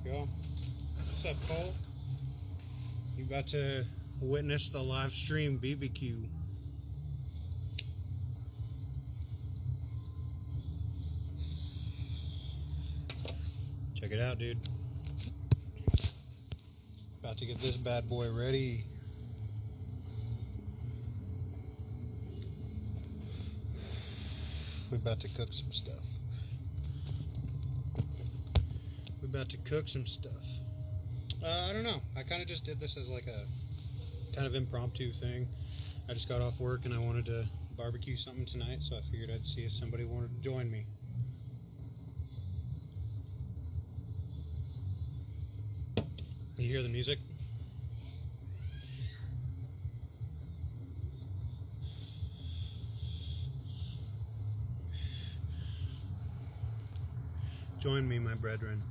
Go. What's up, Cole? You about to witness the live stream BBQ. Check it out, dude. About to get this bad boy ready. We're about to cook some stuff. I don't know. I kind of just did this as like a kind of impromptu thing. I just got off work and I wanted to barbecue something tonight, so I figured I'd see if somebody wanted to join me. You hear the music? Join me, my brethren.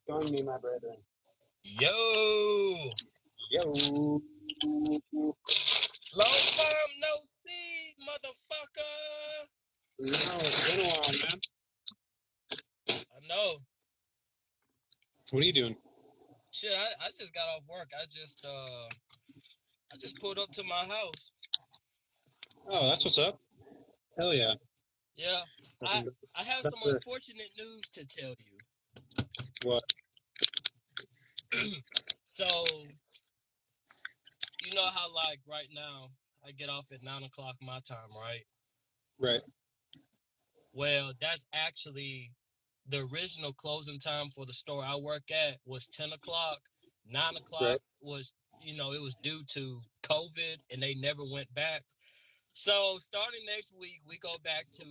Join me, my brethren. Yo! Yo! Long time no see, motherfucker! No, it's been a while, man. I know. What are you doing? Shit, I just got off work. I just pulled up to my house. Oh, that's what's up. Hell yeah. Yeah. I have some unfortunate news to tell you. What? So, you know how, like, right now, I get off at 9 o'clock my time, right? Right. Well, that's actually the original closing time for the store I work at was 10 o'clock. 9 o'clock was, it was due to COVID, and they never went back. So, starting next week, we go back to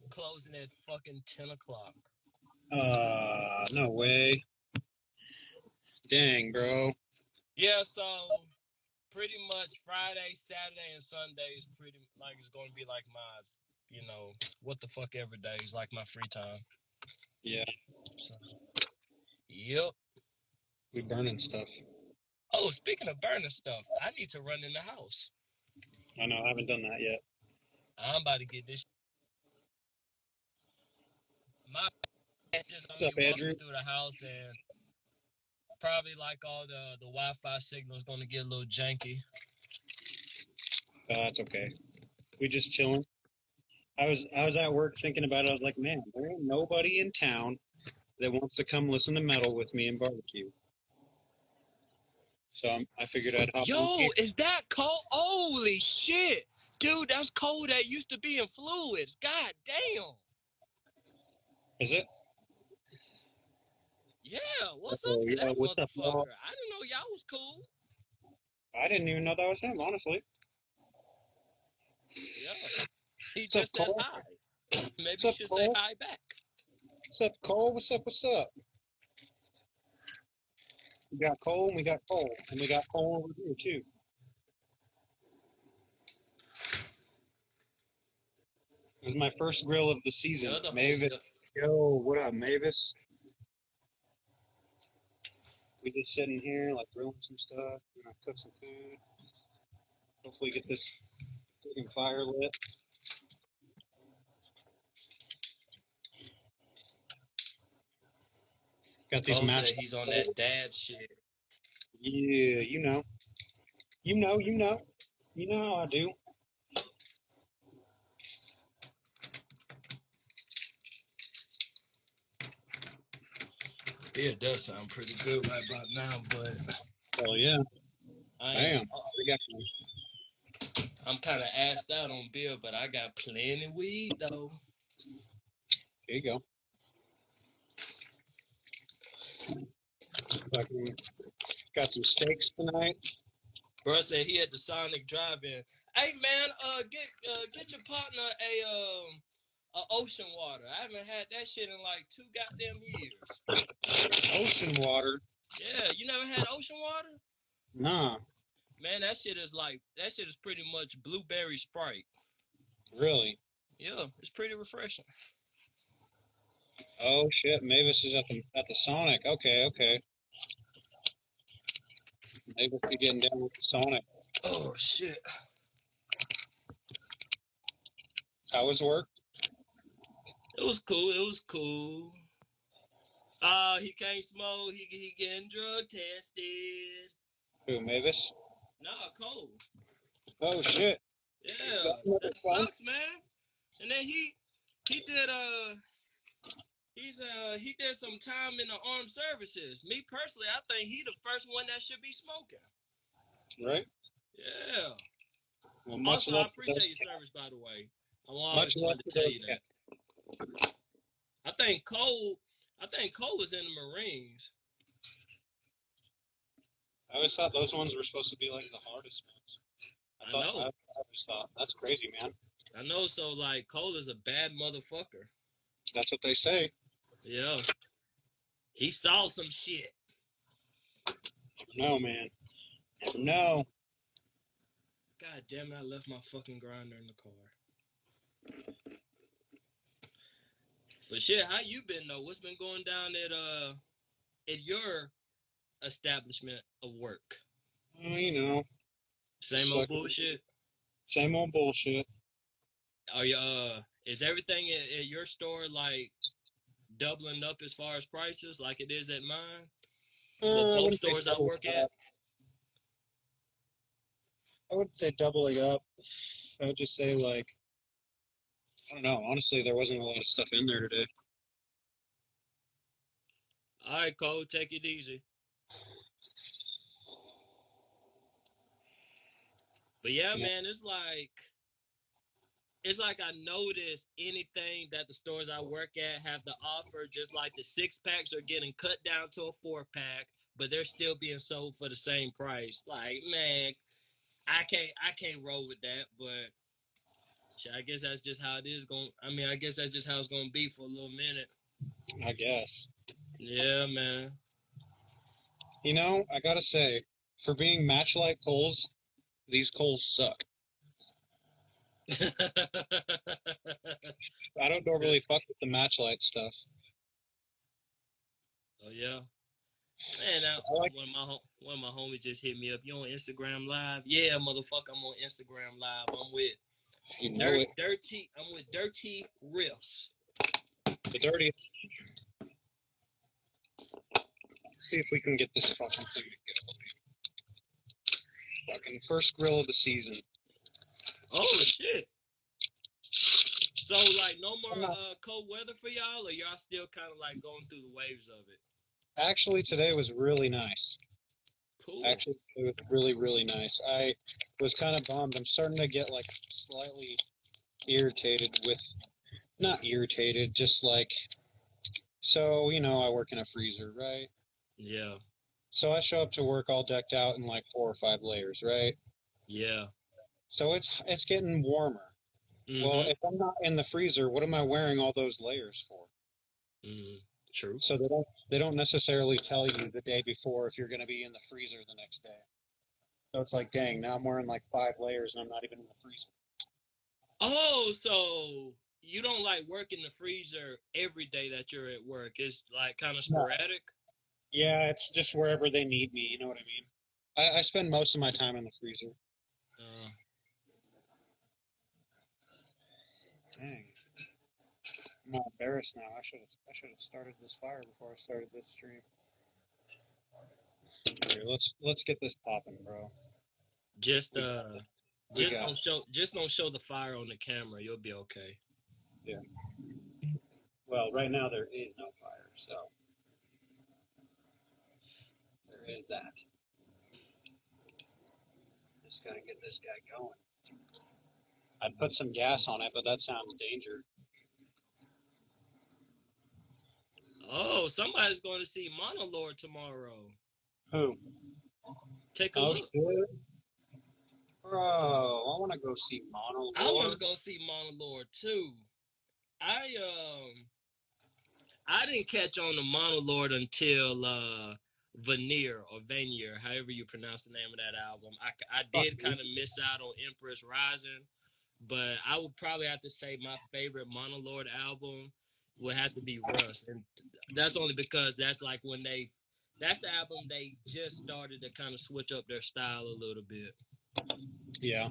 closing at fucking 10 o'clock. No way. Dang, bro. Yeah, so pretty much Friday, Saturday, and Sunday is pretty, like, it's going to be like my, what the fuck every day is like my free time. Yeah. So, yep. We burning stuff. Oh, speaking of burning stuff, I need to run in the house. I know, I haven't done that yet. I'm about to get this. My just What's up, Andrew? walking through the house, and probably like all the Wi-Fi signal is going to get a little janky. That's okay. We just chilling. I was at work thinking about it. I was like, man, there ain't nobody in town that wants to come listen to metal with me and barbecue. So I figured I'd hop on. Yo, is that cold? Holy shit. Dude, that's cold that used to be in fluids. God damn. Is it? Yeah, what's up to that what's motherfucker? Up, I didn't know y'all was cool. I didn't even know that was him, honestly. Yeah. He just said hi. Maybe you should say hi back. What's up, Cole? What's up? We got Cole and we got Cole. And we got Cole over here, too. It was my first grill of the season. Mavis. Yo, what up, Mavis? We just sitting here, like, grilling some stuff. We're going to cook some food. Hopefully get this fucking fire lit. Got these matches. He's on that dad shit. Yeah, you know. You know how I do. Beer does sound pretty good right about now, but... Hell yeah. Damn. I'm kind of assed out on beer, but I got plenty of weed, though. There you go. Got some steaks tonight. Bro said he had the Sonic drive-in. Hey man, get your partner a ocean water. I haven't had that shit in like 2 goddamn years. Ocean water? Yeah, you never had ocean water? Nah. Man, that shit is pretty much blueberry Sprite. Really? Yeah, it's pretty refreshing. Oh shit, Mavis is at the Sonic. Okay. Mavis be getting down with the Sonic. Oh shit. How was work? It was cool. It was cool. He can't smoke. He getting drug tested. Who, Mavis? Nah, Cole. Oh shit. Yeah, that sucks, man. And then he did he did some time in the armed services. Me personally, I think he the first one that should be smoking. Right. Yeah. Well, much Also, I love to appreciate those your cats. service, by the way. I always Much love wanted to to tell those you that. cats. I think Cole was in the Marines. I always thought those ones were supposed to be like the hardest ones. I know. I always thought that's crazy, man. I know. So like, Cole is a bad motherfucker. That's what they say. Yeah. He saw some shit. No, man. Never know. God damn it! I left my fucking grinder in the car. But shit, how you been though? What's been going down at your establishment of work? You know, Same old bullshit. Same old bullshit. Are you is everything at your store like doubling up as far as prices like it is at mine? Well, both stores I work at. I wouldn't say doubling up. I would just say like, I don't know. Honestly, there wasn't a lot of stuff in there today. All right, Cole, take it easy. But yeah, man, it's like I noticed anything that the stores I work at have to offer, just like the 6-packs are getting cut down to a 4-pack, but they're still being sold for the same price. Like, man, I can't roll with that, but shit, I guess that's just how it is I guess that's just how it's gonna be for a little minute. I guess. Yeah, man. You know, I gotta say, for being matchlight coals, these coals suck. I don't normally fuck with the matchlight stuff. Oh yeah, man. One of my homies just hit me up. You on Instagram Live? Yeah, motherfucker, I'm on Instagram Live. I'm with Dirty Riffs. The dirtiest. Let's see if we can get this fucking thing to go. Fucking first grill of the season. Oh shit! So like no more cold weather for y'all, or y'all still kind of like going through the waves of it? Actually, today was really nice. Cool. Actually, it was really, really nice. I was kind of bummed. I'm starting to get like slightly irritated with, not irritated, just like, so, you know, I work in a freezer, right? Yeah. So I show up to work all decked out in like 4 or 5 layers, right? Yeah. So it's getting warmer. Mm-hmm. Well, if I'm not in the freezer, what am I wearing all those layers for? True. So they don't necessarily tell you the day before if you're going to be in the freezer the next day. So it's like, dang, now I'm wearing like 5 layers and I'm not even in the freezer. Oh, so you don't like work in the freezer every day that you're at work? It's like kind of sporadic. No. Yeah, it's just wherever they need me. You know what I mean? I spend most of my time in the freezer. Dang. I'm not embarrassed now. I should have started this fire before I started this stream. Here, let's get this popping, bro. Just don't show the fire on the camera. You'll be okay. Yeah. Well, right now there is no fire, so there is that. Just gotta get this guy going. I'd put some gas on it, but that sounds dangerous. Oh, somebody's going to see Monolord tomorrow. Who? Take a look. Shit. Bro, I want to go see Monolord. I want to go see Monolord too. I didn't catch on to Monolord until Veneer, however you pronounce the name of that album. I did kind of miss out on Empress Rising, but I would probably have to say my favorite Monolord album would have to be Rust, and that's only because that's the album they just started to kind of switch up their style a little bit. Yeah.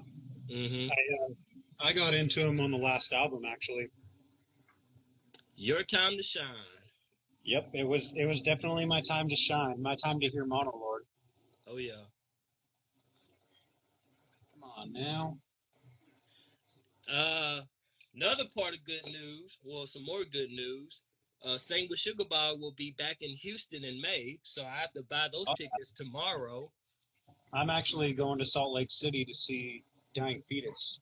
Mm-hmm. I got into him on the last album, actually. Your time to shine. Yep, it was definitely my time to shine, my time to hear Monolord. Oh yeah. Come on now. Another part of good news, well, some more good news. Sing with Sugar Bar will be back in Houston in May, so I have to buy those tickets tomorrow. I'm actually going to Salt Lake City to see Dying Fetus.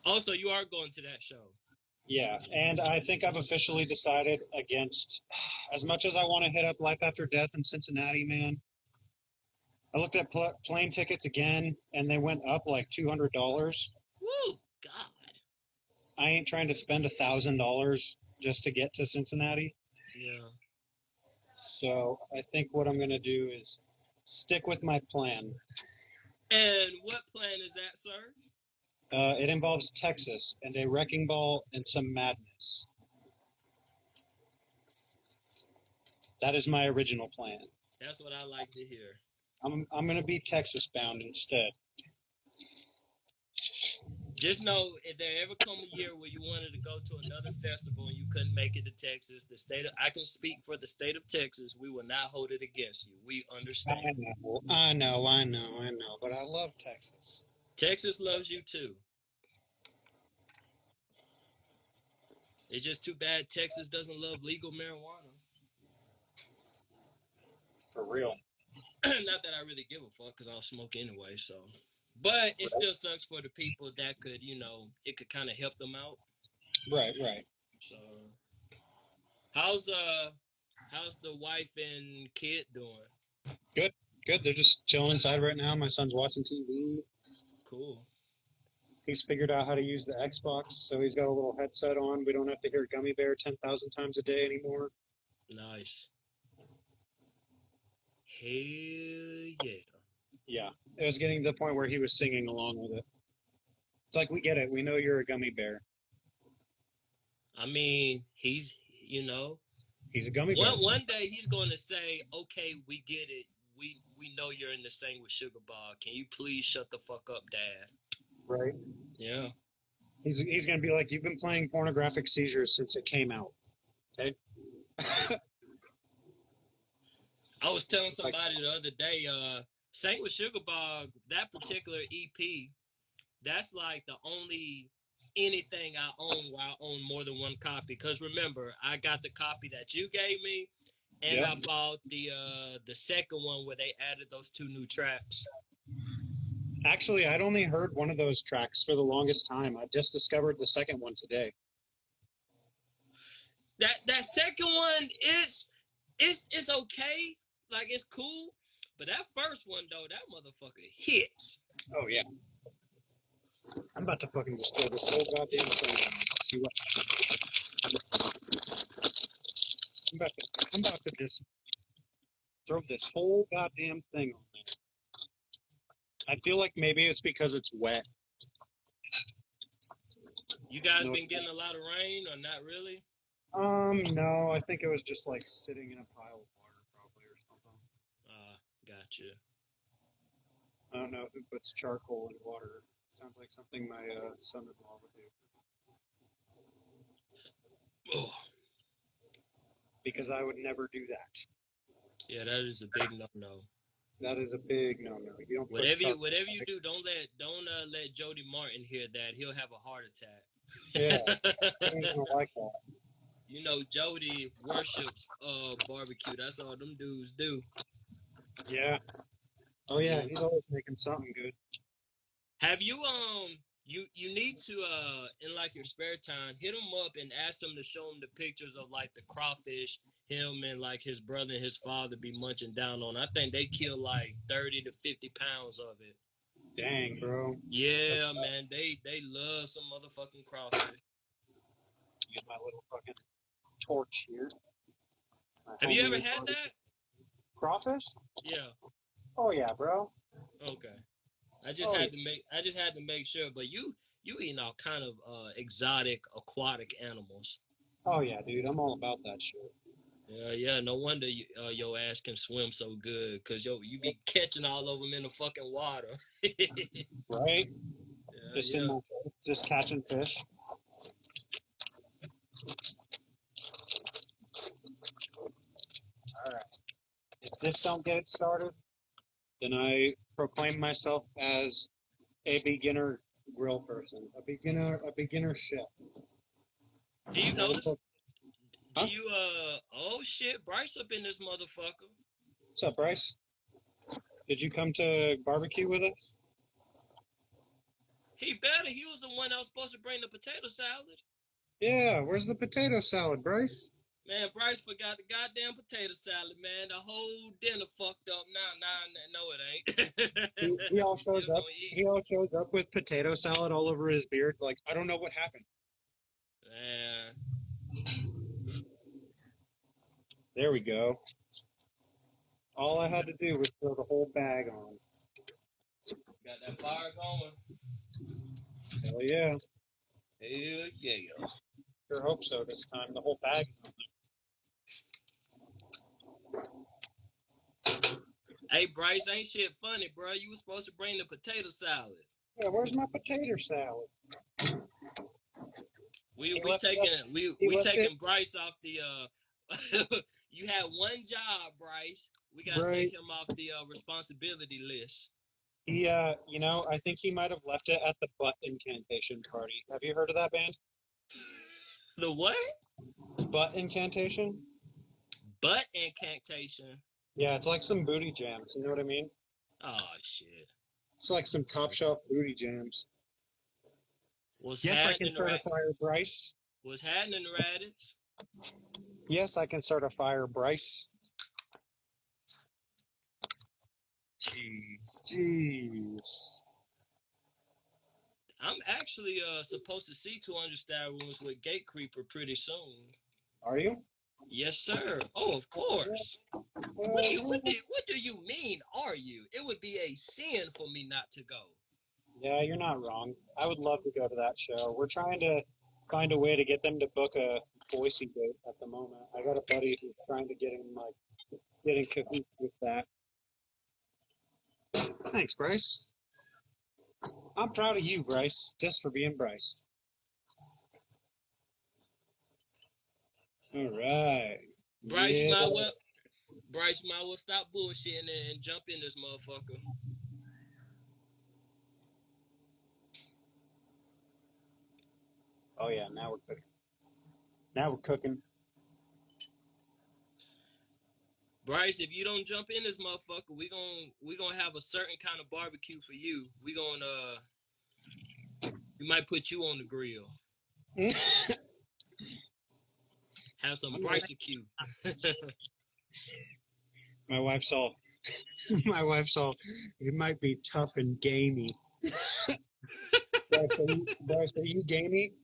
Also, you are going to that show. Yeah, and I think I've officially decided against, as much as I want to hit up Life After Death in Cincinnati, man. I looked at plane tickets again, and they went up like $200. Woo, God. I ain't trying to spend $1,000 just to get to Cincinnati. Yeah. So I think what I'm going to do is stick with my plan. And what plan is that, sir? It involves Texas and a wrecking ball and some madness. That is my original plan. That's what I like to hear. I'm going to be Texas bound instead. Just know if there ever come a year where you wanted to go to another festival and you couldn't make it to Texas, I can speak for the state of Texas. We will not hold it against you. We understand. I know. But I love Texas. Texas loves you too. It's just too bad Texas doesn't love legal marijuana. For real. Not that I really give a fuck because I'll smoke anyway, so. But it still sucks for the people that could, it could kind of help them out. Right. So, how's the wife and kid doing? Good. They're just chilling inside right now. My son's watching TV. Cool. He's figured out how to use the Xbox, so he's got a little headset on. We don't have to hear Gummy Bear 10,000 times a day anymore. Nice. Hell yeah. Yeah, it was getting to the point where he was singing along with it. It's like, we get it. We know you're a gummy bear. I mean, he's a gummy bear. One day he's going to say, okay, we get it. We know you're in the same with Sugar Bar. Can you please shut the fuck up, Dad? Right. Yeah. He's going to be like, you've been playing Pornographic Seizures since it came out. Okay? I was telling somebody the other day, Saint with Sugar Bar, that particular EP, that's like the only anything I own where I own more than one copy. Because remember, I got the copy that you gave me, and I bought the second one where they added those 2 new tracks. Actually, I'd only heard one of those tracks for the longest time. I just discovered the second one today. That second one is okay. Like, it's cool. But that first one, though, that motherfucker hits. Oh, yeah. I'm about to fucking just throw this whole goddamn thing on. See what? I'm about to just throw this whole goddamn thing on there. I feel like maybe it's because it's wet. You guys been getting a lot of rain or not really? No, I think it was just like sitting in a pile of water probably or something. Gotcha. I don't know who puts charcoal in water. Sounds like something my son-in-law would do. Oh. Because I would never do that. Yeah, that is a big no-no. That is a big no-no. You don't whatever you do, don't let Jody Martin hear that. He'll have a heart attack. Yeah, I don't like that. You know, Jody worships barbecue. That's all them dudes do. Yeah. Oh yeah, he's always making something good. Have you you need to in like your spare time hit him up and ask him to show him the pictures of like the crawfish him and like his brother and his father be munching down on. I think they kill like 30 to 50 pounds of it. Dang, bro. Yeah, man, they love some motherfucking crawfish. Use my little fucking torch here. Have you ever had that? Crawfish? Yeah. Oh yeah, bro. Okay. I just had to make sure, but you eating all kind of exotic aquatic animals. Oh yeah, dude, I'm all about that shit. Yeah, no wonder your ass can swim so good, cause you be catching all of them in the fucking water. Right? Yeah. Yeah. Just catching fish. All right. If this don't get it started, then I proclaim myself as a beginner grill person, a beginner chef. Do you notice? Do Huh? you oh shit, Bryce up in this motherfucker. What's up, Bryce? Did you come to barbecue with us? He better. He was the one that was supposed to bring the potato salad. Yeah, where's the potato salad, Bryce? Man, Bryce forgot the goddamn potato salad, man. The whole dinner fucked up. No, it ain't. He all We shows still up. gonna eat. He all shows up with potato salad all over his beard. Like, I don't know what happened. Man, There we go. All I had to do was throw the whole bag on. got that fire going. Hell yeah. Hell yeah. Sure hope so this time. The whole bag is on there. Hey, Bryce, ain't shit funny, bro. You was supposed to bring the potato salad. Yeah, where's my potato salad? We taking Bryce off the you had one job, Bryce. We gotta take him off the responsibility list. He I think he might have left it at the butt incantation party. Have you heard of that band? The what? Butt incantation? Butt incantation. Yeah, it's like some booty jams, you know what I mean? Oh shit. It's like some top shelf booty jams. Was yes, I can certify Bryce. Was happening, Raditz? Yes, I can certify Bryce. Jeez. I'm actually supposed to see 200 star rooms with Gate Creeper pretty soon. Are you? Yes, sir. Oh, of course. What do you mean, are you? It would be a sin for me not to go. Yeah, you're not wrong. I would love to go to that show. We're trying to find a way to get them to book a Boise date at the moment. I got a buddy who's trying to get in cahoots with that. Thanks, Bryce. I'm proud of you, Bryce, just for being Bryce. All right. Bryce, you might well stop bullshitting and jump in this motherfucker. Oh yeah, now we're cooking. Bryce, if you don't jump in this motherfucker, we gonna have a certain kind of barbecue for you. We might put you on the grill. Have some Bryce-a-Q. My wife's all it might be tough and gamey. Bryce, are you gamey?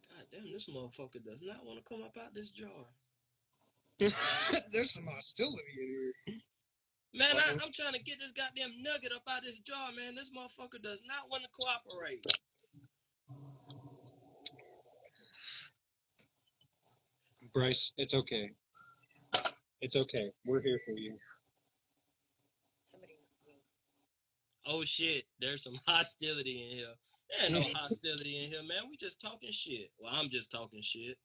God damn, this motherfucker does not want to come up out this jar. There's some hostility in here. Man, I'm trying to get this goddamn nugget up out this jar, man. This motherfucker does not want to cooperate. Bryce, it's okay. It's okay. We're here for you. Oh shit, there's some hostility in here. There ain't no hostility in here, man. We just talking shit. Well, I'm just talking shit.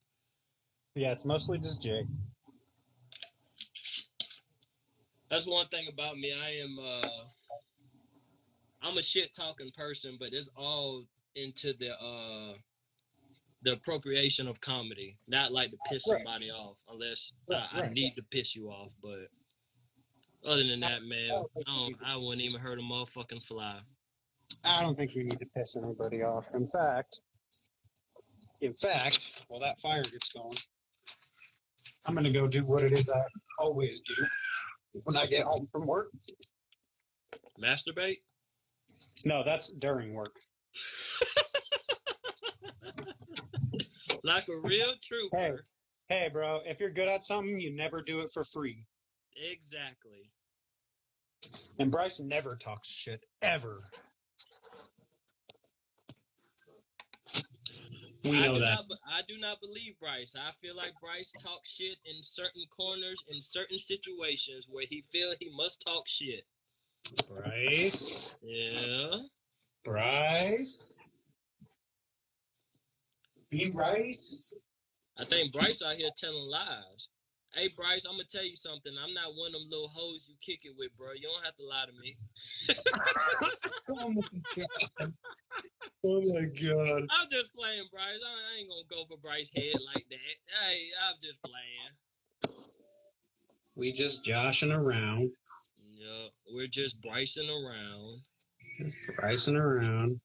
Yeah, it's mostly just Jay. That's one thing about me. I'm a shit talking person, but it's all into the appropriation of comedy. Not like to piss somebody off, unless I need to piss you off. But other than that, man, I wouldn't even hurt a motherfucking fly. I don't think we need to piss anybody off. In fact, while that fire gets going, I'm going to go do what it is I always do when I get home from work. Masturbate? No, that's during work. Like a real trooper. Hey, bro, if you're good at something, you never do it for free. Exactly. And Bryce never talks shit, ever. We know that. I do not believe Bryce. I feel like Bryce talks shit in certain corners, in certain situations where he feel he must talk shit. Bryce. Yeah. Bryce. Be Bryce. I think Bryce out here telling lies. Hey, Bryce, I'm going to tell you something. I'm not one of them little hoes you kick it with, bro. You don't have to lie to me. Oh, my God. Oh, my God. I'm just playing, Bryce. I ain't going to go for Bryce's head like that. Hey, I'm just playing. We just joshing around. Yeah, we're just Brycing around. Brycing around.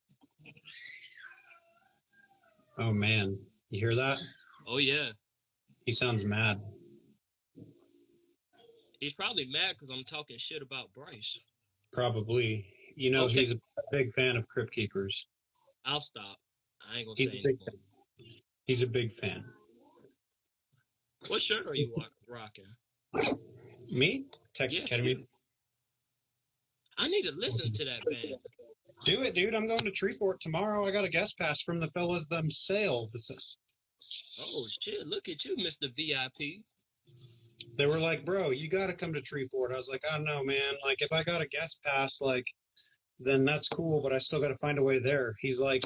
Oh, man. You hear that? Oh, yeah. He sounds mad. He's probably mad because I'm talking shit about Bryce. Probably. You know, Okay. He's a big fan of Crypt Keepers. I'll stop. I ain't going to say Big, anything. he's a big fan. What shirt are you rocking? Me? Texas Academy. You. I need to listen to that band. Do it, dude. I'm going to Treefort tomorrow. I got a guest pass from the fellas themselves. Oh, shit. Look at you, Mr. VIP. They were like, bro, you got to come to Treefort. I was like, I don't know, man. Like, if I got a guest pass, like, then that's cool, but I still got to find a way there. He's like,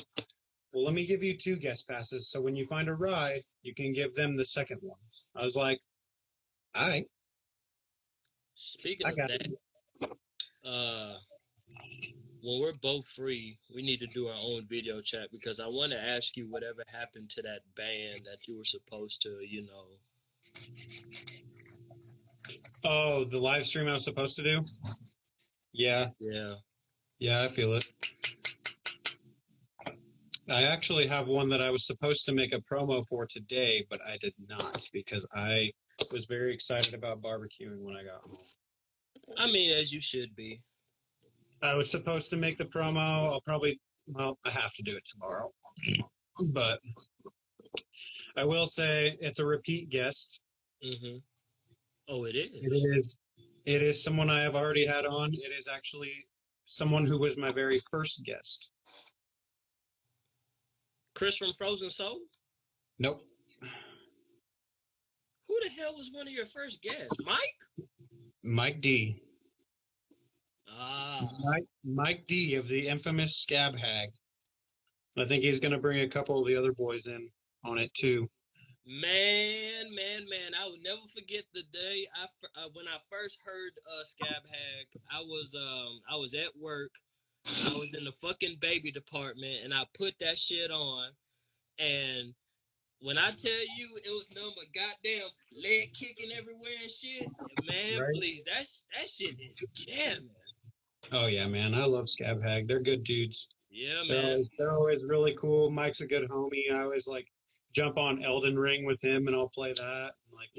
well, let me give you 2 guest passes. So when you find a ride, you can give them the second one. I was like, all right. Speaking of that, when we're both free, we need to do our own video chat because I want to ask you whatever happened to that band that you were supposed to, Oh, the live stream I was supposed to do? Yeah. Yeah, I feel it. I actually have one that I was supposed to make a promo for today, but I did not because I was very excited about barbecuing when I got home. I mean, as you should be. I was supposed to make the promo. I have to do it tomorrow. But I will say it's a repeat guest. Mm-hmm. Oh, it is? It is someone I have already had on. It is actually someone who was my very first guest. Chris from Frozen Soul? Nope. Who the hell was one of your first guests? Mike? Mike D. Ah. Mike D of the infamous Scab Hag. I think he's going to bring a couple of the other boys in on it too. Man, I will never forget the day when I first heard Scab Hag. I was at work. I was in the fucking baby department, and I put that shit on. And when I tell you it was nothing but goddamn leg kicking everywhere and shit, man, right? Please, that shit is jamming. Oh yeah, man, I love Scab Hag. They're good dudes. Yeah, man. They're always really cool. Mike's a good homie. I always like jump on Elden Ring with him, and I'll play that. Like,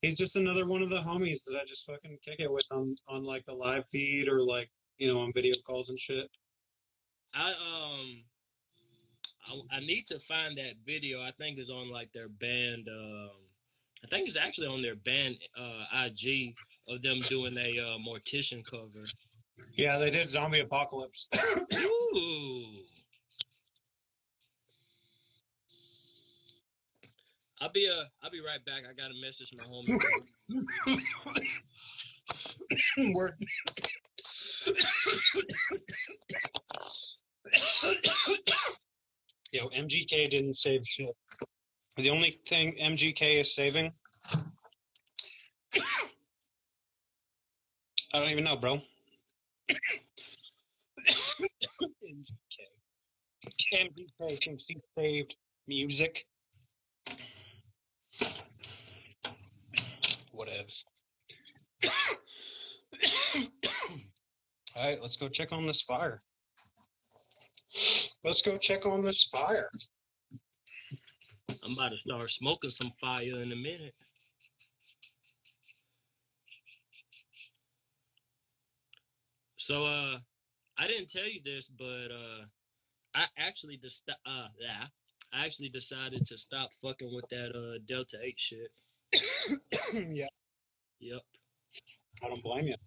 he's just another one of the homies that I just fucking kick it with on like the live feed or like on video calls and shit. I need to find that video. I think it's on like their band. I think it's actually on their band IG of them doing a Mortician cover. Yeah, they did Zombie Apocalypse. Ooh. I'll be right back. I gotta message my homie. Word. Yo, MGK didn't save shit. The only thing MGK is saving, I don't even know, bro. MGK thinks he saved music. Whatevs. All right, let's go check on this fire. I'm about to start smoking some fire in a minute. So, I didn't tell you this, but I actually decided to stop fucking with that Delta 8 shit. Yeah. Yep. I don't blame you.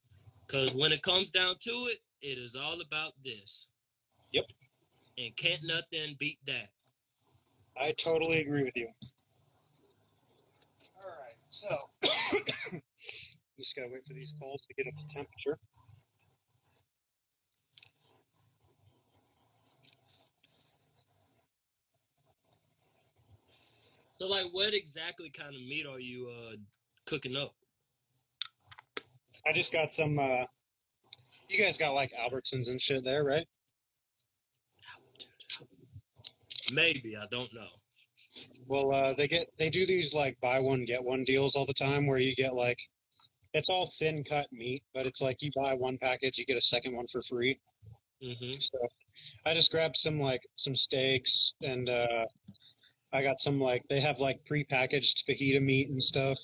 Because when it comes down to it, it is all about this. Yep. And can't nothing beat that. I totally agree with you. All right, so just gotta wait for these coals to get up to temperature. So, like, what exactly kind of meat are you cooking up? I just got some. You guys got like Albertsons and shit there, right? Maybe, I don't know. Well, they do these like buy one get one deals all the time, where you get like it's all thin cut meat, but it's like you buy one package, you get a second one for free. Mm-hmm. So I just grabbed some steaks, and I got some like they have like prepackaged fajita meat and stuff.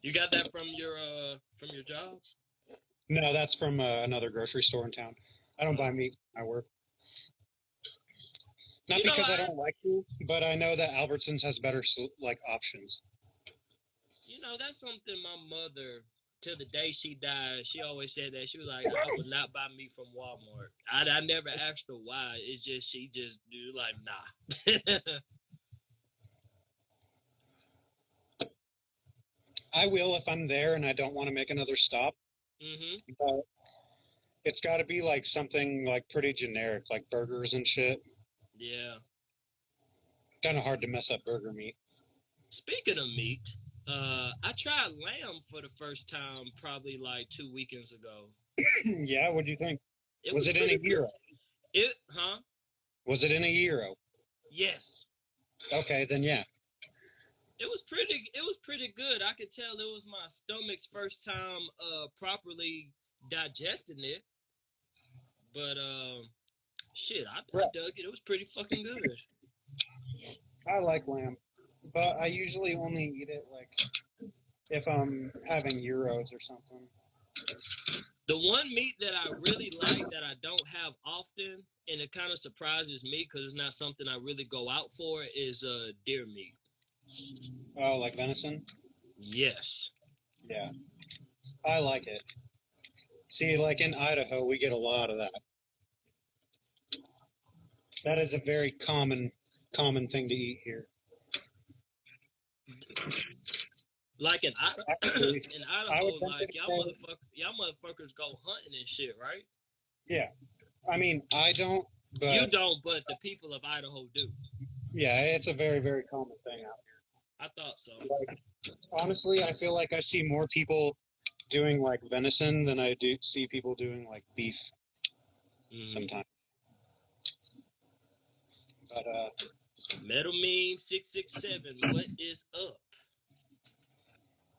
You got that from your job? No, that's from another grocery store in town. I don't buy meat from my work. Not You know, because I don't like to, but I know that Albertsons has better like options. that's something my mother, till the day she died, she always said that. She was like, I would not buy meat from Walmart. I never asked her why. It's just, she just do like, nah. I will if I'm there and I don't want to make another stop. Mm-hmm. But it's got to be like something like pretty generic, like burgers and shit. Yeah. Kind of hard to mess up burger meat. Speaking of meat, I tried lamb for the first time probably like 2 weekends ago. Yeah, what'd you think? It Was was it in pretty a good. gyro? Huh? Was it in a gyro? Yes. Okay, then yeah. It was pretty good. I could tell it was my stomach's first time properly digesting it. But shit, I dug it. It was pretty fucking good. I like lamb, but I usually only eat it like if I'm having gyros or something. The one meat that I really like that I don't have often, and it kind of surprises me because it's not something I really go out for, is deer meat. Oh, like venison? Yes. Yeah, I like it. See, like in Idaho, we get a lot of that. That is a very common thing to eat here. Like in Actually, in I Idaho, would venture like to say, y'all motherfuckers go hunting and shit, right? yeah. I mean, I don't, You but don't, but the people of Idaho do. yeah, it's a very, very common thing out I thought so. here. Like, honestly, I feel like I see more people doing like venison than I do see people doing like beef sometimes. But Metal Meme 667, what is up?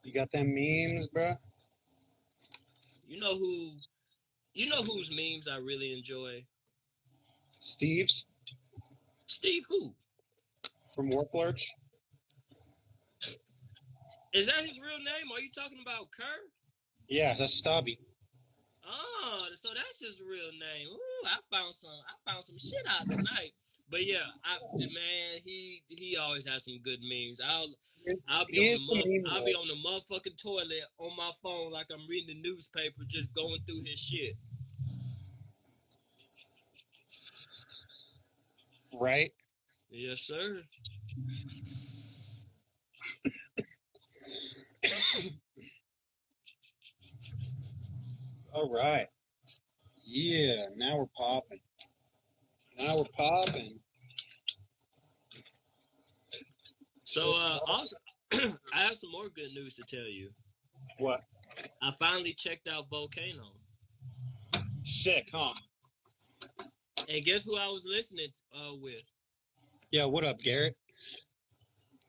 you got them memes, bro? You know who? You know whose memes I really enjoy? Steve's Steve who? from Warflurch. Is that his real name? Are you talking about Kerr? Yeah, that's Stabby. Oh, so that's his real name. Ooh, I found some shit out tonight. But yeah, man, he always has some good memes. He is the meme I'll be lord, on the motherfucking toilet on my phone like I'm reading the newspaper, just going through his shit. right? Yes, sir. All right. Yeah, now we're popping. Now we're popping. So also I have some more good news to tell you. What? I finally checked out Volcano. Sick, huh? And guess who I was listening with? Yeah, what up, Garrett?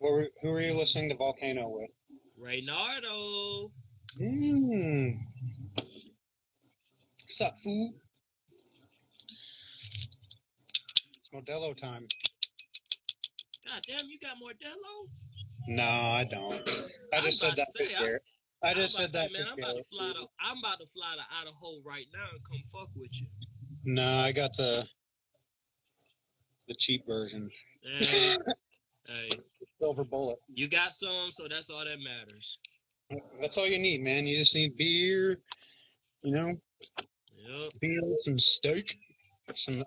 Who are you listening to Volcano with? Reynardo. What's up, fool? It's Modelo time. God damn, you got Modelo? No, I don't. I just said that for Garrett. I just said that man, for I'm Garrett. I'm about to fly to Idaho right now and come fuck with you. No, I got the cheap version. Hey, Silver bullet. you got some, so that's all that matters. That's all you need, man. You just need beer, you know? Yep. Beer with some steak.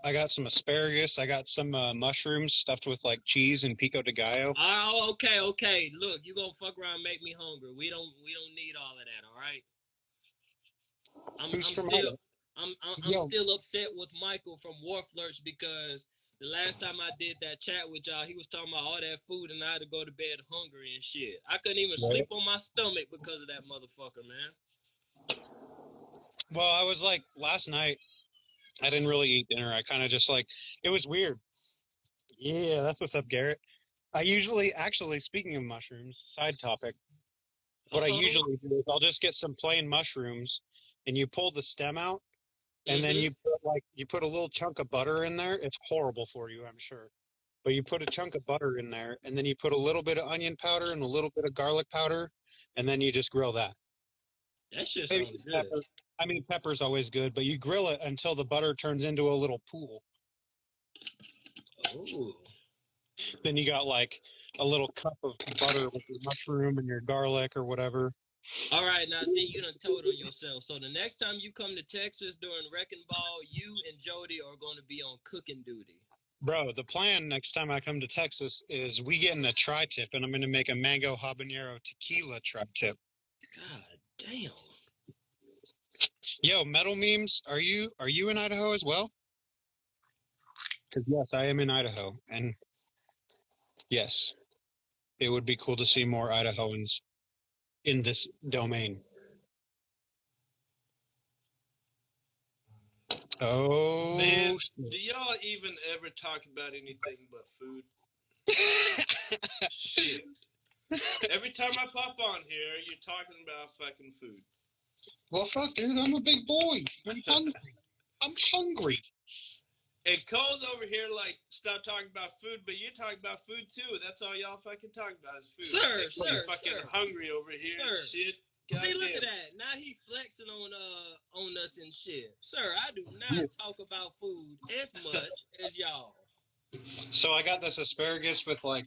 I got some asparagus. I got some mushrooms stuffed with like cheese and pico de gallo. Oh, okay. Look, you gonna fuck around and make me hungry. We don't need all of that, all right? Who's I'm from still Idaho? I'm Yo, still upset with Michael from Wharf Lurch because the last time I did that chat with y'all, he was talking about all that food and I had to go to bed hungry and shit. I couldn't even sleep on my stomach because of that motherfucker, man. well, I was like last night. I didn't really eat dinner. I kind of just like it was weird. Yeah, that's what's up, Garrett. I usually, actually, speaking of mushrooms, side topic. What I usually do is I'll just get some plain mushrooms, and you pull the stem out, and then you put a little chunk of butter in there. It's horrible for you, I'm sure. But you put a chunk of butter in there, and then you put a little bit of onion powder and a little bit of garlic powder, and then you just grill that. That shit Maybe sounds good. pepper. I mean, pepper's always good, but you grill it until the butter turns into a little pool. Ooh. Then you got like a little cup of butter with your mushroom and your garlic or whatever. All right, now see, you done told on yourself. So the next time you come to Texas during Wrecking Ball, you and Jody are going to be on cooking duty. Bro, the plan next time I come to Texas is we get in a tri-tip, and I'm going to make a mango habanero tequila tri-tip. God damn. Yo, metal memes, are you in Idaho as well? Because yes, I am in Idaho, and yes, it would be cool to see more Idahoans in this domain. Oh, man, do y'all even ever talk about anything but food? Shit. Every time I pop on here, you're talking about fucking food. Well, fuck, dude, I'm a big boy. I'm hungry. I'm hungry. And Cole's over here like, stop talking about food, but you're talking about food too. That's all y'all fucking talk about is food. Sir, you're fucking hungry over here and shit. God See, look damn. at that. Now he flexing on us and shit. Sir, I do not talk about food as much as y'all. So I got this asparagus with like,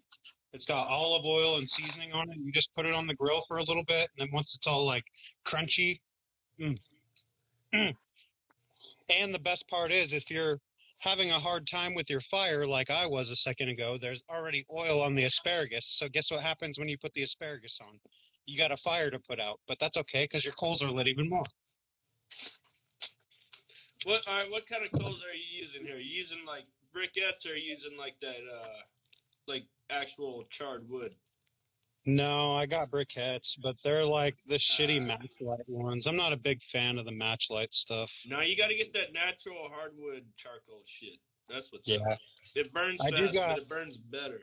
it's got olive oil and seasoning on it. You just put it on the grill for a little bit, and then once it's all like crunchy, And the best part is, if you're having a hard time with your fire, like I was a second ago, there's already oil on the asparagus. So guess what happens when you put the asparagus on? You got a fire to put out, but that's okay because your coals are lit even more. What kind of coals are you using here? Are you using like briquettes or are you using like that like actual charred wood? No, I got briquettes, but they're like the shitty matchlight ones. I'm not a big fan of the matchlight stuff. No, you got to get that natural hardwood charcoal shit. That's what's up. Yeah. It burns I do fast, got- but it burns better.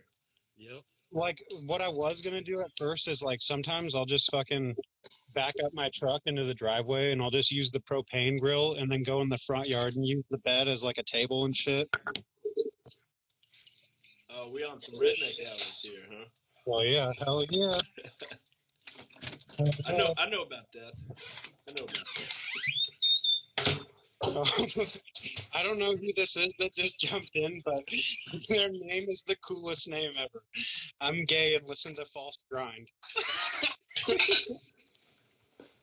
Yep. Like, what I was going to do at first is, like, sometimes I'll just fucking back up my truck into the driveway and I'll just use the propane grill and then go in the front yard and use the bed as, like, a table and shit. Oh, we on some redneck hours here, huh? Well, yeah, hell yeah. I know about that. I know about that. I don't know who this is that just jumped in, but their name is the coolest name ever. I'm gay and listen to False Grind.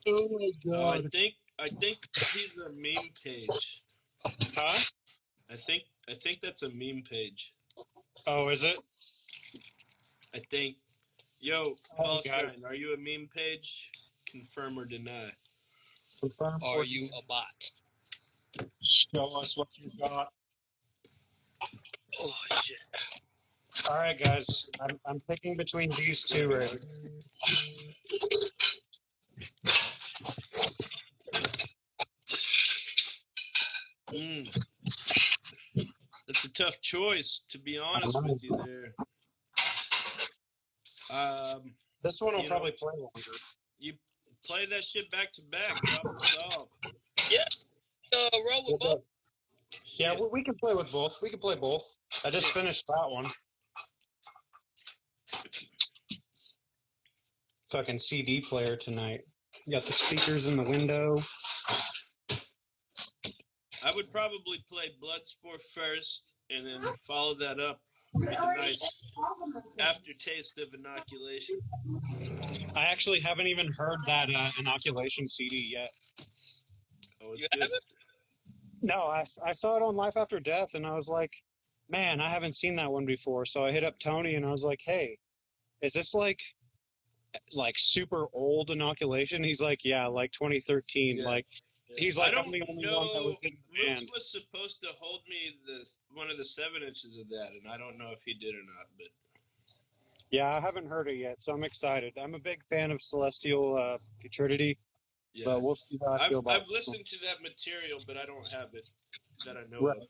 Oh my god. I think he's a meme page. Huh? I think that's a meme page. Oh, is it? I think. Yo, False God. Grind, are you a meme page? Confirm or deny. Confirm. Are you a bot? Show us what you got. Oh shit. All right, guys. I'm picking between these two right That's a tough choice, to be honest with you there. This one will probably play longer. You play that shit back to back, problem solved. Yeah. Roll with both. Yeah, we can play with both. We can play both. I just finished that one. Fucking CD player tonight. You got the speakers in the window. I would probably play Bloodsport first and then follow that up with a nice aftertaste of Inoculation. I actually haven't even heard that Inoculation CD yet. Oh, it's You good. haven't? No, I saw it on Life After Death, and I was like, man, I haven't seen that one before. So I hit up Tony, and I was like, hey, is this like super old inoculation? He's like, yeah, like 2013. Yeah. Like, Yeah. he's I like, I'm don't the only one that know. was in the Mooks band. was supposed to hold me one of the 7 inches of that, and I don't know if he did or not. But Yeah, I haven't heard it yet, so I'm excited. I'm a big fan of Celestial Putridity, yeah, but we'll see how I feel about I've listened to that material, but I don't have it that I know Right. of.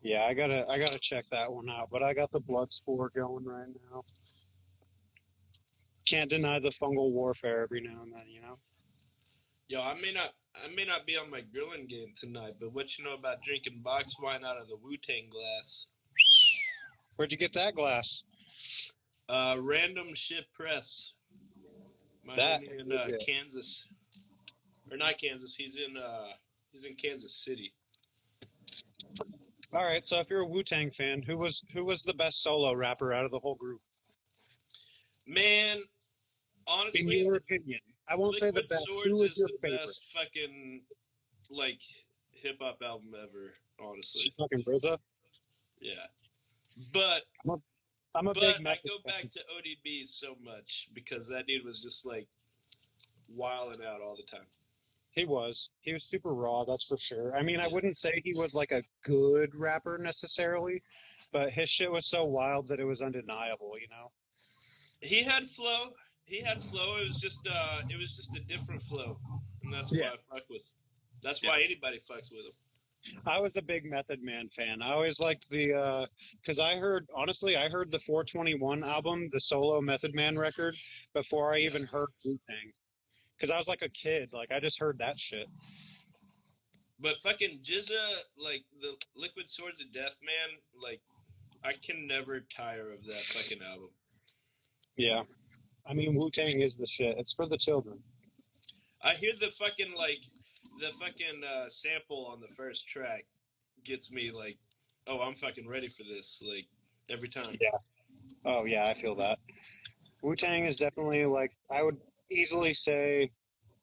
Yeah, I gotta check that one out. But I got the blood spore going right now. Can't deny the fungal warfare every now and then, you know. Yo, I may not be on my grilling game tonight, but what you know about drinking box wine out of the Wu-Tang glass? Where'd you get that glass? Random shit press. My That homie in is it. Kansas, or not Kansas. He's in Kansas City. All right, so if you're a Wu-Tang fan, who was the best solo rapper out of the whole group? Man, In honestly, your opinion. I won't say the Liquid best. Swords Who is is your the favorite? best fucking like hip hop album ever. Honestly, Fucking RZA. yeah. But I'm a but big I Method go fan. back to ODB so much because that dude was just like wilding out all the time. He was super raw, that's for sure. I mean, I Yeah. wouldn't say he was like a good rapper necessarily, but his shit was so wild that it was undeniable, you know. He had flow. He had flow. It was just a different flow, and that's Yeah. why I fuck with. That's why anybody fucks with him. I was a big Method Man fan. I always liked the because I heard the 421 album, the solo Method Man record, before I even heard Wu-Tang. Because I was like a kid, like I just heard that shit. But fucking Jizza, like the Liquid Swords of Death, man, like I can never tire of that fucking album. Yeah, I mean Wu-Tang is the shit. It's for the children. I hear the fucking sample on the first track gets me like, oh, I'm fucking ready for this, like every time. Yeah. Oh yeah, I feel that. Wu-Tang is definitely like I would easily say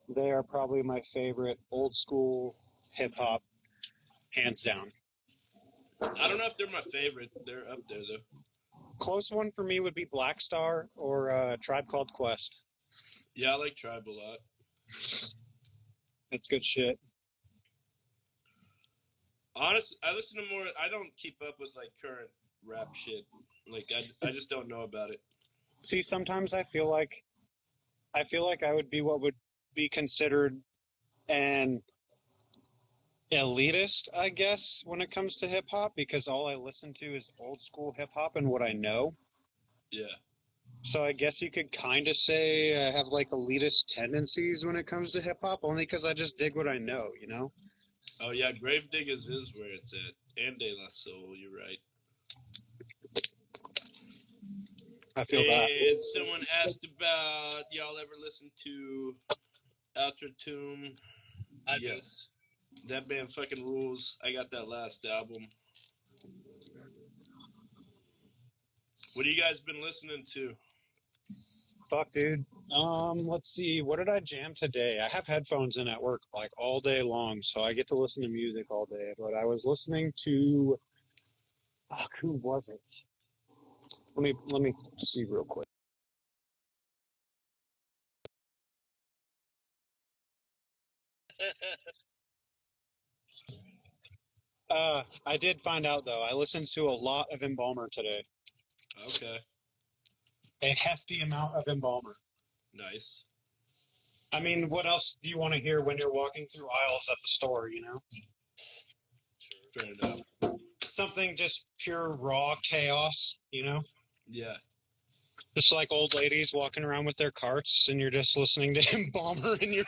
they are probably my favorite old school hip hop, hands down. I don't know if they're my favorite. They're up there though. Close one for me would be Black Star or Tribe Called Quest. Yeah, I like Tribe a lot. That's good shit. Honestly, I listen to more. I don't keep up with like current rap shit. Like I just don't know about it. See, sometimes I feel like I would be what would be considered an elitist, I guess, when it comes to hip hop, because all I listen to is old school hip hop and what I know. Yeah. So I guess you could kind of say I have like elitist tendencies when it comes to hip hop, only because I just dig what I know, you know? Oh yeah, Gravediggers is where it's at, and De La Soul. You're right. I feel that. And someone asked about y'all ever listen to Ultra Tomb? I do. Yes. That band fucking rules. I got that last album. What have you guys been listening to? Fuck, dude. Let's see. What did I jam today? I have headphones in at work like all day long, so I get to listen to music all day. But I was listening to, fuck, who was it? Let me see real quick. I did find out though. I listened to a lot of Embalmer today. Okay. A hefty amount of Embalmer. Nice. I mean, what else do you want to hear when you're walking through aisles at the store, you know? Fair enough. Something just pure raw chaos, you know? Yeah. Just like old ladies walking around with their carts and you're just listening to Embalmer in your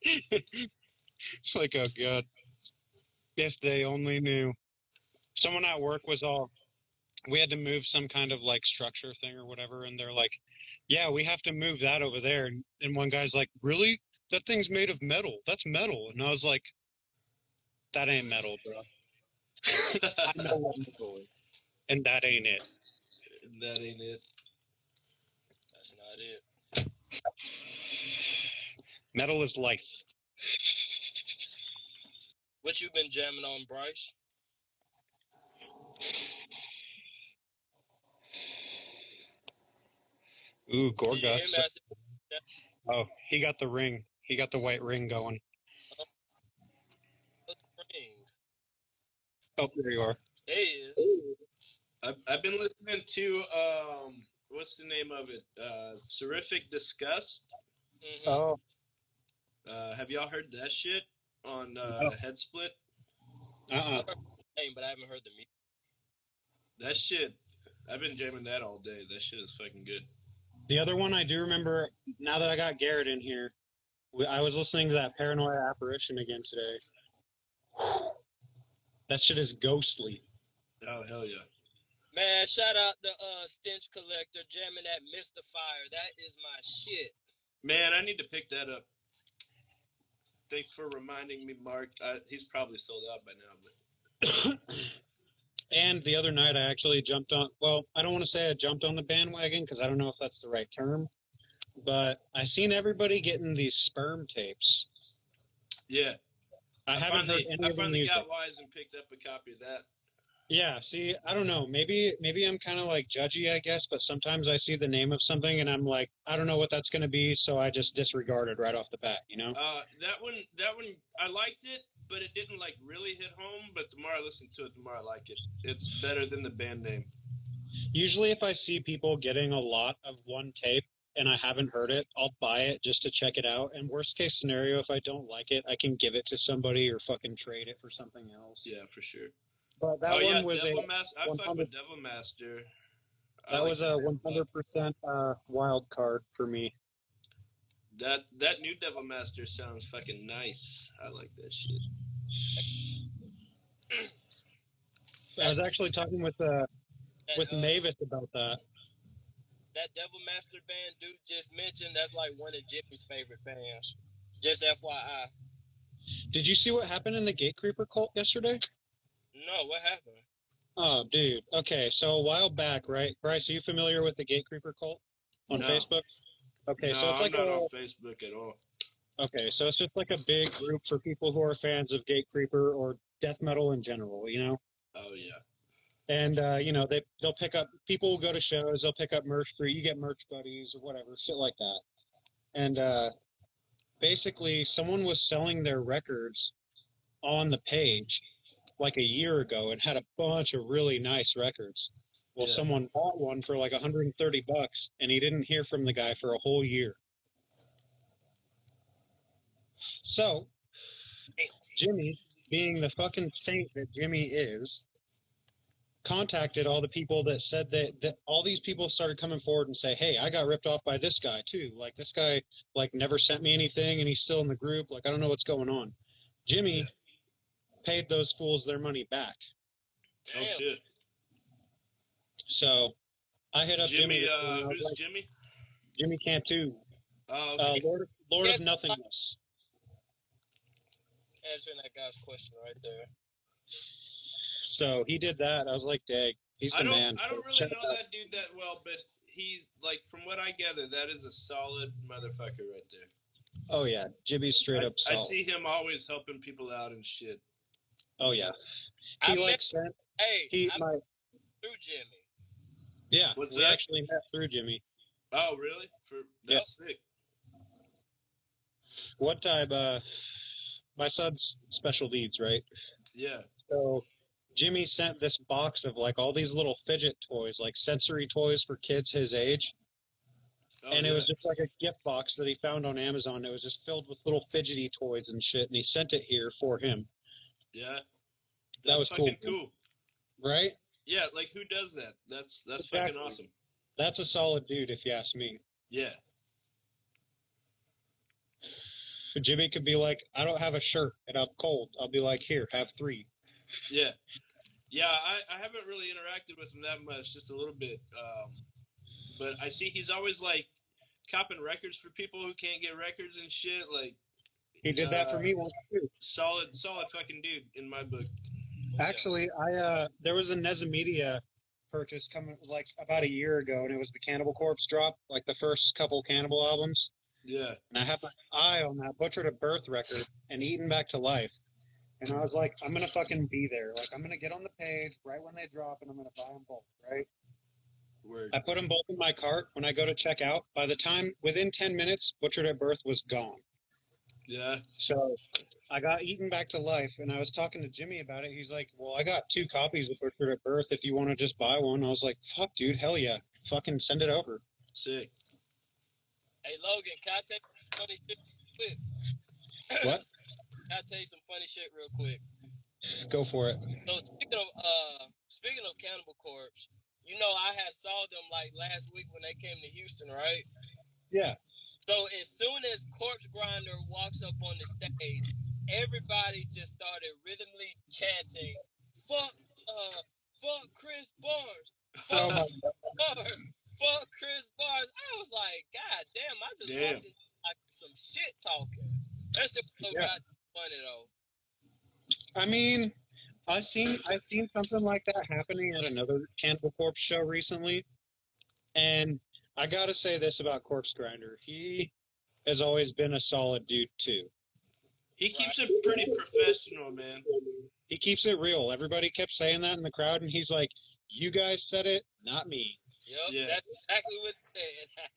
It's like, oh god. If they only knew. Someone at work was all we had to move some kind of like structure thing or whatever, and they're like, yeah, we have to move that over there. And one guy's like, really? That thing's made of metal. That's metal. And I was like, that ain't metal, bro. I know what metal is. And that ain't it. That ain't it. That's not it. Metal is life. What you been jamming on, Bryce? Ooh, Did you hear me? Gorguts. I said, Oh, he got the ring. He got the white ring going. ring. Oh, there you are. There he is. I've been listening to what's the name of it? Terrific Disgust. Mm-hmm. Oh, Have y'all heard that shit on No. Head Split? uh-uh. But I haven't heard the music. That shit, I've been jamming that all day. That shit is fucking good. The other one I do remember, now that I got Garrett in here, I was listening to that Paranoia Apparition again today. That shit is ghostly. Oh, hell yeah. Man, shout out the Stench Collector jamming that Mystifier. That is my shit. Man, I need to pick that up. Thanks for reminding me, Mark. He's probably sold out by now. But And the other night I actually jumped on, well, I don't want to say I jumped on the bandwagon because I don't know if that's the right term, but I seen everybody getting these sperm tapes. yeah, I haven't heard any of them finally used. got wise and picked up a copy of that. Yeah, see, I don't know. Maybe I'm kind of like judgy, I guess, but sometimes I see the name of something and I'm like, I don't know what that's going to be, so I just disregard it right off the bat, you know? That one, I liked it, but it didn't like really hit home. But the more I listen to it, the more I like it. It's better than the band name. Usually if I see people getting a lot of one tape and I haven't heard it, I'll buy it just to check it out. And worst case scenario, if I don't like it, I can give it to somebody or fucking trade it for something else. Yeah, for sure. But that one was Devil Master. I fuck 100. with Devil Master. That was a 100% wild card for me. That new Devil Master sounds fucking nice. I like that shit. I was actually talking with Mavis about that. That Devil Master band dude just mentioned, that's like one of Jimmy's favorite bands. Just FYI. Did you see what happened in the Gate Creeper cult yesterday? No, what happened? Oh, dude. Okay, so a while back, right? Bryce, are you familiar with the Gate Creeper cult on Facebook? Okay, no, so it's like I'm not on Facebook at all. Okay, so it's just like a big group for people who are fans of Gate Creeper or death metal in general, you know? Oh yeah. And they'll pick up, people will go to shows, they'll pick up merch for you, get merch buddies or whatever, shit like that. And basically someone was selling their records on the page like a year ago and had a bunch of really nice records. Well, someone bought one for like $130 and he didn't hear from the guy for a whole year. So Jimmy, being the fucking saint that Jimmy is, contacted all the people that said that all these people started coming forward and say, hey, I got ripped off by this guy too. Like this guy never sent me anything and he's still in the group. Like I don't know what's going on. Jimmy paid those fools their money back. Damn. Oh shit. So I hit up Jimmy. Who's Jimmy? Jimmy Cantu. Oh, okay. Lord of Nothingness. Answering that guy's question right there. So he did that. I was like, dang, he's the man. I don't really know that dude that well, but he, like, from what I gather, that is a solid motherfucker right there. Oh, yeah. Jimmy's straight up solid. I see him always helping people out and shit. Oh, yeah. He through Jimmy. Yeah, we actually met through Jimmy. Oh, really? That's sick. One time, my son's special needs, right? Yeah. So Jimmy sent this box of like all these little fidget toys, like sensory toys for kids his age. And it was just like a gift box that he found on Amazon. It was just filled with little fidgety toys and shit, and he sent it here for him. Yeah. That was fucking cool. Right? Yeah, like who does that? That's exactly. Fucking awesome. That's a solid dude, if you ask me. Yeah. Jimmy could be like, I don't have a shirt and I'm cold. I'll be like, here, have 3. Yeah. Yeah, I haven't really interacted with him that much, just a little bit. But I see he's always like copping records for people who can't get records and shit. Like he did that for me once too. Solid fucking dude in my book. Actually, there was a Nezimedia purchase coming like about a year ago, and it was the Cannibal Corpse drop, like the first couple Cannibal albums. Yeah. And I had my eye on that Butcher to Birth record and Eaten Back to Life. And I was like, I'm going to fucking be there. Like, I'm going to get on the page right when they drop, and I'm going to buy them both, right? Word. I put them both in my cart. When I go to check out, by the time, within 10 minutes, Butchered at Birth was gone. Yeah. So I got eaten back to life, and I was talking to Jimmy about it. He's like, well, I got 2 copies of Butchered at Birth if you want to just buy one. I was like, fuck, dude, hell yeah. Fucking send it over. Sick. Hey, Logan, can I tell you some funny shit quick? What? Can I tell you some funny shit real quick? Go for it. So speaking of Cannibal Corpse, you know I had saw them like last week when they came to Houston, right? Yeah. So as soon as Corpse Grinder walks up on the stage, everybody just started rhythmically chanting, "Fuck, fuck Chris Barnes, Oh, fuck my Barnes, fuck Chris Barnes." I was like, God damn, I just walked in like some shit talking. That shit was so goddamn funny though. I mean, I've seen something like that happening at another Cannibal Corpse show recently, and I gotta say this about Corpse Grinder: he has always been a solid dude too. He keeps it pretty professional, man. He keeps it real. Everybody kept saying that in the crowd, and he's like, "You guys said it, not me." Yep, Yeah. that's exactly what he said.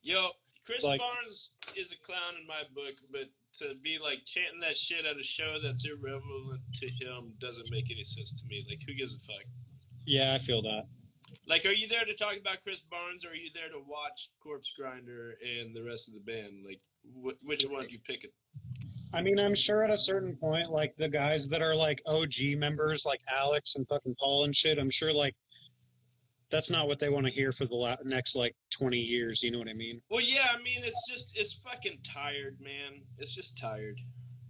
Yo, Chris Like- Barnes is a clown in my book, but to be like chanting that shit at a show that's irrelevant to him doesn't make any sense to me. Like, who gives a fuck? Yeah, I feel that. Like, are you there to talk about Chris Barnes, or are you there to watch Corpse Grinder and the rest of the band? Like, which one do you pick? I mean, I'm sure at a certain point, like the guys that are like OG members, like Alex and fucking Paul and shit, I'm sure like that's not what they want to hear for the next like 20 years. You know what I mean? Well, yeah, I mean, it's fucking tired, man. It's just tired.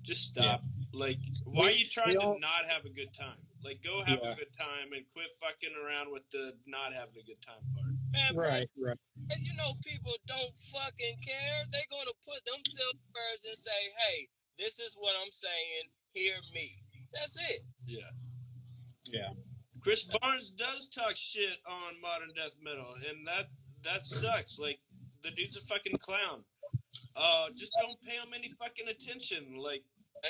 Just stop. Like, why are you trying to not have a good time? Like, go have a good time and quit fucking around with the not having a good time part. Man, Right. you know, people don't fucking care. They're gonna put themselves first and say, "Hey, this is what I'm saying. Hear me." That's it. Yeah. Chris Barnes does talk shit on modern death metal, and that sucks. Like, the dude's a fucking clown. Just don't pay him any fucking attention. Like,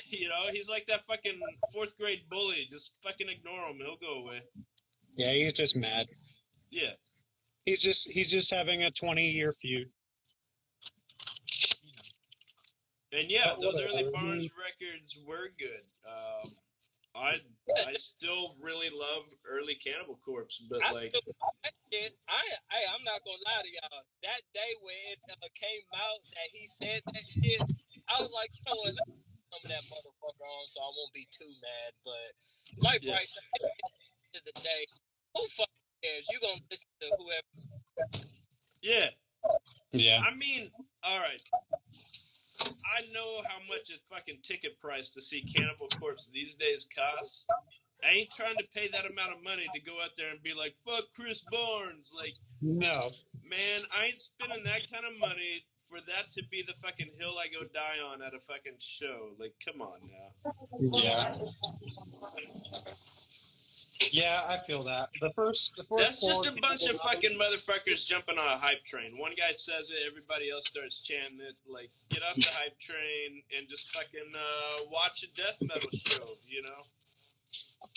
you know, he's like that fucking 4th grade bully. Just fucking ignore him. He'll go away. Yeah, he's just mad. Yeah. He's just having a 20-year feud. And yeah, those early Barnes records were good. I still really love early Cannibal Corpse, but I'm like, not gonna lie to y'all. That day when it came out that he said that shit, I was like, you know what? Let me put some of that motherfucker on so I won't be too mad. But like Bryce said, at the end of the day, who fucking cares? You gonna listen to whoever. yeah. Yeah. I mean, all right. I know how much a fucking ticket price to see Cannibal Corpse these days costs. I ain't trying to pay that amount of money to go out there and be like, fuck Chris Barnes. Like, No. man, I ain't spending that kind of money for that to be the fucking hill I go die on at a fucking show. Like, come on now. Yeah. Yeah, I feel that. The first That's just a bunch of fucking motherfuckers jumping on a hype train. One guy says it, everybody else starts chanting it. Like, get off the hype train and just fucking watch a death metal show, you know?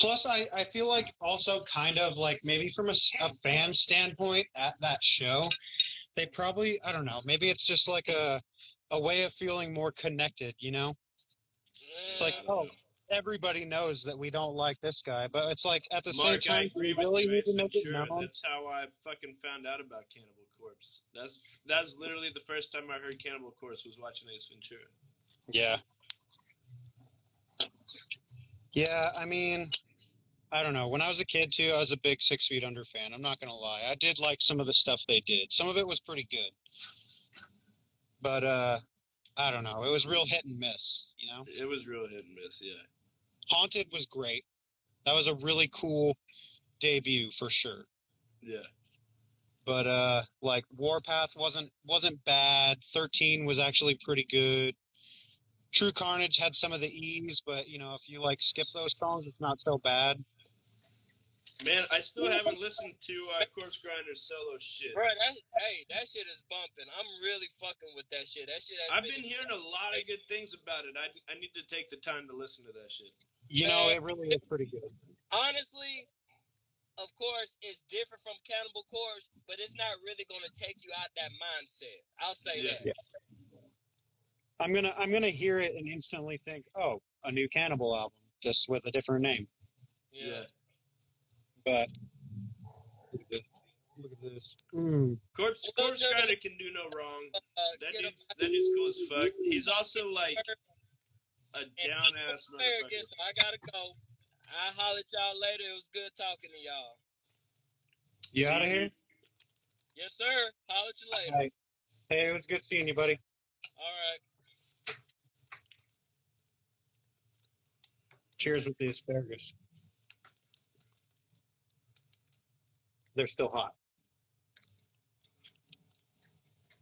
Plus, I feel like also kind of like maybe from a fan standpoint at that show, they probably, I don't know, maybe it's just like a way of feeling more connected, you know? It's like, oh, everybody knows that we don't like this guy, but it's like at the same time, we really need to make it known. That's how I fucking found out about Cannibal Corpse. That's literally the first time I heard Cannibal Corpse was watching Ace Ventura. Yeah. Yeah, I mean, I don't know. When I was a kid, too, I was a big 6 Feet Under fan. I'm not going to lie. I did like some of the stuff they did. Some of it was pretty good. But, I don't know. It was real hit and miss, you know? It was real hit and miss, yeah. Haunted was great. That was a really cool debut for sure. Yeah. But, like, Warpath wasn't bad. 13 was actually pretty good. True Carnage had some of the ease, but, you know, if you, like, skip those songs, it's not so bad. Man, I still haven't listened to Corpse Grinder's solo shit. Bro, that shit is bumping. I'm really fucking with that shit. That shit has I've been hearing a lot of good things about it. I need to take the time to listen to that shit. You know, it really is pretty good. Honestly, of course, it's different from Cannibal Corpse, but it's not really going to take you out that mindset. I'll say that. Yeah. I'm gonna hear it and instantly think, oh, a new Cannibal album, just with a different name. Yeah. But look at this. Corpse Grinder can do no wrong. That dude's cool as fuck. He's also like a down ass motherfucker. So I gotta go. I'll holler at y'all later. It was good talking to y'all. You out of here? Yes, sir. Holler at you later. Right. Hey, it was good seeing you, buddy. All right. Cheers with the asparagus. They're still hot.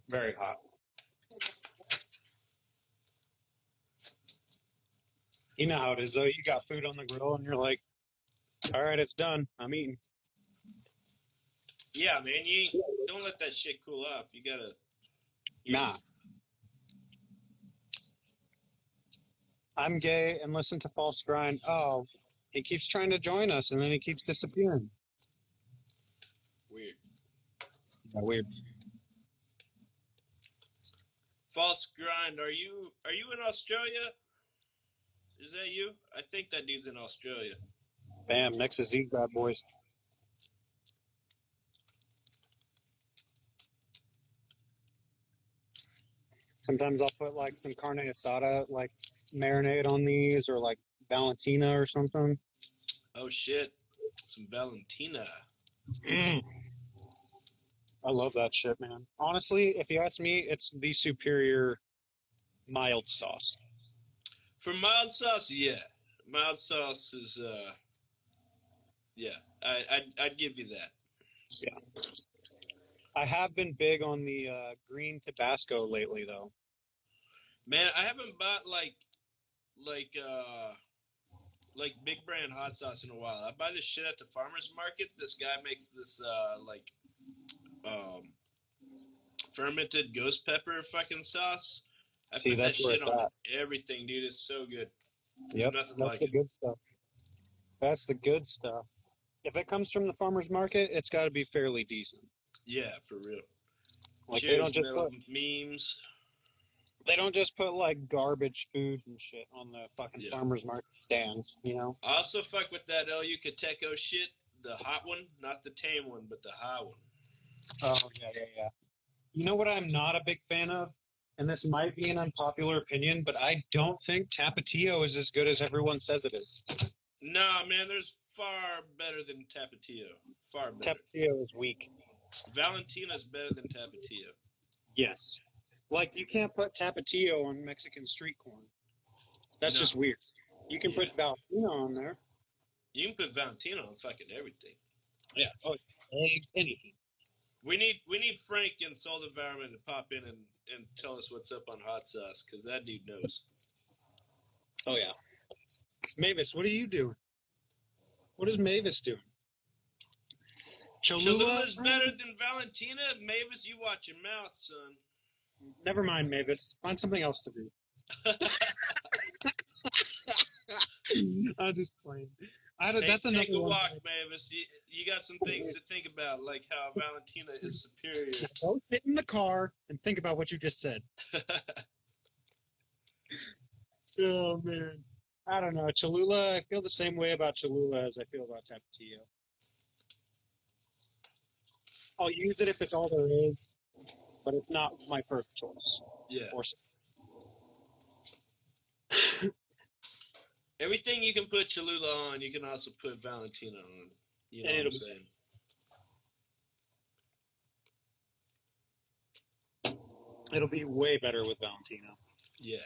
Very hot. You know how it is, though. You got food on the grill, and you're like, all right, it's done. I'm eating. Yeah, man. Don't let that shit cool off. You gotta... Nah. I'm gay and listen to False Grind. Oh, he keeps trying to join us, and then he keeps disappearing. Weird. Yeah, weird. False Grind, are you in Australia? Is that you? I think that dude's in Australia. Bam, next is these bad boys. Sometimes I'll put like some carne asada, like marinade on these, or like Valentina or something. Oh shit, some Valentina. I love that shit, man. Honestly, if you ask me, it's the superior mild sauce. For mild sauce, yeah. Mild sauce is, yeah. I'd give you that. Yeah. I have been big on the green Tabasco lately, though. Man, I haven't bought like big brand hot sauce in a while. I buy this shit at the farmer's market. This guy makes this fermented ghost pepper fucking sauce. I put that shit on everything, dude. It's so good. Yep, that's the good stuff. That's the good stuff. If it comes from the farmer's market, it's got to be fairly decent. Yeah, for real. Like Cheers, they don't just put memes. They don't just put like garbage food and shit on the fucking farmer's market stands, you know. I also fuck with that El Yucateco shit, the hot one, not the tame one, but the hot one. Oh yeah. You know what I'm not a big fan of, and this might be an unpopular opinion, but I don't think Tapatio is as good as everyone says it is. Nah, man, there's far better than Tapatio. Far better. Tapatio is weak. Valentina's better than Tapatio. Yes. Like, you can't put Tapatio on Mexican street corn. That's just weird. You can put Valentina on there. You can put Valentina on fucking everything. Yeah. Oh, anything. We need Frank in Soul Environment to pop in and tell us what's up on hot sauce, because that dude knows. Oh, yeah. Mavis, what are you doing? What is Mavis doing? Cholula's better than Valentina? Mavis, you watch your mouth, son. Never mind, Mavis. Find something else to do. I'm just playing. Take a walk, Mavis. You got some things to think about, like how Valentina is superior. Go sit in the car and think about what you just said. Oh, man. I don't know. Cholula, I feel the same way about Cholula as I feel about Tapatio. I'll use it if it's all there is, but it's not my first choice. Yeah. Or everything you can put Cholula on, you can also put Valentina on. You know what I'm saying? It'll be way better with Valentina. Yeah.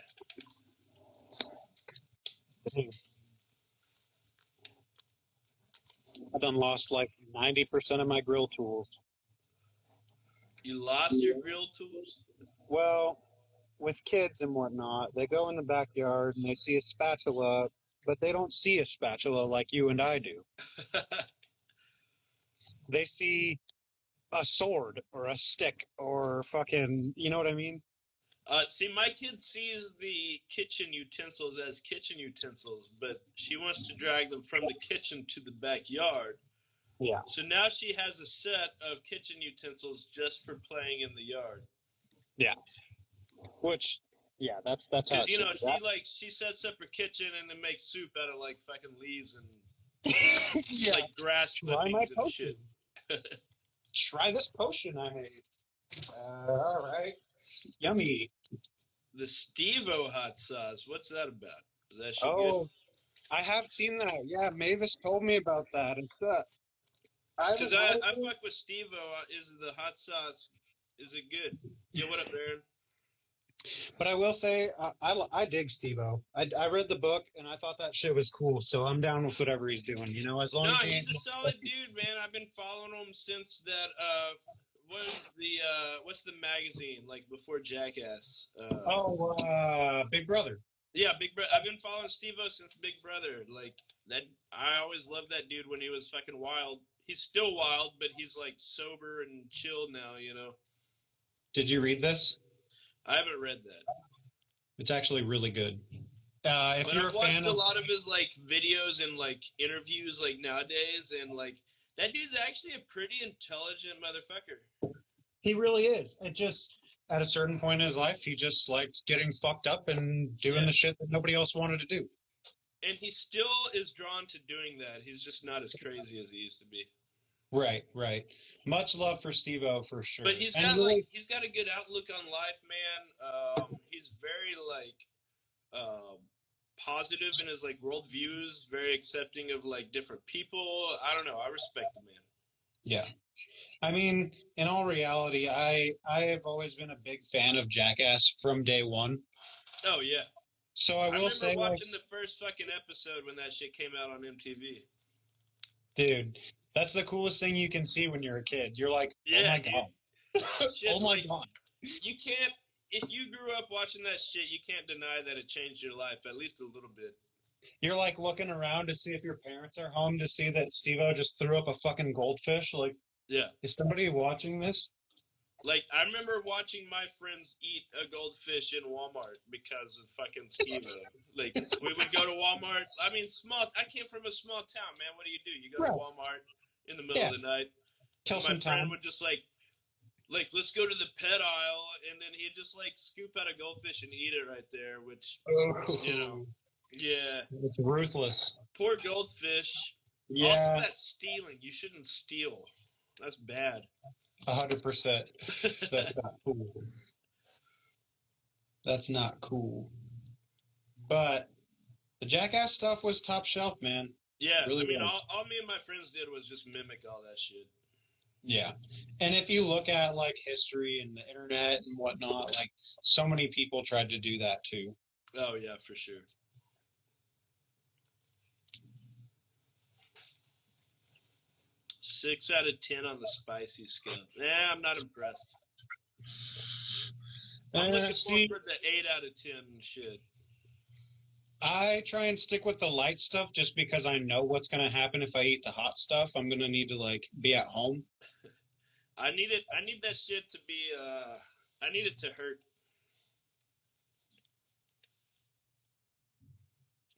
I've done lost like 90% of my grill tools. You lost your grill tools? Well, with kids and whatnot, they go in the backyard and they see a spatula, but they don't see a spatula like you and I do. they see a sword or a stick or fucking, you know what I mean? See, my kid sees the kitchen utensils as kitchen utensils, but she wants to drag them from the kitchen to the backyard. Yeah. So now she has a set of kitchen utensils just for playing in the yard. Yeah. Which, yeah, that's how Because it should be. she sets up her kitchen and then makes soup out of like fucking leaves and Yeah. like grass Try my clippings and potion. shit. Try this potion I made. All right. Yummy. The Steve-O hot sauce. What's that about? Is that shit Oh, I have seen that. Yeah, Mavis told me about that. It's I good? Because haven't I fuck with Steve-O. Is the hot sauce? Is it good? Yeah, what up, Aaron? but I will say I dig Steve-O. I read the book and I thought that shit was cool, so I'm down with whatever he's doing. You know, as long No, as he he's ain't. a solid dude, man. I've been following him since that. What is the what's the magazine like before Jackass? Big Brother. Yeah, Big Brother. I've been following Steve-O since Big Brother. Like that, I always loved that dude when he was fucking wild. He's still wild, but he's like sober and chill now. You know. Did you read this? I haven't read that. It's actually really good. If But you're I've a watched fan a of, lot of his like videos and like interviews like nowadays, and like that dude's actually a pretty intelligent motherfucker. he really is. It just at a certain point in his life, he just liked getting fucked up and doing the shit that nobody else wanted to do. And he still is drawn to doing that. He's just not as crazy as he used to be. Right, right. Much love for Steve-O for sure. But he's got he's got a good outlook on life, man. He's very like positive in his like worldviews, very accepting of like different people. I don't know. I respect the man. Yeah. I mean, in all reality, I have always been a big fan of Jackass from day one. Oh yeah. So I will remember say, watching the first fucking episode when that shit came out on MTV. Dude, that's the coolest thing you can see when you're a kid. You're like, yeah, oh my god, shit, oh my like, god. You can't. If you grew up watching that shit, you can't deny that it changed your life at least a little bit. You're like looking around to see if your parents are home to see that Steve-O just threw up a fucking goldfish. Like, yeah, is somebody watching this? Like, I remember watching my friends eat a goldfish in Walmart because of fucking Steve-O. Like, we would go to Walmart. I mean, I came from a small town, man. What do? You go to Walmart in the middle of the night. Kill some time. My friend would just, like, let's go to the pet aisle, and then he'd just, like, scoop out a goldfish and eat it right there, which, you know, yeah. It's ruthless. Poor goldfish. Yeah. Also, that's stealing. You shouldn't steal. That's bad. 100%. That's not cool. That's not cool. But the Jackass stuff was top shelf, man. Yeah, really, I mean, all me and my friends did was just mimic all that shit. Yeah. And if you look at, like, history and the internet and whatnot, like, so many people tried to do that, too. Oh, yeah, for sure. Six out of 10 on the spicy scale. I'm not impressed. I'm looking more for the 8 out of 10 shit. I try and stick with the light stuff just because I know what's going to happen if I eat the hot stuff. I'm going to need to, like, be at home. I need that shit to be, I need it to hurt.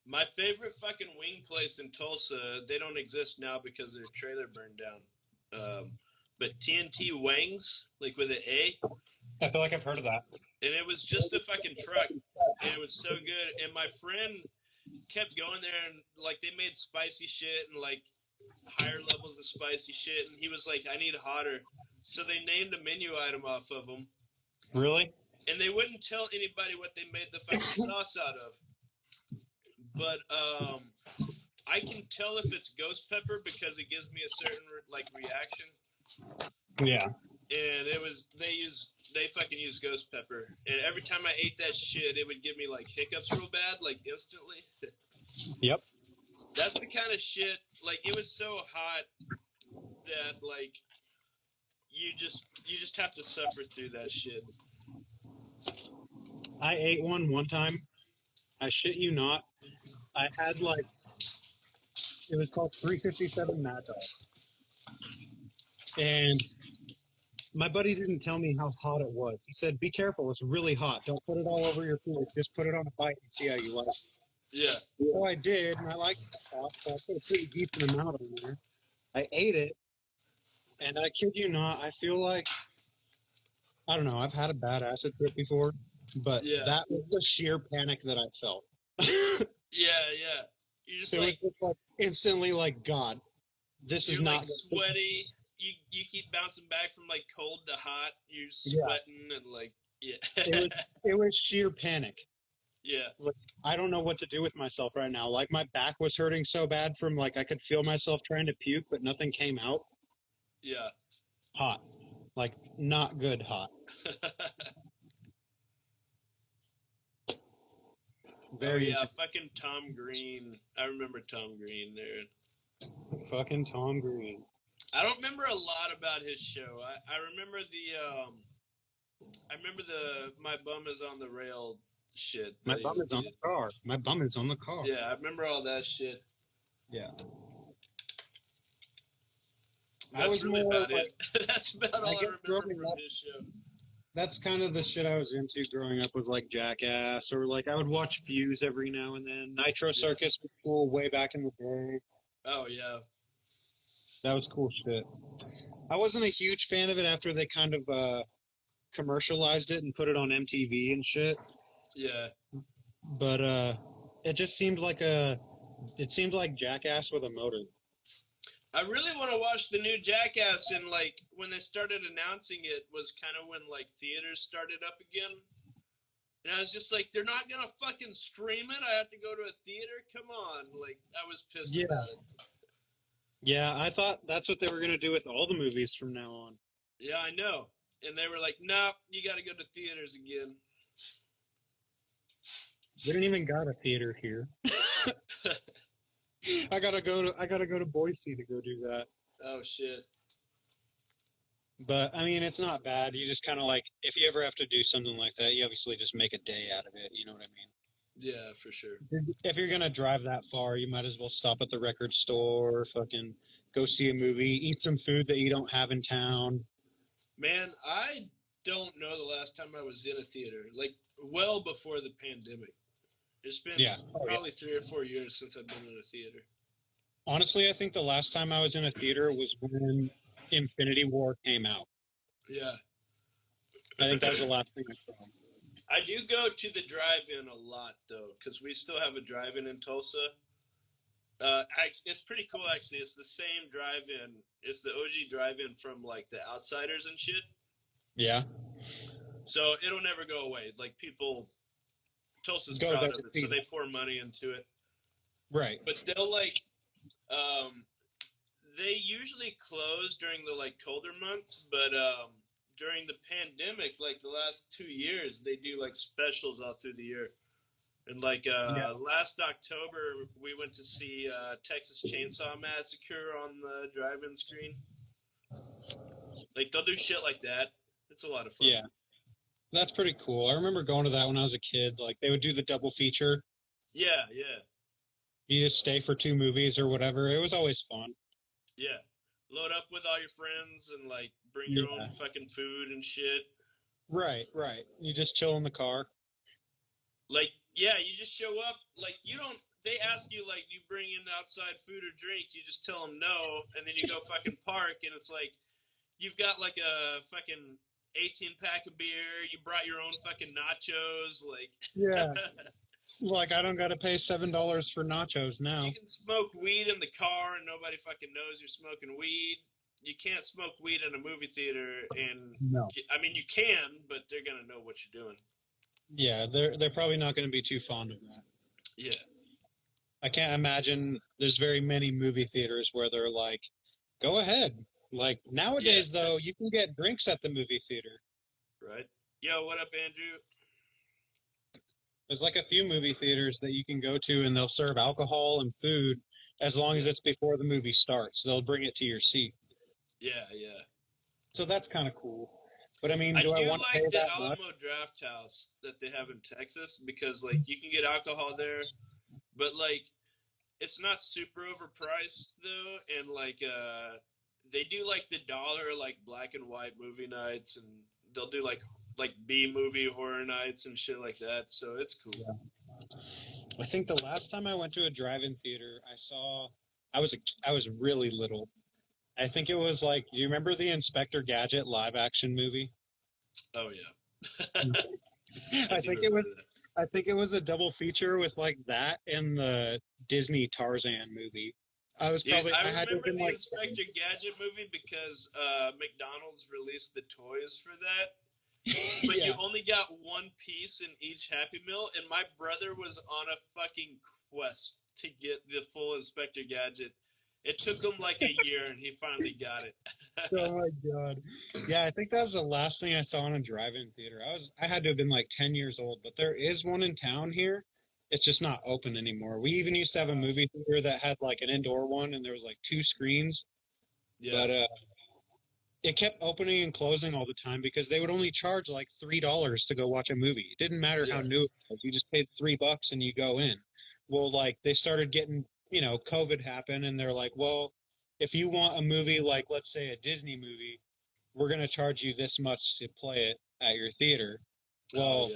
My favorite fucking wing place in Tulsa, they don't exist now because their trailer burned down. But TNT Wangs, like with an A. I feel like I've heard of that. And it was just a fucking truck. And it was so good. And my friend kept going there and, like, they made spicy shit and, like, higher levels of spicy shit. And he was like, I need hotter. So they named a menu item off of them. Really? And they wouldn't tell anybody what they made the fucking sauce out of. But I can tell if it's ghost pepper because it gives me a certain, like, reaction. Yeah. And they fucking use ghost pepper. And every time I ate that shit, it would give me, like, hiccups real bad, like, instantly. Yep. That's the kind of shit, like, it was so hot that, like, you just have to suffer through that shit. I ate one time. I shit you not. I had, like, it was called 357 Mad Dog. And my buddy didn't tell me how hot it was. He said, "Be careful, it's really hot. Don't put it all over your food. Just put it on a bite and see how you like it." Yeah. So I did, and I liked it hot, so I put a pretty decent amount on there. I ate it, and I kid you not, I feel like, I don't know, I've had a bad acid trip before, but Yeah. that was the sheer panic that I felt. Yeah. You're just It was like, just like instantly like, God, this is you're not like sweaty. You keep bouncing back from like cold to hot. You're sweating and like, yeah. it was sheer panic. Yeah. Like, I don't know what to do with myself right now. Like my back was hurting so bad from like I could feel myself trying to puke, but nothing came out. Yeah. Hot. Like not good hot. Very fucking Tom Green. I remember Tom Green there. Fucking Tom Green. I don't remember a lot about his show. I remember my bum is on the rail shit. My bum is on the car. My bum is on the car. Yeah, I remember all that shit. Yeah. That's really about it. That's about all I remember from his show. That's kind of the shit I was into growing up, was like Jackass, or like I would watch Fuse every now and then. Nitro Circus was cool way back in the day. Oh, yeah. That was cool shit. I wasn't a huge fan of it after they kind of commercialized it and put it on MTV and shit. Yeah. But it just seemed like Jackass with a motor. I really want to watch the new Jackass, and like when they started announcing it was kind of when like theaters started up again. And I was just like, they're not gonna fucking stream it. I have to go to a theater. Come on, like I was pissed about it. Yeah, I thought that's what they were gonna do with all the movies from now on. Yeah, I know. And they were like, "Nope, you got to go to theaters again." We don't even got a theater here. I gotta go to Boise to go do that. Oh shit. But I mean, it's not bad. You just kind of like, if you ever have to do something like that, you obviously just make a day out of it. You know what I mean? Yeah, for sure. If you're gonna drive that far, you might as well stop at the record store, fucking go see a movie, eat some food that you don't have in town. Man, I don't know the last time I was in a theater. Like, well before the pandemic. It's been probably 3 or 4 years since I've been in a theater. Honestly, I think the last time I was in a theater was when Infinity War came out. Yeah. I think that was the last thing I saw. I do go to the drive-in a lot, though, because we still have a drive-in in Tulsa. It's pretty cool, actually. It's the same drive-in. It's the OG drive-in from, like, the Outsiders and shit. Yeah. So it'll never go away. Like, people... Tulsa's proud of it, so they pour money into it. Right. But they'll, like... they usually close during the, like, colder months, but... during the pandemic, like the last 2 years, they do like specials all through the year. And like last October, we went to see Texas Chainsaw Massacre on the drive-in screen. Like they'll do shit like that. It's a lot of fun. Yeah, that's pretty cool. I remember going to that when I was a kid. Like they would do the double feature. Yeah. You just stay for 2 movies or whatever. It was always fun. Yeah. Load up with all your friends and like bring your own fucking food and shit. Right. You just chill in the car. Like, yeah, you just show up. Like, you don't. They ask you like, do you bring in outside food or drink? You just tell them no, and then you go fucking park, and it's like you've got like a fucking 18-pack of beer. You brought your own fucking nachos. Like, yeah. Like, I don't got to pay $7 for nachos now. You can smoke weed in the car and nobody fucking knows you're smoking weed. You can't smoke weed in a movie theater, and no. I mean, you can, but they're going to know what you're doing. Yeah, they're probably not going to be too fond of that. Yeah. I can't imagine there's very many movie theaters where they're like, go ahead. Like, nowadays, though, you can get drinks at the movie theater. Right. Yo, what up, Andrew? There's like a few movie theaters that you can go to, and they'll serve alcohol and food as long as it's before the movie starts. They'll bring it to your seat. Yeah. So that's kind of cool. But I mean, I I want to pay like the that Alamo much? Draft House that they have in Texas because, like, you can get alcohol there, but like, it's not super overpriced though, and like, they do like the dollar like black and white movie nights, and they'll do like B movie horror nights and shit like that. So it's cool. Yeah. I think the last time I went to a drive-in theater, I was really little. I think it was like, do you remember the Inspector Gadget live action movie? Oh yeah. I think it was that. I think it was a double feature with like that and the Disney Tarzan movie. I had to have remember been the like Inspector Gadget movie because McDonald's released the toys for that. But yeah. you only got one piece in each Happy Meal, and my brother was on a fucking quest to get the full Inspector Gadget. It took him like a year, and he finally got it. Oh my god. Yeah, I think that was the last thing I saw in a drive-in theater. I had to have been like 10 years old, but there is one in town here. It's just not open anymore. We even used to have a movie theater that had like an indoor one and there was like 2 screens. Yeah. But it kept opening and closing all the time because they would only charge like $3 to go watch a movie. It didn't matter how new it was. You just paid $3 and you go in. Well, like they started getting, COVID happened and they're like, well, if you want a movie like, let's say, a Disney movie, we're going to charge you this much to play it at your theater. Well,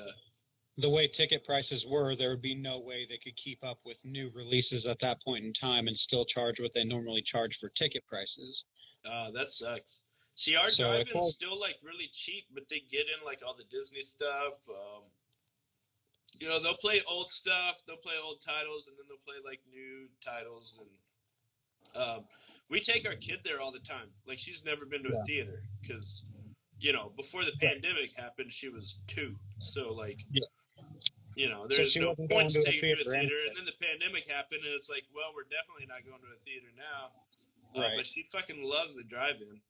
the way ticket prices were, there would be no way they could keep up with new releases at that point in time and still charge what they normally charge for ticket prices. That sucks. See, our drive-in's still like really cheap, but they get in like all the Disney stuff. They'll play old stuff, they'll play old titles, and then they'll play like new titles. And we take our kid there all the time. Like she's never been to a theater because, before the pandemic happened, she was 2. So like, there's no point to take her to a theater. And then the pandemic happened, and it's like, well, we're definitely not going to a theater now. Right. But she fucking loves the drive-in.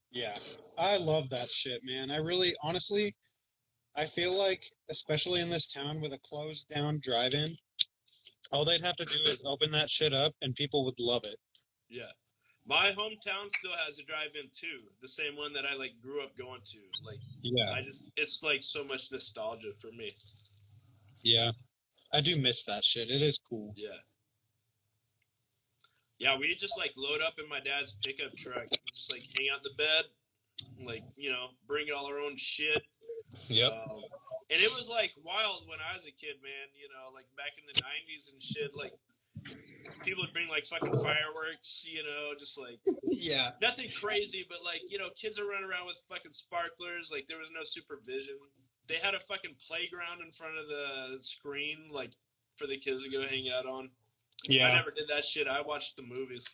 Yeah, I love that shit, man. Honestly, I feel like, especially in this town with a closed down drive-in, all they'd have to do is open that shit up and people would love it. Yeah. My hometown still has a drive-in too. The same one that I like grew up going to. Like, yeah. It's like so much nostalgia for me. Yeah. I do miss that shit. It is cool. Yeah. Yeah, we just like load up in my dad's pickup truck, just like hang out in the bed, like, bring all our own shit. Yep. And it was like wild when I was a kid, man, like back in the 90s and shit, like people would bring like fucking fireworks, just like, yeah, nothing crazy, but like, kids are running around with fucking sparklers. Like there was no supervision. They had a fucking playground in front of the screen, like for the kids to go hang out on. Yeah. I never did that shit. I watched the movies.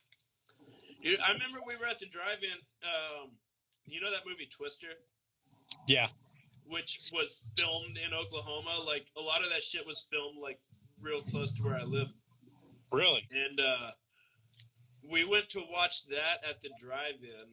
Dude, I remember we were at the drive-in. That movie Twister? Yeah. Which was filmed in Oklahoma. Like, a lot of that shit was filmed, like, real close to where I live. Really? And we went to watch that at the drive-in.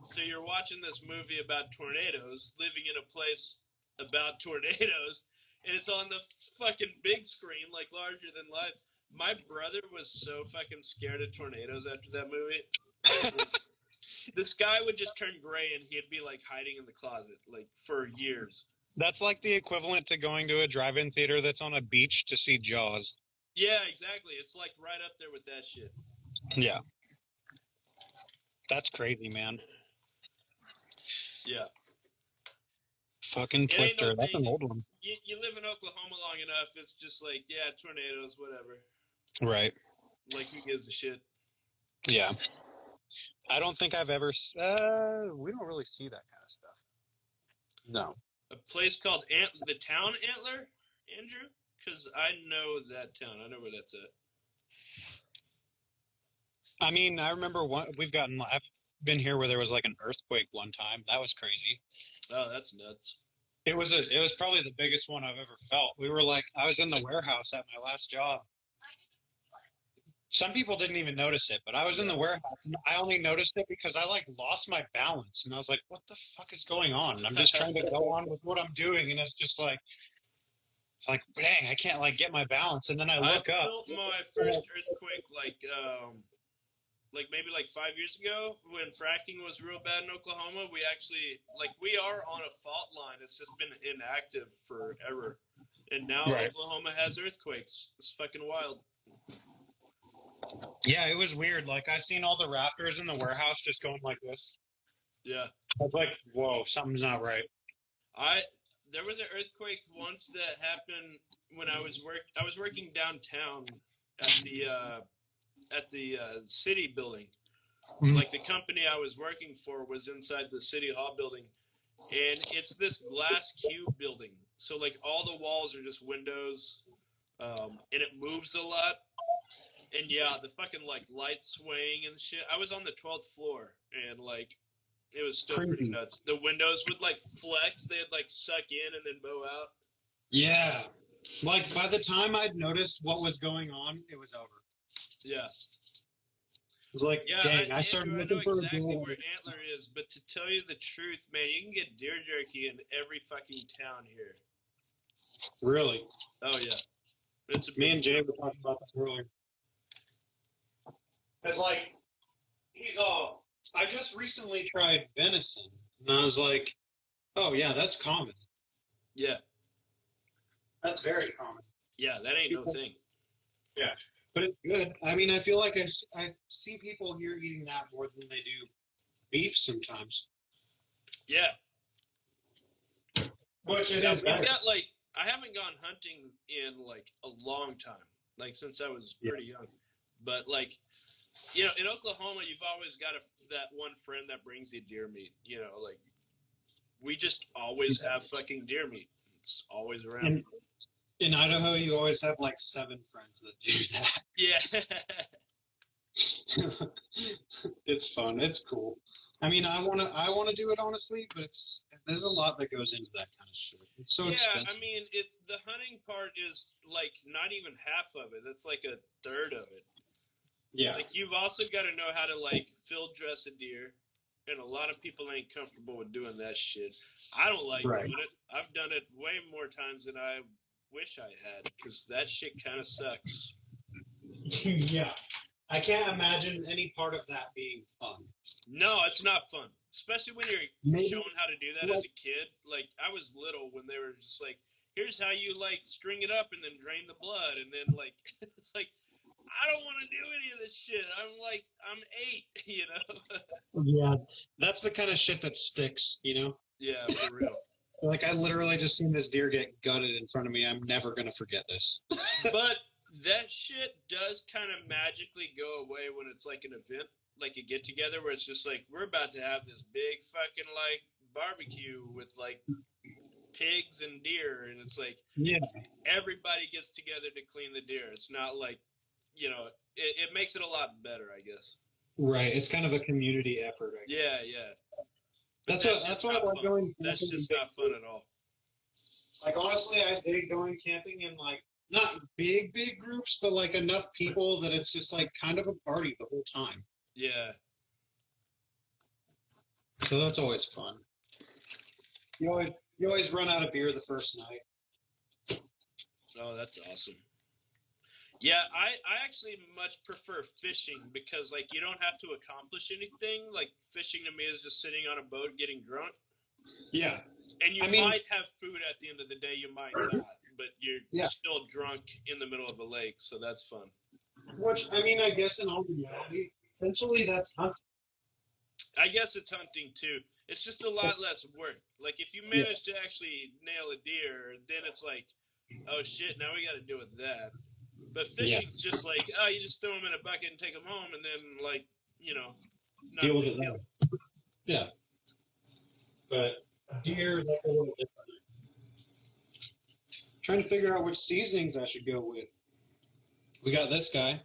So you're watching this movie about tornadoes, living in a place about tornadoes, and it's on the fucking big screen, like, larger than life. My brother was so fucking scared of tornadoes after that movie. The sky would just turn gray and he'd be like hiding in the closet like for years. That's like the equivalent to going to a drive-in theater that's on a beach to see Jaws. Yeah, exactly. It's like right up there with that shit. Yeah. That's crazy, man. Yeah. Fucking Twister. That's an old one. You live in Oklahoma long enough, it's just like, yeah, tornadoes, whatever. Right. Like, who gives a shit? Yeah. I don't think I've ever... we don't really see that kind of stuff. No. A place called the Town Antler, Andrew? Because I know that town. I know where that's at. I mean, I remember I've been here where there was like an earthquake one time. That was crazy. Oh, that's nuts. It was probably the biggest one I've ever felt. I was in the warehouse at my last job. Some people didn't even notice it, but I was in the warehouse and I only noticed it because I like lost my balance and I was like, what the fuck is going on? And I'm just trying to go on with what I'm doing. And it's just like, dang, I can't like get my balance. And then I look up. I felt my first earthquake maybe 5 years ago when fracking was real bad in Oklahoma. We actually, we are on a fault line. It's just been inactive forever. And now Oklahoma has earthquakes. It's fucking wild. Yeah, it was weird. Like, I seen all the rafters in the warehouse just going like this. Yeah. I was like, whoa, something's not right. There was an earthquake once that happened when I was working downtown at the city building. Mhm. Like the company I was working for was inside the city hall building, and it's this glass cube building. So like all the walls are just windows, and it moves a lot. And yeah, the fucking like lights swaying and shit. I was on the 12th floor, and like it was still pretty nuts. The windows would like flex; they'd like suck in and then bow out. Yeah. Like, by the time I'd noticed what was going on, it was over. Yeah. It was like, Yeah, dang, I started Andrew, I looking know for exactly a where Antler is, but to tell you the truth, man, you can get deer jerky in every fucking town here. Really? Oh yeah, it's a Me and Jay were talking about this earlier. It's like, he's all, I just recently tried venison. And I was like, oh, yeah, that's common. Yeah. That's very common. Yeah, that ain't no thing. Yeah. But it's good. I mean, I feel like I see people here eating that more than they do beef sometimes. Yeah. Which it Yeah, is we've better. got like, I haven't gone hunting in like a long time, like since I was pretty young. But like, you know, in Oklahoma, you've always got that one friend that brings you deer meat. You know, like we just always have fucking deer meat. It's always around. In Idaho, you always have like 7 friends that do that. Yeah. It's fun. It's cool. I mean, I wanna do it honestly, but there's a lot that goes into that kind of shit. It's so expensive. I mean, it's the hunting part is like not even half of it. That's like a third of it. Yeah. Like you've also got to know how to like field dress a deer, and a lot of people ain't comfortable with doing that shit. I don't like doing it. I've done it way more times than I wish I had because that shit kind of sucks. Yeah. I can't imagine any part of that being fun. No, it's not fun. Especially when you're shown how to do that as a kid. Like, I was little when they were just like, here's how you, like, string it up and then drain the blood. And then, like, it's like, I don't want to do any of this shit. I'm 8, you know? Yeah. That's the kind of shit that sticks, you know? Yeah, for real. Like, I literally just seen this deer get gutted in front of me. I'm never going to forget this. But that shit does kind of magically go away when it's like an event, like a get together where it's just like, we're about to have this big fucking like barbecue with like pigs and deer. And it's like, everybody gets together to clean the deer. It's not like, you know, it makes it a lot better, I guess. Right. It's kind of a community effort. I guess. Yeah. That's why I like going. That's just not fun at all. Like, honestly, I dig going camping in like not big groups, but like enough people that it's just like kind of a party the whole time. Yeah. So that's always fun. You always run out of beer the first night. Oh, that's awesome. Yeah, I actually much prefer fishing because, like, you don't have to accomplish anything. Like, fishing to me is just sitting on a boat getting drunk. Yeah. And you might have food at the end of the day, you might not. But you're still drunk in the middle of a lake, so that's fun. Which, I mean, I guess in all reality, essentially that's hunting. I guess it's hunting, too. It's just a lot less work. Like, if you manage to actually nail a deer, then it's like, oh, shit, now we got to deal with that. But fishing's just like, oh, you just throw them in a bucket and take them home, and then, like, you know. Deal with it. Yeah. But deer, like a little different. Trying to figure out which seasonings I should go with. We got this guy.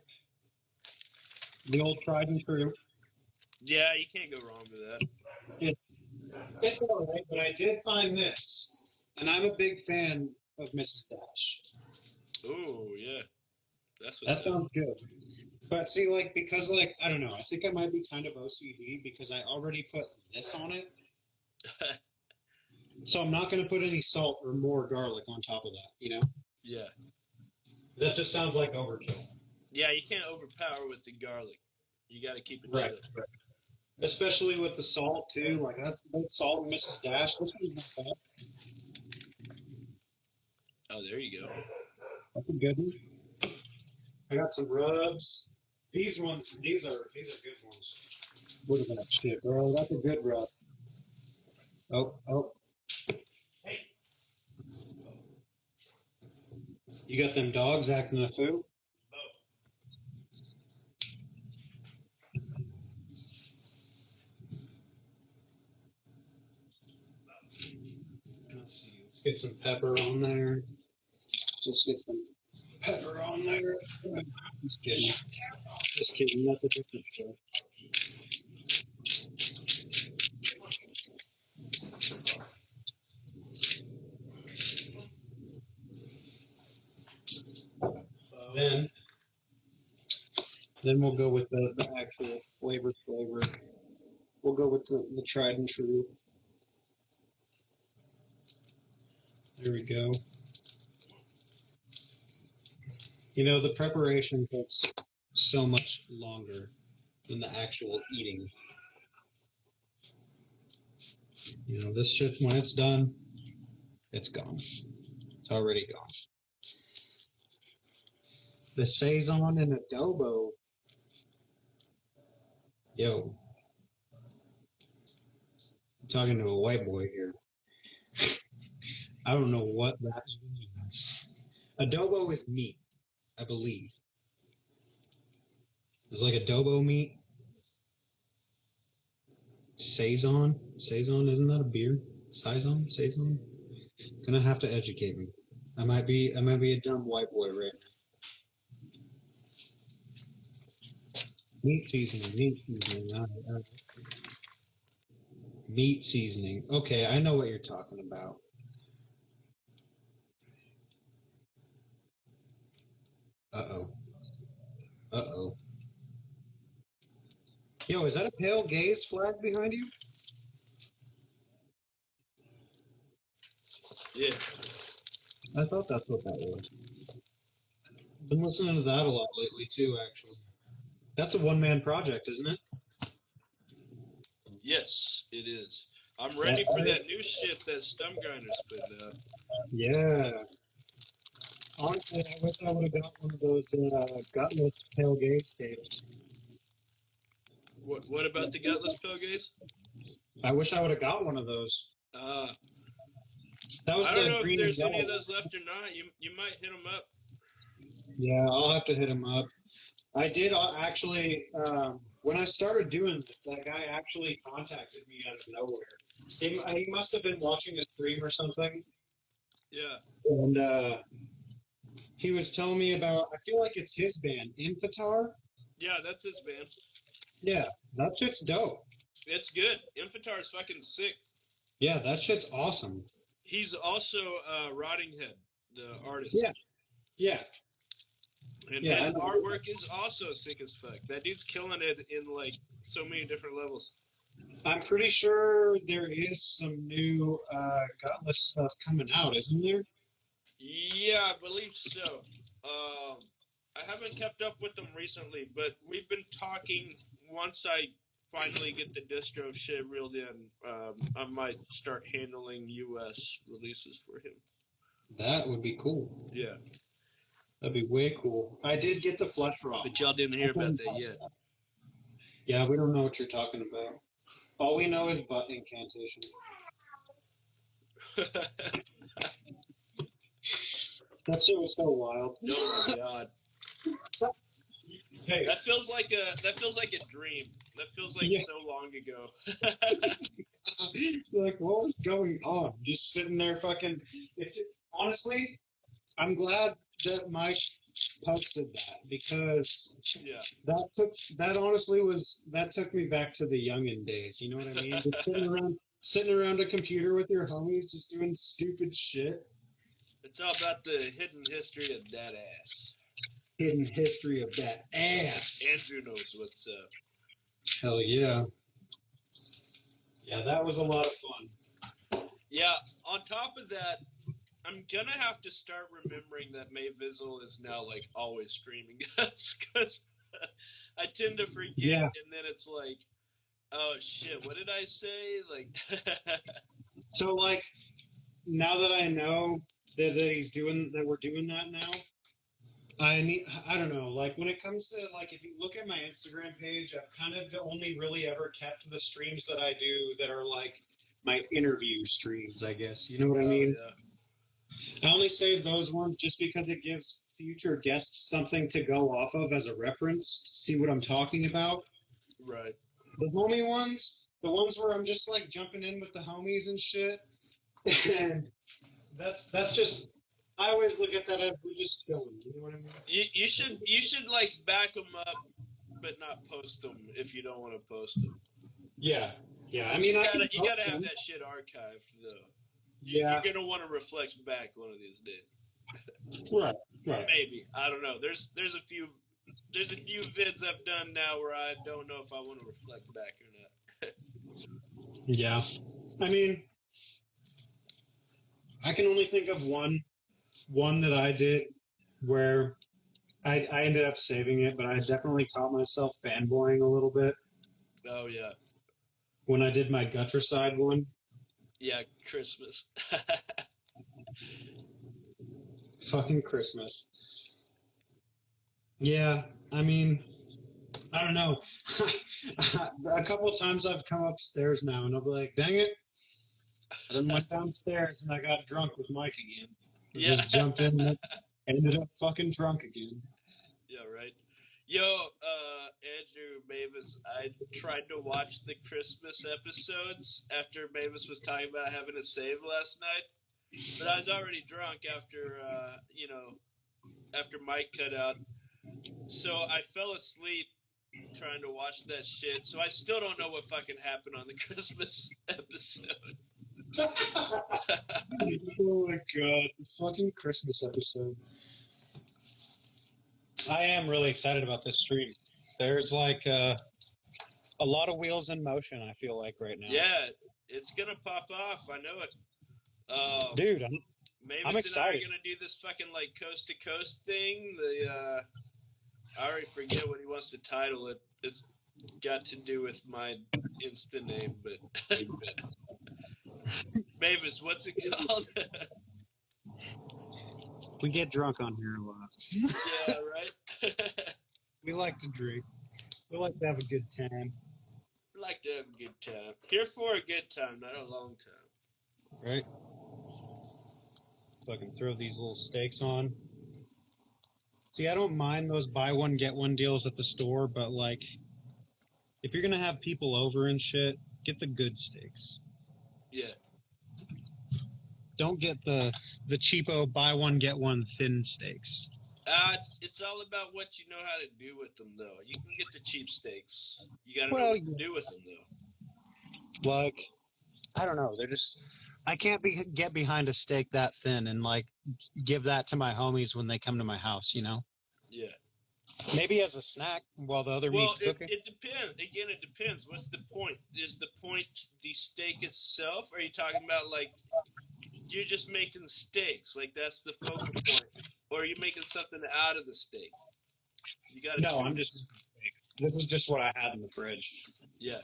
The old tried and true. Yeah, you can't go wrong with that. It's all right, but I did find this. And I'm a big fan of Mrs. Dash. Oh, yeah. That sounds good. But see, like, because, like, I don't know, I think I might be kind of OCD because I already put this on it. So I'm not going to put any salt or more garlic on top of that, you know? Yeah. That just sounds like overkill. Yeah, you can't overpower with the garlic. You got to keep it chill. Right. Especially with the salt, too. Like, that's salt and Mrs. Dash. This one's not bad. Oh, there you go. That's a good one. I got some rubs. These are good ones. Look at that shit, bro. That's a good rub. Oh. Hey. You got them dogs acting a fool? Let's see. Let's get some pepper on there. Just get some pepper on there. Just kidding. Just kidding. That's a different show. Then we'll go with the actual flavor. We'll go with the tried and true. There we go. You know, the preparation takes so much longer than the actual eating. You know, this shit, when it's done, it's gone. It's already gone. The Saison and adobo. Yo. I'm talking to a white boy here. I don't know what that even means. Adobo is meat, I believe. It's like adobo meat. Saison? Saison, isn't that a beer? Saison? Gonna have to educate me. I might be a dumb white boy right now. Meat seasoning. Meat seasoning. Okay, I know what you're talking about. Uh-oh. Yo, is that a pale gaze flag behind you? Yeah. I thought that's what that was. Been listening to that a lot lately too, actually. That's a one-man project, isn't it? Yes, it is. I'm ready for that new shit that Stumpgrinder's putting out. Yeah. Honestly, I wish I would have got one of those gutless pale gaze tapes. What about the gutless pillgates? I wish I would have got one of those. That was I don't know green if there's and any of yellow. those left or not. You might hit them up. Yeah, I'll have to hit him up. I did actually, when I started doing this, that guy actually contacted me out of nowhere. He must have been watching a stream or something. Yeah. And he was telling me about, I feel like it's his band, Infatar. Yeah, that's his band. Yeah, that shit's dope. It's good. Infatar's fucking sick. Yeah, that shit's awesome. He's also Rottinghead, the artist. Yeah. And his artwork is also sick as fuck. That dude's killing it in like so many different levels. I'm pretty sure there is some new Gutless stuff coming out, isn't there? Yeah, I believe so. I haven't kept up with them recently, but we've been talking. Once I finally get the distro shit reeled in, I might start handling U.S. releases for him. That would be cool. Yeah. That'd be way cool. I did get the Flesh Raw. But y'all didn't hear about that yet. Yeah, we don't know what you're talking about. All we know is butt incantation. That shit was so wild. Oh my god. Hey. That feels like a dream. That feels like so long ago. Like, what was going on? Just sitting there fucking... Honestly, I'm glad that Mike posted that, because that took me back to the youngin' days. You know what I mean? Just sitting around a computer with your homies, just doing stupid shit. It's all about the hidden history of that ass. Hidden history of that ass. Andrew knows what's up. Hell yeah. Yeah, that was a lot of fun. Yeah, on top of that, I'm gonna have to start remembering that May Vizzle is now like always streaming us, because I tend to forget, and then it's like, oh shit, what did I say? Like, so like, now that I know that we're doing that now, I don't know, like when it comes to like if you look at my Instagram page, I've kind of only really ever kept the streams that I do that are like my interview streams, I guess. You know what I Oh mean? yeah. I only save those ones just because it gives future guests something to go off of as a reference to see what I'm talking about. Right. The homie ones, the ones where I'm just like jumping in with the homies and shit, and that's just. I always look at that as we're just chilling. You know what I mean? You should like back them up, but not post them if you don't want to post them. Yeah, yeah. I But mean, you I can gotta post have them. that shit archived though. Yeah, You're gonna want to reflect back one of these days. right, right. Maybe, I don't know. There's a few vids I've done now where I don't know if I want to reflect back or not. Yeah, I mean, I can only think of one that I did where I ended up saving it, but I definitely caught myself fanboying a little bit Oh yeah, when I did my Gutricide one. yeah, Christmas. Fucking Christmas. Yeah, I mean, I don't know. A couple of times I've come upstairs now and I'll be like, dang it. I then went downstairs and I got drunk with Mike again. Yeah. Just jumped in and ended up fucking drunk again. Yeah, right. Yo, Andrew Mavis, I tried to watch the Christmas episodes after Mavis was talking about having a save last night, but I was already drunk after, after Mike cut out. So I fell asleep trying to watch that shit. So I still don't know what fucking happened on the Christmas episode. Oh my god, the fucking Christmas episode. I am really excited about this stream. There's like a lot of wheels in motion, I feel like, right now. Yeah, it's gonna pop off. I know it. Dude, Mavis I'm and I excited. are gonna do this fucking like coast to coast thing. I already forget what he wants to title it. It's got to do with my Insta name, but Mavis, what's it called? We get drunk on here a lot. Yeah, right. We like to drink. We like to have a good time. We like to have a good time. Here for a good time, not a long time. Right? Fucking throw these little steaks on. See, I don't mind those buy one, get one deals at the store, but like, if you're gonna have people over and shit, get the good steaks. Yeah. Don't get the cheapo buy one, get one thin steaks. It's all about what you know how to do with them, though. You can get the cheap steaks. You gotta know Well, what to do with them, though. like, I don't know. They're just. I can't get behind a steak that thin and like give that to my homies when they come to my house. You know. Yeah. Maybe as a snack while the other meat's cooking. It depends. Again, it depends. What's the point? Is the point the steak itself? Or are you talking about like you're just making steaks? Like that's the focal point, or are you making something out of the steak? You got to. No, I'm just. This is just what I had in the fridge. Yeah.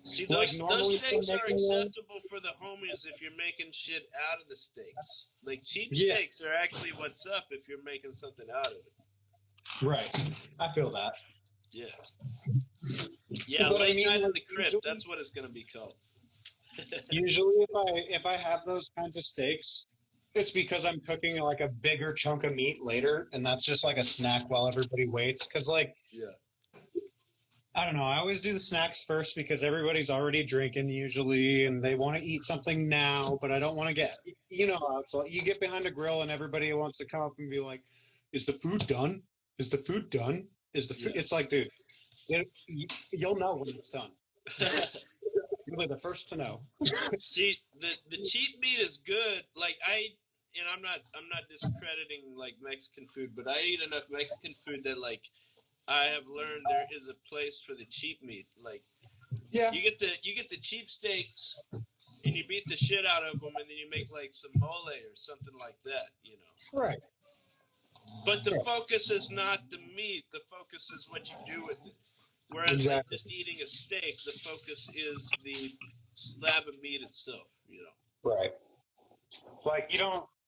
See, Like, those steaks are making acceptable for the homies if you're making shit out of the steaks. Like cheap Yeah. steaks are actually what's up if you're making something out of it. Right. I feel that. Yeah. Yeah, But I late mean, night in like, the crypt. usually- That's what it's gonna be called. Usually, if I have those kinds of steaks, it's because I'm cooking like a bigger chunk of meat later, and that's just like a snack while everybody waits. Because like, Yeah. I don't know, I always do the snacks first because everybody's already drinking usually, and they want to eat something now, but I don't want to get, you know, it's like you get behind a grill and everybody wants to come up and be like, "Is the food done? Is the food done? Is the food?" Yeah. It's like, dude, you'll know when it's done. You'll be the first to know. See, the cheap meat is good. Like I'm not discrediting like Mexican food, but I eat enough Mexican food that like I have learned there is a place for the cheap meat. Like Yeah. you get the cheap steaks and you beat the shit out of them, and then you make like some mole or something like that, you know. Right. But the focus is not the meat. The focus is what you do with it. Whereas like, Exactly. just eating a steak, the focus is the slab of meat itself, you know. Right. Like you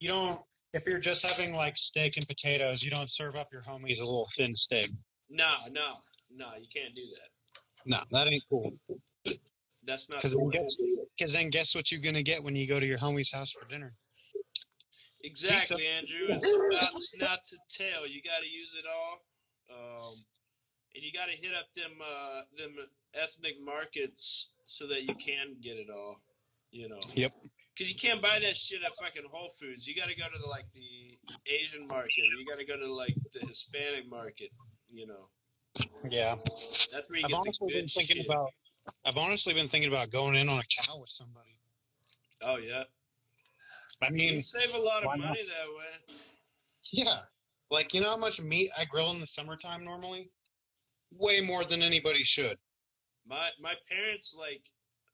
don't if you're just having like steak and potatoes, you don't serve up your homies a little thin steak. No, you can't do that. No, that ain't cool. That's not Because the way. then guess what you're gonna get when you go to your homie's house for dinner? Exactly, Pizza. Andrew. It's about snout to tail. You got to use it all, and you got to hit up them ethnic markets so that you can get it all. You know. Yep. Because you can't buy that shit at fucking Whole Foods. You got to go to the Asian market. You got to go to the Hispanic market. You know. Yeah. That's where you get the good shit. I've honestly been thinking about going in on a cow with somebody. Oh yeah. I mean, you save a lot of why money not? that way. Yeah. Like, you know how much meat I grill in the summertime normally? Way more than anybody should. My parents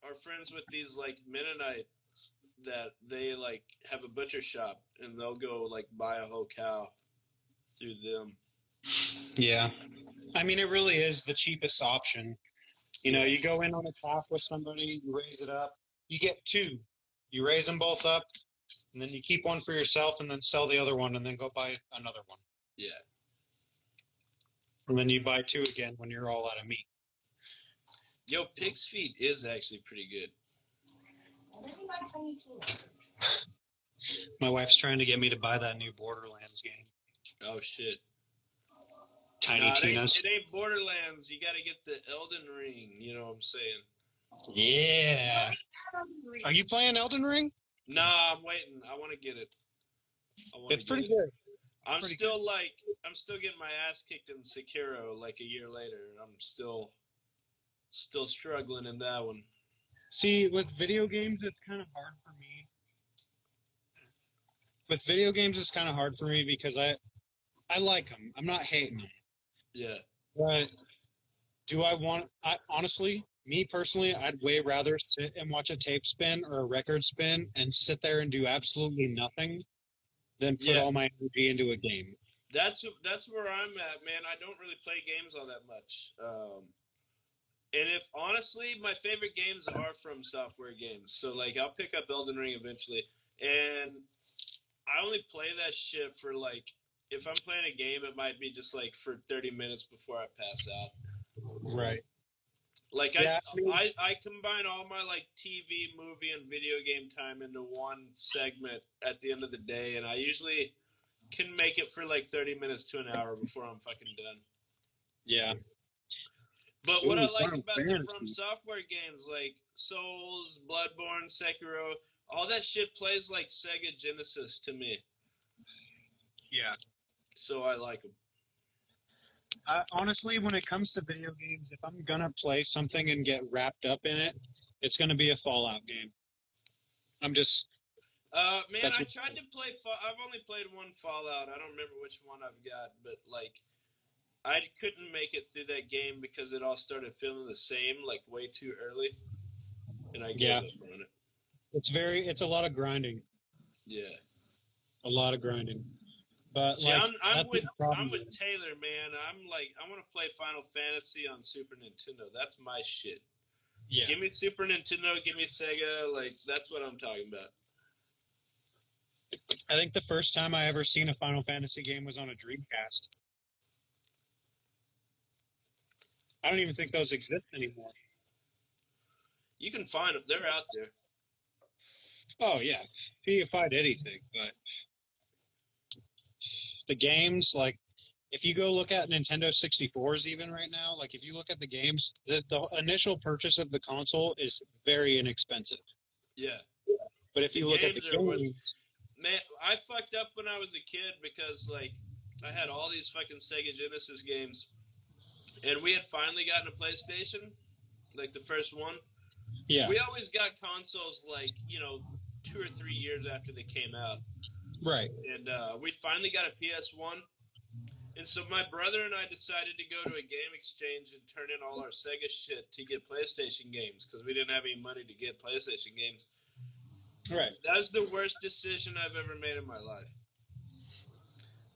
are friends with these Mennonites that they have a butcher shop and they'll go buy a whole cow through them. Yeah. I mean, it really is the cheapest option. You know, you go in on a calf with somebody, you raise it up, you get two. You raise them both up, and then you keep one for yourself and then sell the other one and then go buy another one. Yeah. And then you buy two again when you're all out of meat. Yo, pig's feet is actually pretty good. My wife's trying to get me to buy that new Borderlands game. Oh, shit. Tiny Tina's. It ain't Borderlands. You got to get the Elden Ring. You know what I'm saying? Yeah. Are you playing Elden Ring? Nah, I'm waiting. I want to get it. It's pretty good. I'm still getting my ass kicked in Sekiro a year later. I'm still struggling in that one. See, with video games, it's kind of hard for me. With video games, it's kind of hard for me because I like them. I'm not hating them. Yeah. But honestly, me personally, I'd way rather sit and watch a tape spin or a record spin and sit there and do absolutely nothing than put all my energy into a game. That's where I'm at, man. I don't really play games all that much. And if honestly, my favorite games are from software games. So I'll pick up Elden Ring eventually, and I only play that shit for if I'm playing a game, it might be just for 30 minutes before I pass out. Right. I combine all my TV, movie, and video game time into one segment at the end of the day, and I usually can make it for 30 minutes to an hour before I'm fucking done. Yeah. But what I like about the From Software games like Souls, Bloodborne, Sekiro, all that shit plays like Sega Genesis to me. Yeah. So I like them. Honestly, when it comes to video games, if I'm going to play something and get wrapped up in it, it's going to be a Fallout game. I'm just... man, I tried to play... I've only played one Fallout. I don't remember which one I've got, but, I couldn't make it through that game because it all started feeling the same, way too early. And I gave up on it. It's a lot of grinding. Yeah. A lot of grinding. But see, I'm with Taylor, man. I want to play Final Fantasy on Super Nintendo. That's my shit. Yeah. Give me Super Nintendo, give me Sega, that's what I'm talking about. I think the first time I ever seen a Final Fantasy game was on a Dreamcast. I don't even think those exist anymore. You can find them. They're out there. Oh, yeah. You can find anything, but the games, if you go look at Nintendo 64s even right now, if you look at the games, the initial purchase of the console is very inexpensive. Yeah. But if you look at the games... Man, I fucked up when I was a kid because, I had all these fucking Sega Genesis games. And we had finally gotten a PlayStation, the first one. Yeah. We always got consoles, 2 or 3 years after they came out. Right. And we finally got a PS1. And so my brother and I decided to go to a game exchange and turn in all our Sega shit to get PlayStation games because we didn't have any money to get PlayStation games. Right. That was the worst decision I've ever made in my life.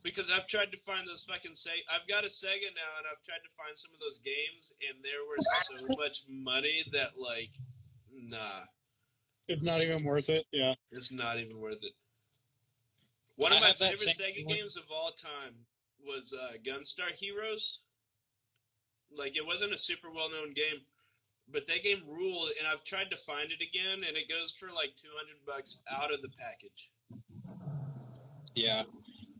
Because I've tried to find those fucking Sega... I've got a Sega now, and I've tried to find some of those games, and there was so much money that, nah. It's not even worth it, yeah. It's not even worth it. One I of my have that favorite same Sega feeling. games of all time was Gunstar Heroes. Like, it wasn't a super well-known game, but that game ruled, and I've tried to find it again, and it goes for like $200 out of the package. Yeah.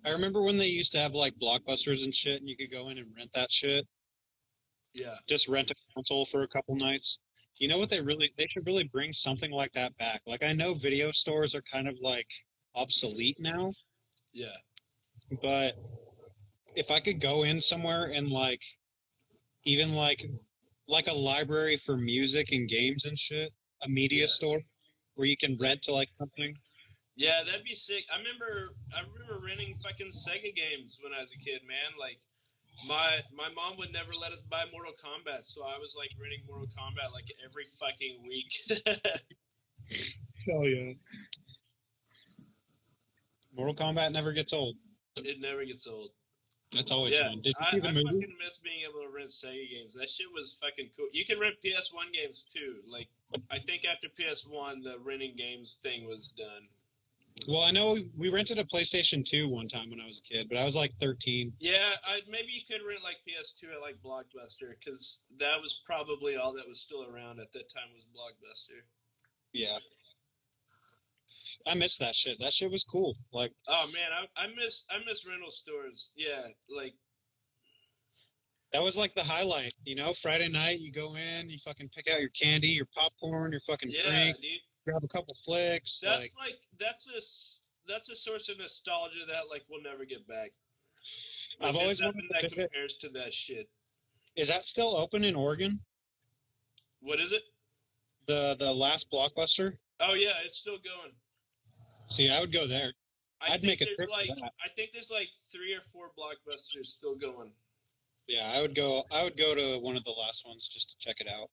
I remember when they used to have like Blockbusters and shit, and you could go in and rent that shit. Yeah. Just rent a console for a couple nights. You know what they should really bring something like that back. Like I know video stores are kind of like obsolete now, Yeah. but if I could go in somewhere and like even like a library for music and games and shit, a media store where you can rent to like something. Yeah, that'd be sick. I remember renting fucking Sega games when I was a kid, man. Like my mom would never let us buy Mortal Kombat, so I was like renting Mortal Kombat like every fucking week. Hell yeah. Mortal Kombat never gets old. It never gets old. That's always Yeah, fun. Did you I see the movie? fucking miss being able to rent Sega games. That shit was fucking cool. You can rent PS1 games too. Like, I think after PS1, the renting games thing was done. Well, I know we rented a PlayStation 2 one time when I was a kid, but I was like 13. Yeah, maybe you could rent like PS2 at like Blockbuster, because that was probably all that was still around at that time was Blockbuster. Yeah. I miss that shit. That shit was cool. Like, oh man, I miss rental stores. Yeah, like that was like the highlight, you know? Friday night, you go in, you fucking pick out your candy, your popcorn, your fucking drink, dude. grab a couple flicks. That's a source of nostalgia that like we'll never get back. Like, I've always nothing wanted that compares to that shit. Is that still open in Oregon? What is it? The last Blockbuster? Oh yeah, it's still going. See, I would go there. I'd make a trip like for that. I think there's like 3 or 4 Blockbusters still going. Yeah, I would go to one of the last ones just to check it out.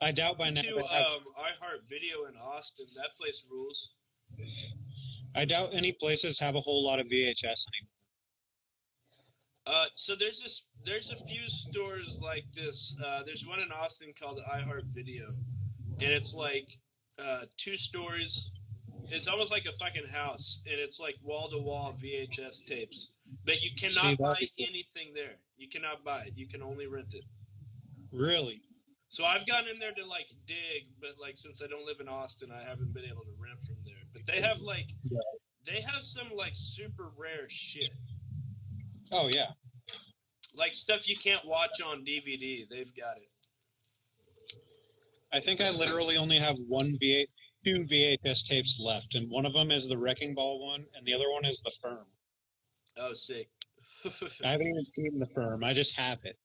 I doubt by now. To iHeartVideo in Austin, that place rules. I doubt any places have a whole lot of VHS anymore. So there's a few stores like this. There's one in Austin called iHeartVideo, and it's like 2 stories. It's almost like a fucking house, and it's like wall-to-wall VHS tapes. But you cannot buy anything there. You cannot buy it. You can only rent it. Really? So I've gotten in there to like dig, but like since I don't live in Austin, I haven't been able to rent from there. But they have like they have some like super rare shit. Oh yeah. Like stuff you can't watch on DVD. They've got it. I think I literally only have two VHS tapes left, and one of them is the Wrecking Ball one, and the other one is the Firm. Oh, sick. I haven't even seen the Firm. I just have it.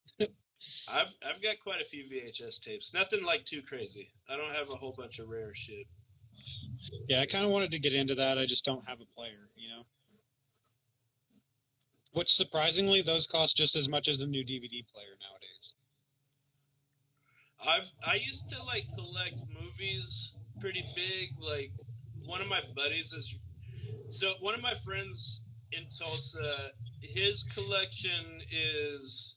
I've got quite a few VHS tapes. Nothing like too crazy. I don't have a whole bunch of rare shit. Yeah, I kind of wanted to get into that. I just don't have a player, you know? Which, surprisingly, those cost just as much as a new DVD player nowadays. I used to, like, collect movies pretty big. Like, one of my buddies one of my friends in Tulsa, his collection is...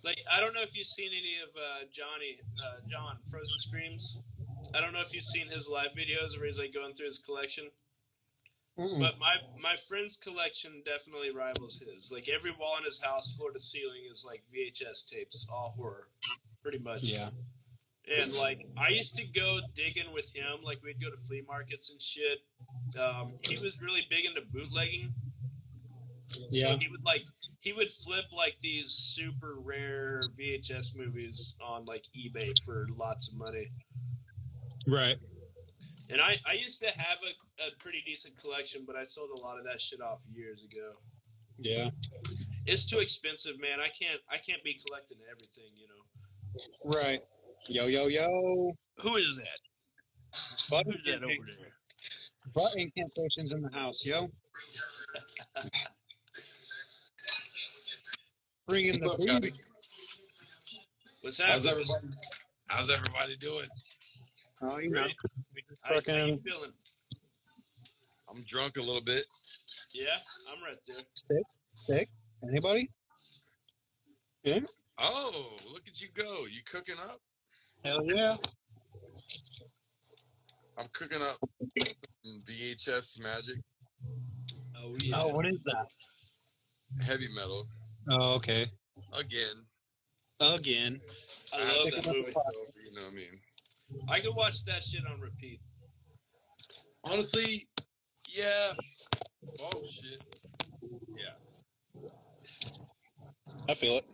Like, I don't know if you've seen any of John, Frozen Screams. I don't know if you've seen his live videos where he's, like, going through his collection. Mm-mm. But my friend's collection definitely rivals his. Like, every wall in his house, floor to ceiling, is, like, VHS tapes, all horror, pretty much. Yeah. And, like, I used to go digging with him. Like, we'd go to flea markets and shit. He was really big into bootlegging. Yeah. So he would flip like these super rare VHS movies on like eBay for lots of money. Right. And I used to have a pretty decent collection, but I sold a lot of that shit off years ago. Yeah. It's too expensive, man. I can't be collecting everything, you know. Right. Yo, yo, yo. Who is that? Butt Who's that over there? Butt incantations in the house, yo. Bring in the beat. What's happening? How's everybody doing? Oh, you know. How you feeling? I'm drunk a little bit. Yeah, I'm right there. Steak? Anybody? Yeah? Oh, look at you go. You cooking up? Hell yeah. I'm cooking up some VHS magic, Oh yeah. Oh, what is that? heavy metal. Oh, okay. Again, Again. I love Picking that up movie. the so you know what I mean. I could watch that shit on repeat. Honestly, yeah. Oh shit. Yeah. I feel it.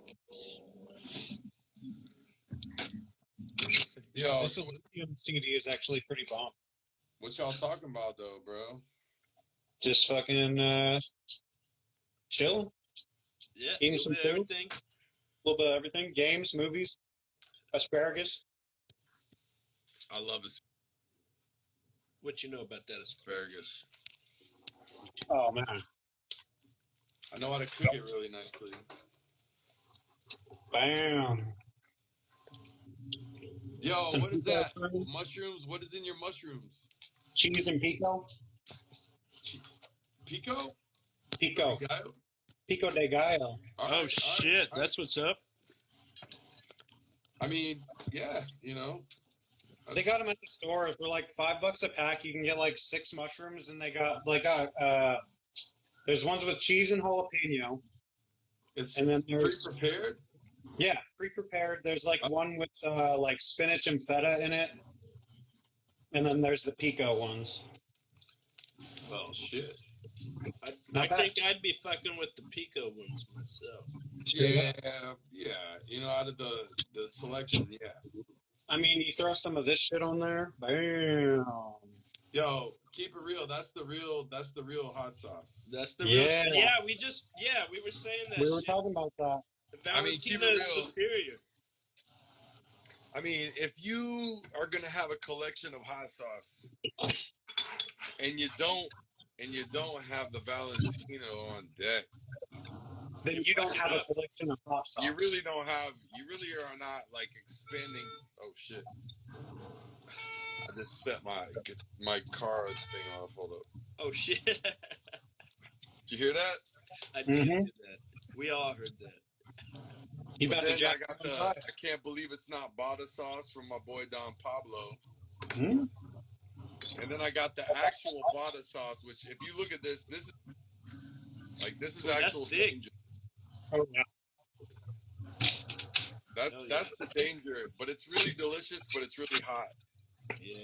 Yo, This so Elysium CD is actually pretty bomb. what y'all talking about though, bro? Just fucking chilling, Yeah, eating some food, everything. a little bit of everything. Games, movies, asparagus. I love What you know about that asparagus? Oh man. I know how to cook it really nicely. Bam. Yo, Some what is pico that? cream, Mushrooms? What is in your mushrooms? cheese and pico. Pico? Pico. Gallo? Pico de gallo. All Oh right, shit, all right. that's what's up. I mean, yeah, you know. They got them at the stores. They're like $5 a pack. You can get like 6 mushrooms, and they got like there's ones with cheese and jalapeno, It's and then there's pre-prepared. yeah, pre-prepared. There's like one with like spinach and feta in it, and then there's the pico ones. Oh shit. I think I'd be fucking with the pico ones myself. Yeah, yeah. You know, out of the selection, yeah. I mean, you throw some of this shit on there, bam. Yo, keep it real. That's the real hot sauce. That's the real Yeah. shit. Yeah, we were saying that We were shit. talking about that. I mean, keep Valentina it is real. superior. I mean, if you are gonna have a collection of hot sauce, and you don't have the Valentino on deck, Then you don't have a collection of hot sauce. you really don't have. You really are not like expanding. Oh shit! I just set my car thing off. Hold up. Oh shit. Did you hear that? I did hear that. We all heard that. You But better then I jack got some I can't believe it's not Bada sauce from my boy Don Pablo. Hmm? And then I got the actual Bada sauce, which if you look at this is actual thick. danger. Oh yeah. That's the danger, but it's really delicious, but it's really hot. Yeah.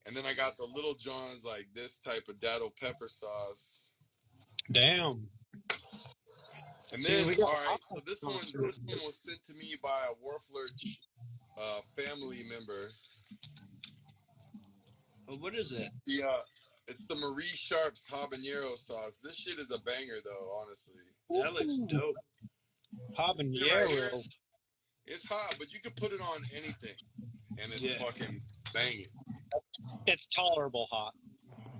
And then I got the Little John's like this type of Datto pepper sauce. Damn. And See, then we got all right, hot so sauce this one was sent to me by a Warflurch family member. Oh, what is that? Yeah, it's the Marie Sharp's habanero sauce. This shit is a banger, though. Honestly, That looks dope. Habanero. it's hot, but you can put it on anything, and it's Yeah. fucking banging. It's tolerable hot.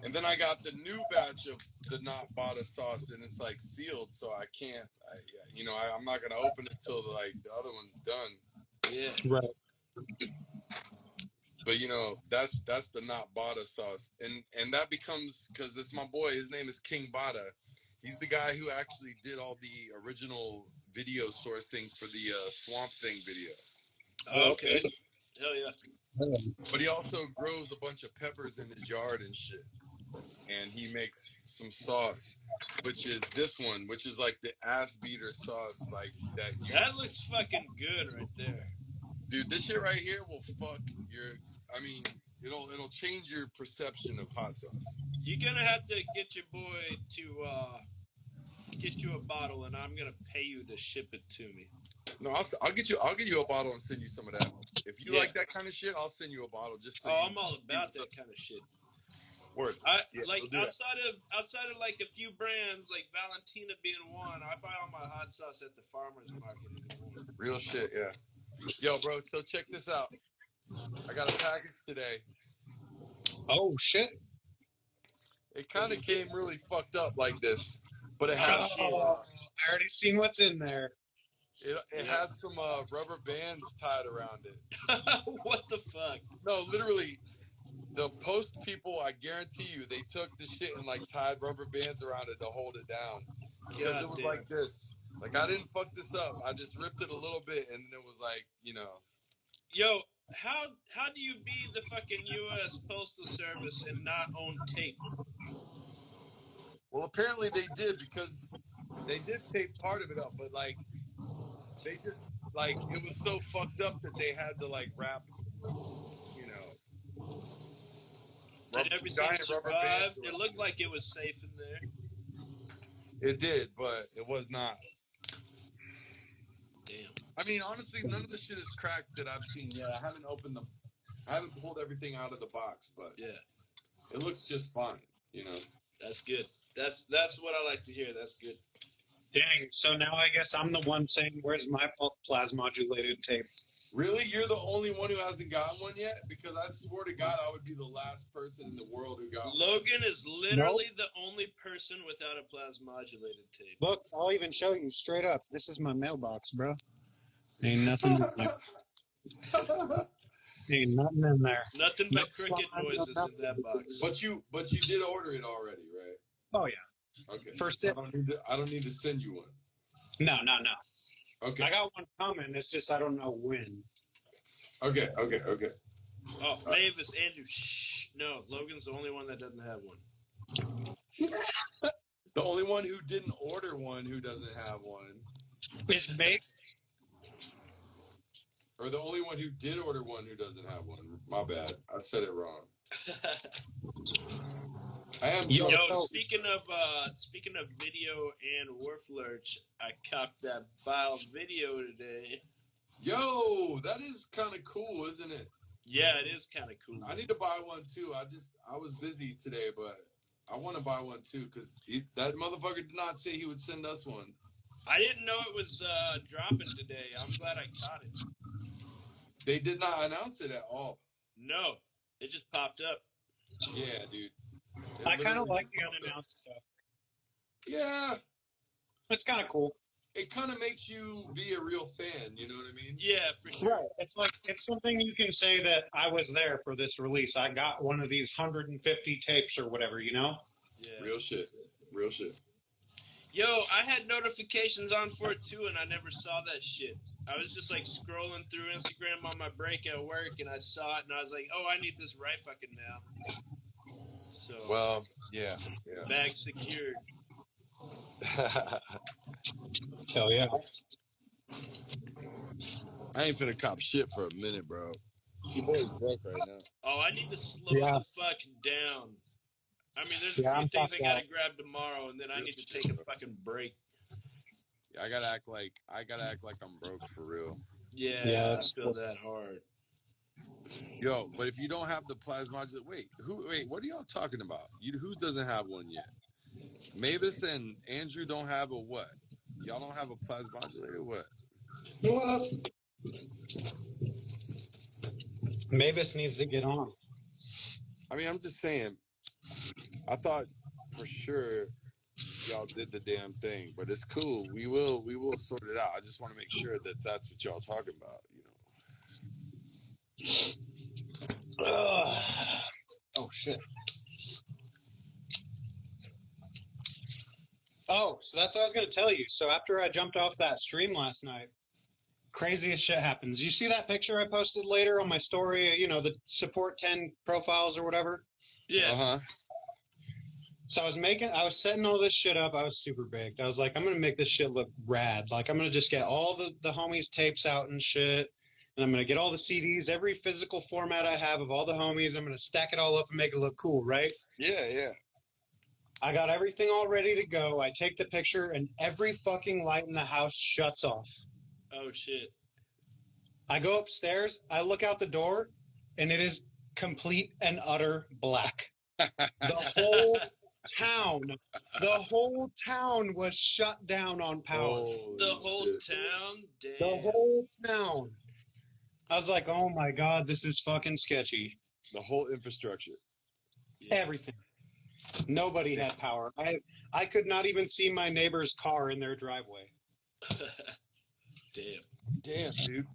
And then I got the new batch of the not Bada sauce, and it's like sealed, so I can't. I'm not gonna open it till the other one's done. Yeah. Right. But that's the not Bada sauce, and that becomes because it's my boy. His name is King Bada. He's the guy who actually did all the original video sourcing for the Swamp Thing video. Oh, okay. Hell yeah. But he also grows a bunch of peppers in his yard and shit. And he makes some sauce, which is this one, which is like the ass beater sauce, like that. That looks fucking good right there. Dude, this shit right here will fuck your. I mean, it'll change your perception of hot sauce. You're gonna have to get your boy to get you a bottle, and I'm gonna pay you to ship it to me. No, I'll get you a bottle and send you some of that. If you like that kind of shit, I'll send you a bottle. Just so I'm all about that kind of shit. Word. Outside of like a few brands, like Valentina being one, I buy all my hot sauce at the farmer's market. Real shit, yeah. Yo, bro, so check this out. I got a package today. Oh shit. It kind of came really fucked up like this, but it had I already seen what's in there. it had some rubber bands tied around it. What the fuck? No, literally, the post people, I guarantee you, they took the shit and tied rubber bands around it to hold it down. Because it was like this. Like, I didn't fuck this up. I just ripped it a little bit, and it was like, Yo, how do you be the fucking U.S. Postal Service and not own tape? Well, apparently they did because they did tape part of it up, but like they just like it was so fucked up that they had to like wrap, you know, Did everything giant rubber bands. survive? It looked like it was safe in there. It did, but it was not. Damn. I mean, honestly, none of the shit is cracked that I've seen yet. I haven't pulled everything out of the box, but Yeah, it looks just fine, you know. that's good. That's what I like to hear. That's good. Dang, so now I guess I'm the one saying, where's my plasmodulated tape? Really? You're the only one who hasn't gotten one yet? Because I swore to God I would be the last person in the world who got one. Logan is literally the only person without a plasmodulated tape. Look, I'll even show you straight up. This is my mailbox, bro. Ain't nothing in there. Ain't nothing in there. Nothing but cricket noises in that box. But you did order it already, right? Oh yeah. Okay. First, so I don't need to send you one. No. Okay. I got one coming. It's just I don't know when. Okay. Oh, Mavis, Andrew, shh. No, Logan's the only one that doesn't have one. The only one who didn't order one who doesn't have one. Is Mavis? Or the only one who did order one who doesn't have one. My bad. I said it wrong. I am. Yo, speaking of video and Warflurch, I copped that vile video today. Yo, that is kind of cool, isn't it? Yeah, it is kind of cool. I need to buy one too. I was busy today, but I want to buy one too because that motherfucker did not say he would send us one. I didn't know it was dropping today. I'm glad I caught it. They did not announce it at all. No, it just popped up. Yeah, dude. I kind of like the unannounced stuff. Yeah. It's kind of cool. It kind of makes you be a real fan, you know what I mean? Yeah, for sure. Right. It's like, it's something you can say that I was there for this release. I got one of these 150 tapes or whatever, you know? Yeah. Real shit. Yo, I had notifications on for it too, and I never saw that shit. I was just like scrolling through Instagram on my break at work, and I saw it, and I was like, "Oh, I need this right fucking now." So, well, yeah. Bag secured. Hell yeah. I ain't finna cop shit for a minute, bro. Your boy's broke right now. Oh, I need to slow the fuck down. I mean, there's a few things I gotta grab tomorrow, and then I need to take a fucking break. I gotta act like I'm broke for real. Yeah, I feel that hard. Yo, but if you don't have the plasmodulator, wait, what are y'all talking about? Who doesn't have one yet? Mavis and Andrew don't have a what? Y'all don't have a plasmodulator? What? Mavis needs to get on. I mean, I'm just saying. I thought for sure y'all did the damn thing, but it's cool. We will sort it out. I just want to make sure that that's what y'all talking about, you know. Oh shit. Oh, so that's what I was going to tell you. So after I jumped off that stream last night, craziest shit happens. You see that picture I posted later on my story, you know, the support 10 profiles or whatever? Yeah. Uh-huh. So I was setting all this shit up. I was super baked. I was like, I'm going to make this shit look rad. Like, I'm going to just get all the homies' tapes out and shit. And I'm going to get all the CDs, every physical format I have of all the homies. I'm going to stack it all up and make it look cool, right? Yeah. I got everything all ready to go. I take the picture, and every fucking light in the house shuts off. Oh, shit. I go upstairs. I look out the door, and it is complete and utter black. The whole town was shut down on power. The whole town? Damn. The whole town. I was like, oh my God, this is fucking sketchy. The whole infrastructure. Yeah. Everything. Nobody had power. I could not even see my neighbor's car in their driveway. Damn, dude.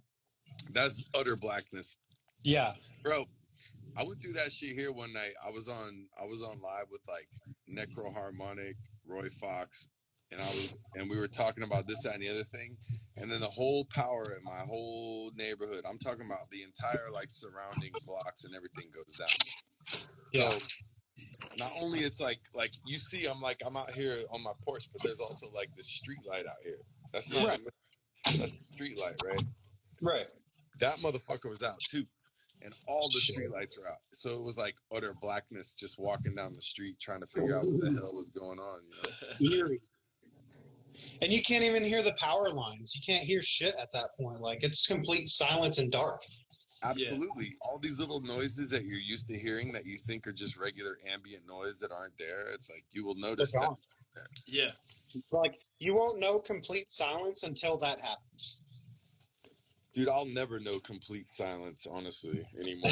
That's utter blackness. Yeah. Bro, I went through that shit here one night. I was on live with like Necro Harmonic, Roy Fox, and we were talking about this, that, and the other thing, and then the whole power in my whole neighborhood, I'm talking about the entire like surrounding blocks and everything goes down. Yeah. So not only it's like you see, I'm out here on my porch, but there's also like this street light out here. That's not Right. that's the street light, right? Right. That motherfucker was out too. And all the street lights were out. So it was like utter blackness just walking down the street trying to figure out what the hell was going on, you know? Eerie. And you can't even hear the power lines. You can't hear shit at that point. Like, it's complete silence and dark. Absolutely. All these little noises that you're used to hearing that you think are just regular ambient noise that aren't there, it's like you will notice that. Yeah. Like, you won't know complete silence until that happens. Dude, I'll never know complete silence, honestly, anymore.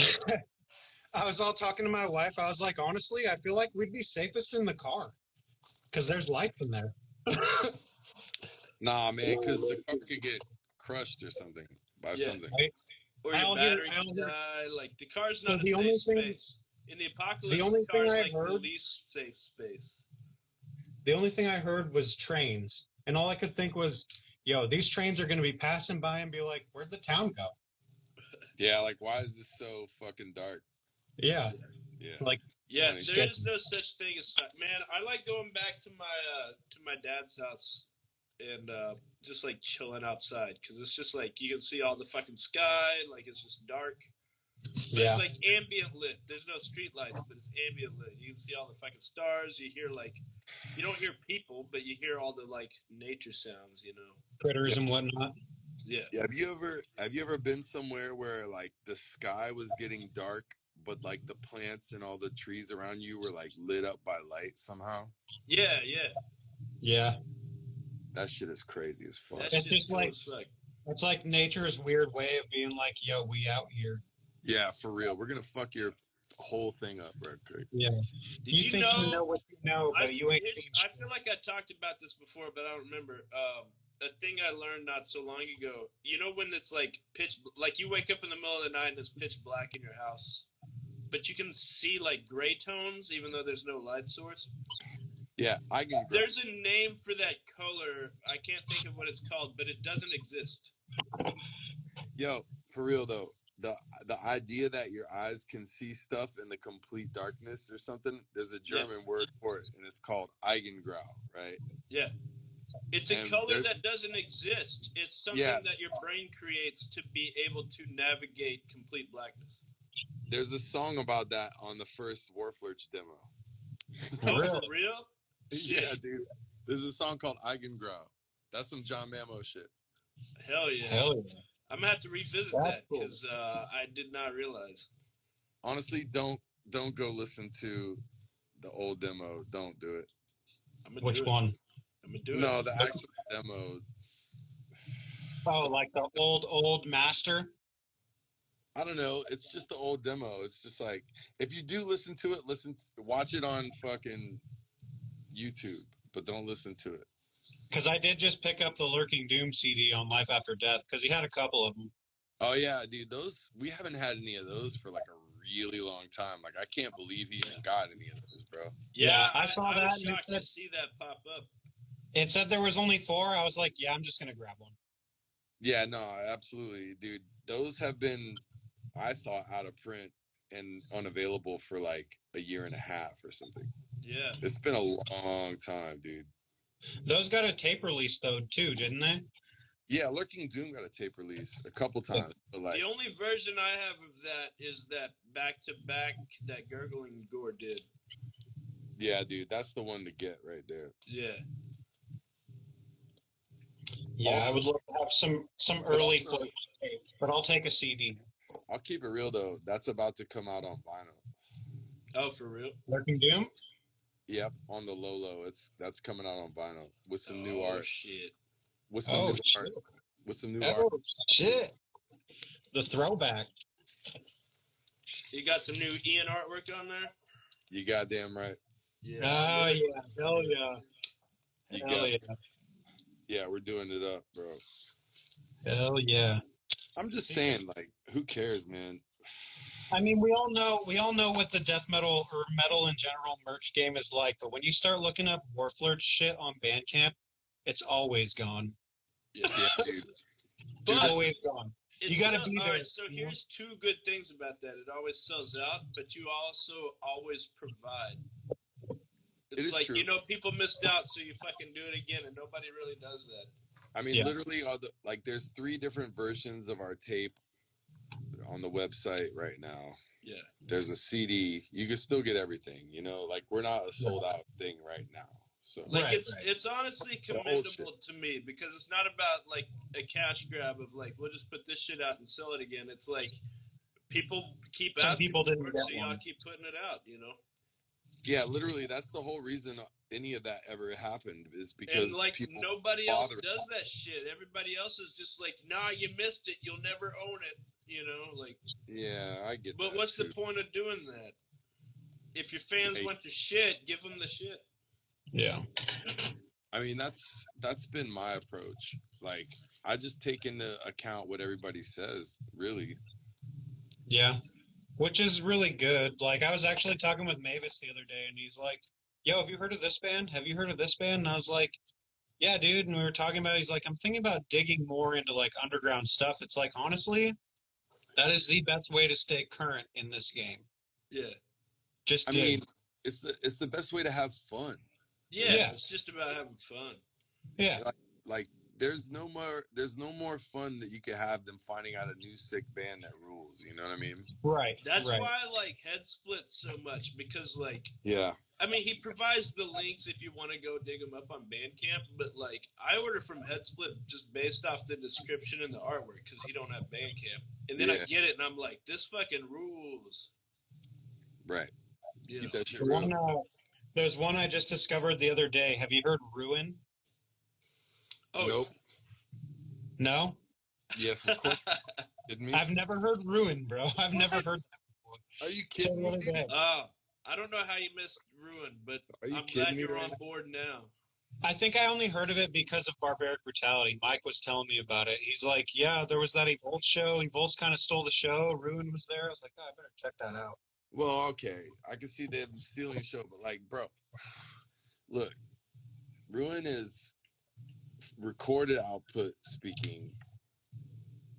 I was all talking to my wife. I was like, honestly, I feel like we'd be safest in the car because there's lights in there. Nah, man, because the car could get crushed or something by something. Right? Or your battery could die. Like, the car's not a safe space. In the apocalypse, the car's like the least safe space. The only thing I heard was trains. And all I could think was, yo, these trains are going to be passing by and be like, where'd the town go? Yeah, like, why is this so fucking dark? Yeah. Yeah. Like, yeah, there is no such thing as, man, I like going back to my dad's house and just like chilling outside because it's just like you can see all the fucking sky, like it's just dark. But it's like ambient lit. There's no street lights, but it's ambient lit. You can see all the fucking stars. You hear like, you don't hear people, but you hear all the like nature sounds, you know, critters and whatnot. Yeah. Have you ever been somewhere where like the sky was getting dark, but like the plants and all the trees around you were like lit up by light somehow? Yeah. That shit is crazy as fuck. It's just like, it's like nature's weird way of being like, yo, we out here. Yeah, for real. We're gonna fuck your whole thing up, right quick. Yeah. Did you think you know what you know, but you ain't seen I feel like I talked about this before, but I don't remember. A thing I learned not so long ago. You know when it's like pitch, like you wake up in the middle of the night and it's pitch black in your house, but you can see like gray tones even though there's no light source. Yeah, There's a name for that color. I can't think of what it's called, but it doesn't exist. Yo, for real though, the idea that your eyes can see stuff in the complete darkness or something, there's a German word for it, and it's called Eigengrau, right? Yeah. It's a color that doesn't exist. It's something that your brain creates to be able to navigate complete blackness. There's a song about that on the first Warflurch demo. Oh, for real? Yeah, dude. There's a song called Eigengrau. That's some John Mammo shit. Hell yeah. Hell yeah. I'm gonna have to revisit that because I did not realize. Honestly, don't go listen to the old demo. Don't do it. Which one? I'm gonna do it. No, the actual demo. Oh, like the old master? I don't know. It's just the old demo. It's just like, if you do listen to it, watch it on fucking YouTube, but don't listen to it. Because I did just pick up the Lurking Doom CD on Life After Death, because he had a couple of them. Oh, yeah, dude. Those, we haven't had any of those for like a really long time. Like, I can't believe he even got any of those, bro. Yeah, I saw that. I was shocked to see that pop up. It said there was only 4. I was like, yeah, I'm just going to grab one. Yeah, no, absolutely, dude. Those have been, I thought, out of print and unavailable for like a year and a half or something. Yeah. It's been a long time, dude. Those got a tape release, though, too, didn't they? Yeah, Lurking Doom got a tape release a couple times. But like, the only version I have of that is that back-to-back that Gurgling Gore did. Yeah, dude, that's the one to get right there. Yeah. Yeah, also, I would love to have some early tapes, but I'll take a CD. I'll keep it real, though. That's about to come out on vinyl. Oh, for real? Lurking Doom? Yep, on the low. That's coming out on vinyl with some new art. Oh, shit. With some new art. With some new art. Oh, shit. The throwback. You got some new Ian artwork on there? You goddamn right. Yeah. Oh, yeah. Hell yeah. Hell yeah. Yeah, we're doing it up, bro. Hell yeah. I'm just saying, like, who cares, man? I mean, we all know what the death metal or metal in general merch game is like, but when you start looking up Warflurch shit on Bandcamp, it's always gone. Yeah, dude. It's always gone. You got to be there. Right, so here's two good things about that. It always sells out, but you also always provide. It's like, true. People missed out, so you fucking do it again, and nobody really does that. I mean, literally, there's 3 different versions of our tape on the website right now. Yeah. There's a CD. You can still get everything, we're not a sold out thing right now. So it's honestly commendable to me because it's not about like a cash grab of like, we'll just put this shit out and sell it again. It's like people keep asking for it, so y'all keep putting it out, Yeah, literally, that's the whole reason any of that ever happened is because nobody else does that shit. Everybody else is just like, nah, you missed it. You'll never own it. Yeah, I get that. But what's the point of doing that? If your fans want the shit, give them the shit. Yeah. I mean, that's been my approach. Like, I just take into account what everybody says, really. Yeah. Which is really good. Like, I was actually talking with Mavis the other day, and he's like, yo, have you heard of this band? Have you heard of this band? And I was like, yeah, dude. And we were talking about it. He's like, I'm thinking about digging more into, like, underground stuff. It's like, honestly, that is the best way to stay current in this game. Yeah. I mean, it's the best way to have fun. Yeah, it's just about having fun. Yeah. Like there's no more fun that you can have than finding out a new sick band that rules, you know what I mean? Right. That's why I like Head Split so much because yeah. I mean, he provides the links if you want to go dig them up on Bandcamp, but I order from Head Split just based off the description and the artwork because he don't have Bandcamp. And then I get it and I'm like, this fucking rules. Right. Yeah. Keep that shit real. There's one I just discovered the other day. Have you heard Ruin? Oh, nope. No? Yes, of course. Kidding me? I've never heard Ruin, bro. I've never heard that before. Are you kidding me? I don't know how you missed Ruin, but I'm glad you're on board now. I think I only heard of it because of Barbaric Brutality. Mike was telling me about it. He's like, yeah, there was that Evolve show. Evolve kind of stole the show. Ruin was there. I was like, oh, I better check that out. Well, okay. I can see them stealing the show, but bro, look, Ruin is recorded output speaking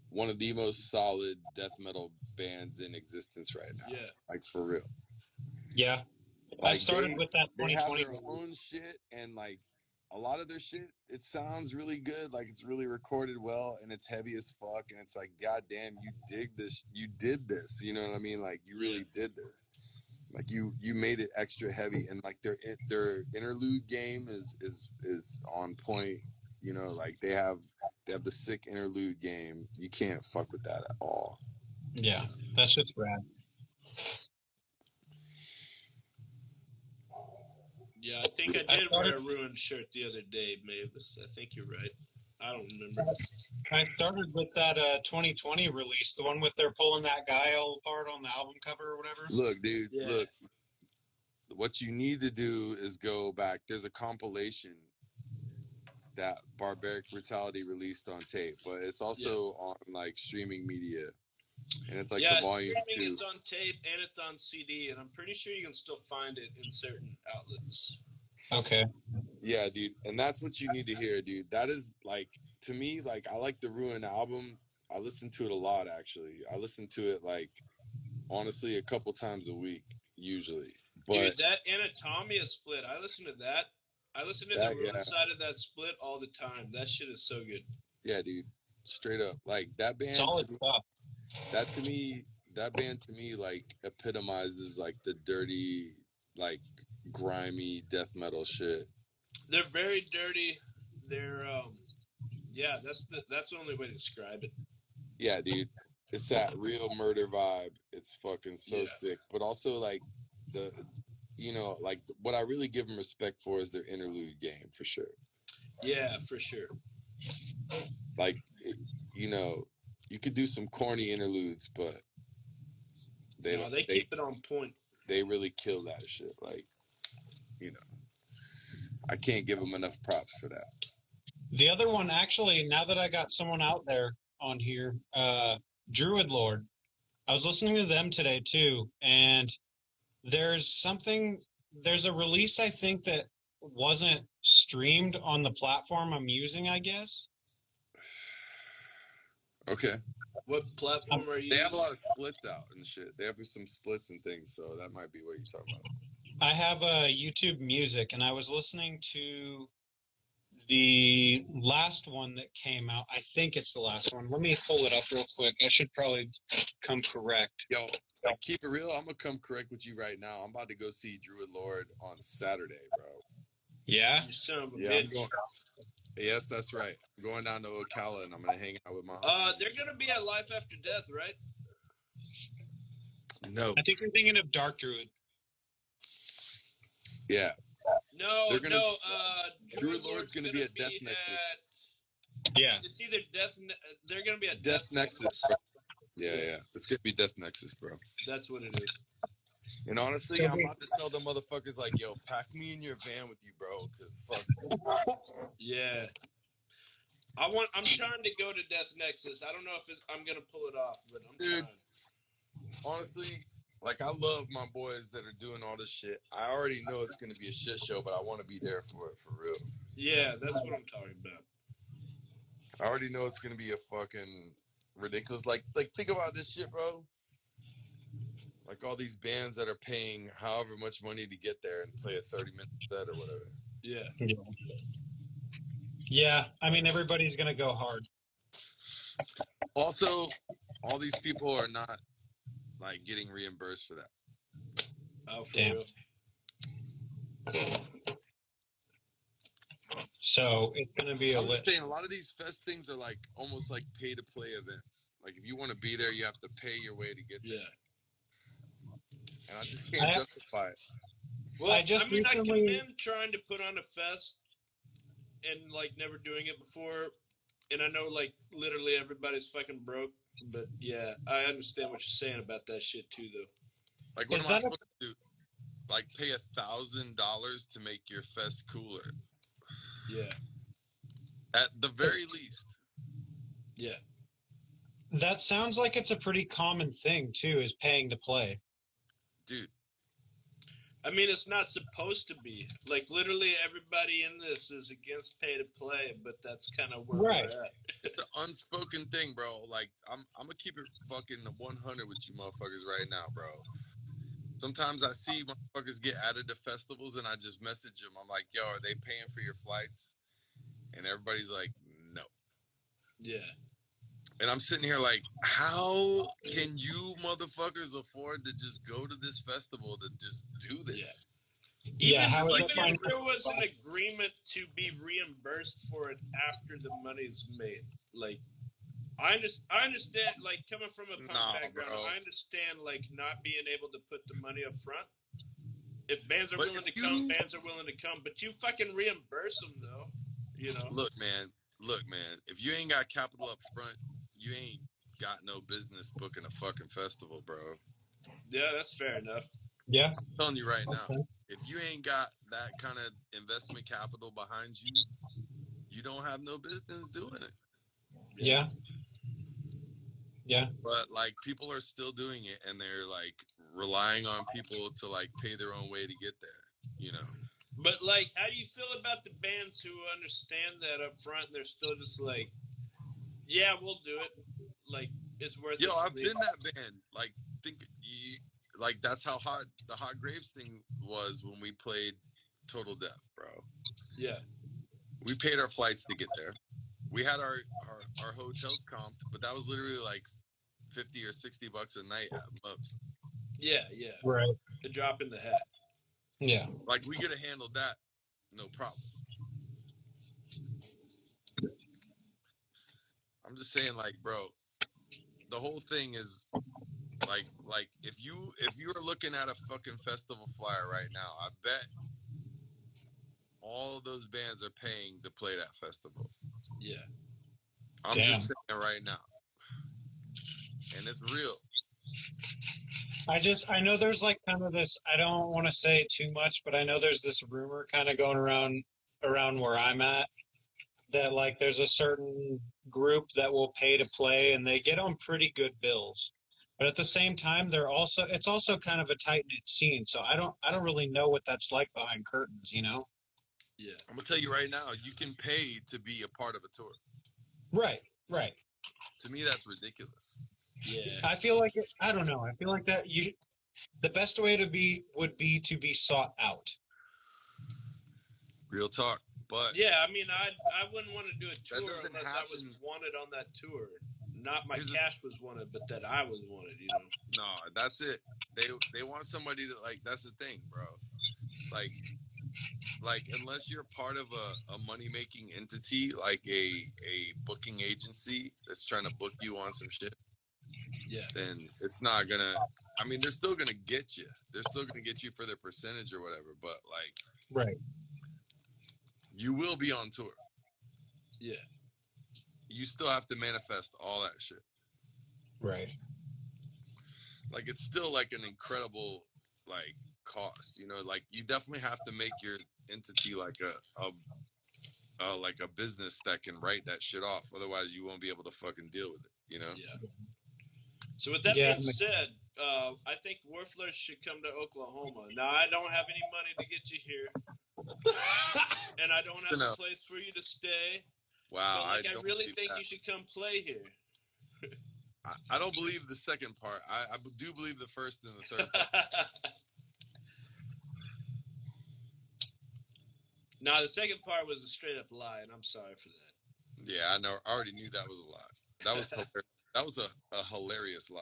one of the most solid death metal bands in existence right now. Yeah. For real. Yeah. I started with that 2020. They have their own shit, and a lot of their shit, it sounds really good. It's really recorded well, and it's heavy as fuck. And it's like, goddamn, you dig this. You did this. You know what I mean? You really did this. You made it extra heavy, and their interlude game is on point. They have the sick interlude game. You can't fuck with that at all. Yeah, that shit's rad. Yeah, I think I did wear a Ruin shirt the other day, Mavis. I think you're right. I don't remember. I started with that 2020 release, the one with they're pulling that guy all apart on the album cover or whatever. Look, dude, look. What you need to do is go back. There's a compilation that Barbaric Brutality released on tape, but it's also on streaming media. And it's the volume 2. It's on tape and it's on CD, and I'm pretty sure you can still find it in certain outlets. Okay. Yeah, dude. And that's what you need to hear, dude. That is, to me, I like the Ruin album. I listen to it a lot, actually. I listen to it, honestly, a couple times a week, usually. But dude, that Anatomia split, I listen to that. I listen to the Ruin side of that split all the time. That shit is so good. Yeah, dude. Straight up. That band. Solid stuff. That band to me epitomizes the dirty, grimy death metal shit. They're very dirty. They're that's the only way to describe it. Yeah, dude. It's that real murder vibe. It's fucking so sick. But also what I really give them respect for is their interlude game for sure. Yeah, for sure. You could do some corny interludes, but they keep it on point. They really kill that shit. I can't give them enough props for that. The other one, actually, now that I got someone out there on here, Druid Lord, I was listening to them today too, and there's a release I think that wasn't streamed on the platform I'm using, I guess. Okay. What platform are you They have a using? lot of splits out and shit. They have some splits and things, so that might be what you're talking about. I have YouTube Music, and I was listening to the last one that came out. I think it's the last one. Let me pull it up real quick. I should probably come correct. Yo, like, keep it real. I'm gonna come correct with you right now. I'm about to go see Druid Lord on Saturday, bro. Yeah? You son of a Yeah, bitch. yes, that's right. I'm going down to Ocala, and I'm gonna hang out with my. They're gonna be at Life After Death, right? No. I think you're thinking of Dark Druid. Yeah. No, Druid Lord's gonna be at Death Nexus. Yeah. It's either they're gonna be at Death Nexus. Yeah. It's gonna be Death Nexus, bro. That's what it is. And honestly, I'm about to tell them motherfuckers like, yo, pack me in your van with you, bro, because fuck. Yeah. I'm trying to go to Death Nexus. I don't know if I'm gonna pull it off, but I'm trying. Honestly, like, I love my boys that are doing all this shit. I already know it's gonna be a shit show, but I want to be there for it, for real. Yeah, that's what I'm talking about. I already know it's gonna be a fucking ridiculous. Like think about this shit, bro. Like all these bands that are paying however much money to get there and play a 30-minute set or whatever. Yeah. Yeah, I mean, everybody's going to go hard. Also, all these people are not, like, getting reimbursed for that. Oh, for Damn. real. So it's going to be a I'm just list. saying, a lot of these fest things are like almost like pay-to-play events. Like, if you want to be there, you have to pay your way to get there. Yeah. And I just can't justify it. Well, I recently... I commend trying to put on a fest and, like, never doing it before. And I know, like, literally everybody's fucking broke. But, yeah, I understand what you're saying about that shit, too, though. Like, what am I supposed to do? Like, pay $1,000 to make your fest cooler? Yeah. At the very least. Yeah. That sounds like it's a pretty common thing, too, is paying to play. Dude. I mean, it's not supposed to be. Like, literally everybody in this is against pay to play, but that's kind of where we're at. It's an unspoken thing, bro. Like, I'm going to keep it fucking 100 with you motherfuckers right now, bro. Sometimes I see motherfuckers get added to festivals, and I just message them. I'm like, yo, are they paying for your flights? And everybody's like, no. Yeah. And I'm sitting here like, how can you motherfuckers afford to just go to this festival to just do this? Yeah. Even if there was an agreement to be reimbursed for it after the money's made, like, I understand, like, coming from a punk background, bro. I understand, like, not being able to put the money up front. If bands are willing to come, bands are willing to come. But you fucking reimburse them, though. You know? Look, man. If you ain't got capital up front, you ain't got no business booking a fucking festival, bro. Yeah, that's fair enough. Yeah. I'm telling you right now, if you ain't got that kind of investment capital behind you, you don't have no business doing it. Yeah. Yeah. But, like, people are still doing it, and they're, like, relying on people to, like, pay their own way to get there, you know? But, like, how do you feel about the bands who understand that up front and they're still just like, yeah, we'll do it. Like, it's worth it. Yo, I've been that band. Like, that's how hot the Hot Graves thing was when we played Total Death, bro. Yeah. We paid our flights to get there. We had our hotels comped, but that was literally like $50 or $60 a night at most. Yeah. Right. The drop in the hat. Yeah. Like, we could have handled that, no problem. I'm just saying, like, bro, the whole thing is like if you are looking at a fucking festival flyer right now, I bet all of those bands are paying to play that festival. Yeah. I'm just saying right now. And it's real. I know there's like kind of this, I don't want to say too much, but I know there's this rumor kind of going around where I'm at that like there's a certain group that will pay to play and they get on pretty good bills. But at the same time, it's also kind of a tight-knit scene. So I don't really know what that's like behind curtains, you know? Yeah. I'm gonna tell you right now, you can pay to be a part of a tour. Right. To me, that's ridiculous. Yeah. I feel like I don't know. I feel like that the best way would be to be sought out. Real talk. But yeah, I mean, I wouldn't want to do a tour doesn't unless I was happen. wanted on that tour. Not my Here's the- cash was wanted, but that I was wanted. No, that's it. They want somebody to like. That's the thing, bro. Like unless you're part of a money making entity, like a booking agency that's trying to book you on some shit, Yeah. then it's not gonna. I mean, they're still gonna get you. They're still gonna get you for their percentage or whatever. But like, Right. you will be on tour. Yeah. You still have to manifest all that shit. Right. Like, it's still like an incredible like cost. You know, like you definitely have to make your entity like a business that can write that shit off. Otherwise, you won't be able to fucking deal with it. You know? Yeah. So with that being said, I think Werfler should come to Oklahoma. Now, I don't have any money to get you here, and I don't have a place for you to stay. Wow, but I really think you should come play here. I don't believe the second part. I do believe the first and the third part. No, the second part was a straight up lie, and I'm sorry for that. Yeah, I know. I already knew that was a lie. That was that was a hilarious lie.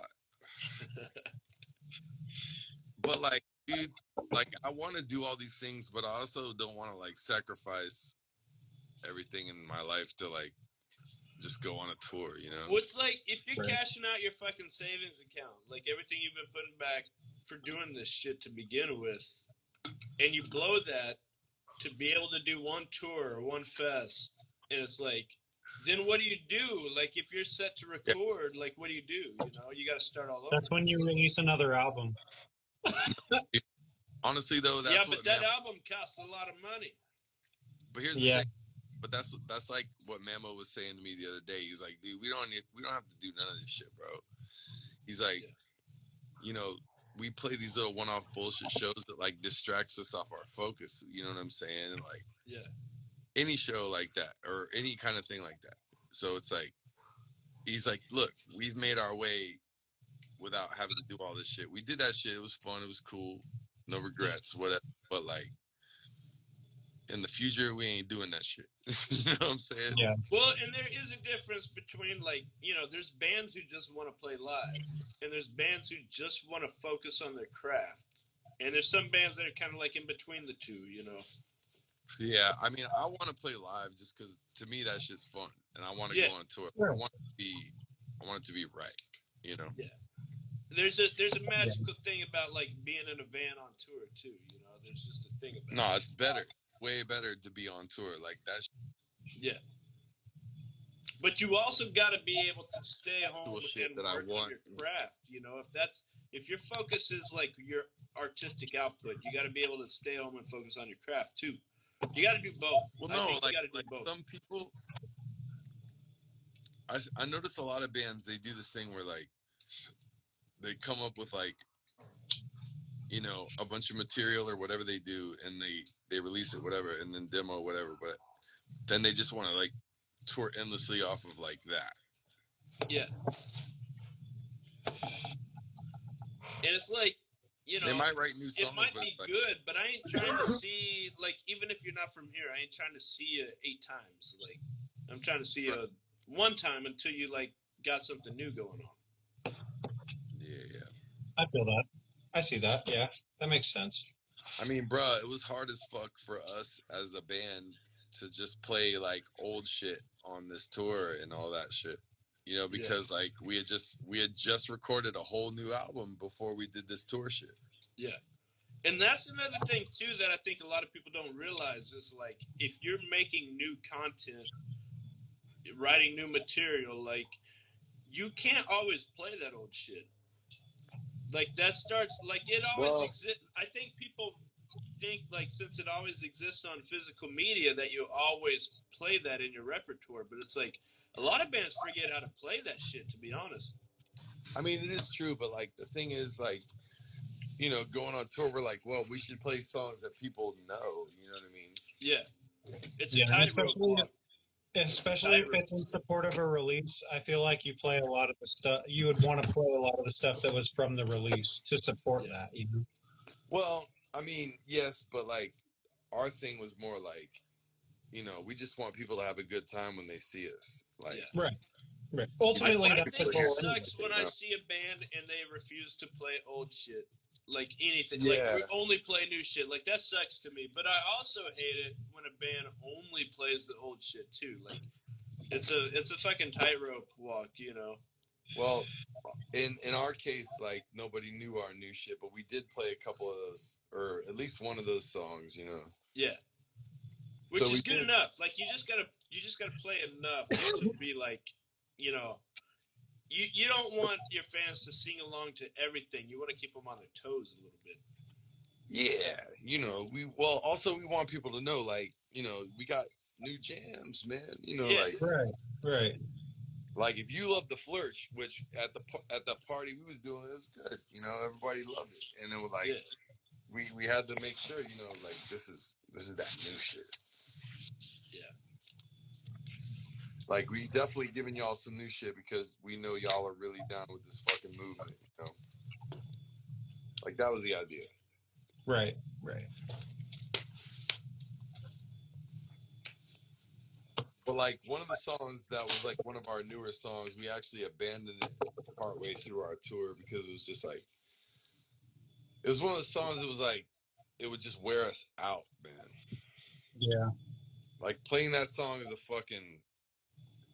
But like, dude, like I want to do all these things, but I also don't want to like sacrifice everything in my life to like just go on a tour, you know? Well, it's like if you're cashing out your fucking savings account, like everything you've been putting back for doing this shit to begin with, and you blow that to be able to do one tour or one fest, and it's like, then what do you do? Like, if you're set to record, like, what do? You know, you got to start all over. That's when you release another album. Honestly, though, that's but that album costs a lot of money. But here's the thing. But that's like what Mamo was saying to me the other day. He's like, dude, we don't have to do none of this shit, bro. He's like, you know, we play these little one-off bullshit shows that like distracts us off our focus. You know what I'm saying? And like, any show like that or any kind of thing like that. So it's like, he's like, look, we've made our way without having to do all this shit. We did that shit. It was fun. It was cool. No regrets, whatever. But like, in the future, we ain't doing that shit. You know what I'm saying? Yeah. Well, and there is a difference between like, you know, there's bands who just want to play live, and there's bands who just want to focus on their craft, and there's some bands that are kind of like in between the two, you know. Yeah, I mean, I want to play live just because to me that shit's fun, and I want to go on tour. Sure. I want it to be right, you know. Yeah. There's a magical thing about like being in a van on tour too, you know. There's just a thing about. No, it's better. Way better to be on tour like that. Yeah. But you also got to be able to stay home and work on your craft. You know, if your focus is like your artistic output, you got to be able to stay home and focus on your craft too. You got to do both. Well, no, like some people, I notice a lot of bands, they do this thing where like they come up with like, you know, a bunch of material or whatever they do, and they release it, whatever, and then demo whatever, but then they just want to like tour endlessly off of like that. Yeah. And it's like, you know, they might write new songs. It might be good, but I ain't trying to see, like, even if you're not from here, I ain't trying to see you 8 times. Like, I'm trying to see you one time until you like got something new going on. Yeah. I feel that. I see that. Yeah, that makes sense. I mean, bruh, it was hard as fuck for us as a band to just play like old shit on this tour and all that shit, you know, because like we had just recorded a whole new album before we did this tour shit. Yeah. And that's another thing too that I think a lot of people don't realize is like if you're making new content, writing new material, like you can't always play that old shit. Like that starts like it always exists. I think people think like since it always exists on physical media that you always play that in your repertoire, but it's like a lot of bands forget how to play that shit, to be honest. I mean, it is true, but like the thing is like, you know, going on tour, we're like, well, we should play songs that people know, you know what I mean? Yeah. It's Yeah, a and tightrope walk. especially if it's in support of a release, I feel like you play a lot of the stuff. You would want to play a lot of the stuff that was from the release to support that. You know. Well, I mean, yes, but like our thing was more like, you know, we just want people to have a good time when they see us. Like, Right. Right. Ultimately, I that's the think it goal. sucks when you I know? see a band and they refuse to play old shit. Like anything. Like Yeah. we only play new shit. Like that sucks to me. But I also hate it when a band only plays the old shit too. Like it's a fucking tightrope walk, you know. Well, in our case, like nobody knew our new shit, but we did play a couple of those, or at least one of those songs, you know. Yeah. Which is good enough. Like you just gotta play enough to be like, you know, you don't want your fans to sing along to everything. You want to keep them on their toes a little bit. Yeah, you know, also we want people to know, like, you know, we got new jams, man. You know, Yeah. Right. like if you love the Flirch, which at the party we was doing, it was good. You know, everybody loved it, and it was like we had to make sure, you know, like this is that new shit. Yeah. Like we definitely giving y'all some new shit because we know y'all are really down with this fucking movement. You know, like that was the idea. Right. But like one of the songs that was like one of our newer songs, we actually abandoned it partway through our tour because it was just like it was one of the songs that was like it would just wear us out, man. Yeah. Like playing that song is a fucking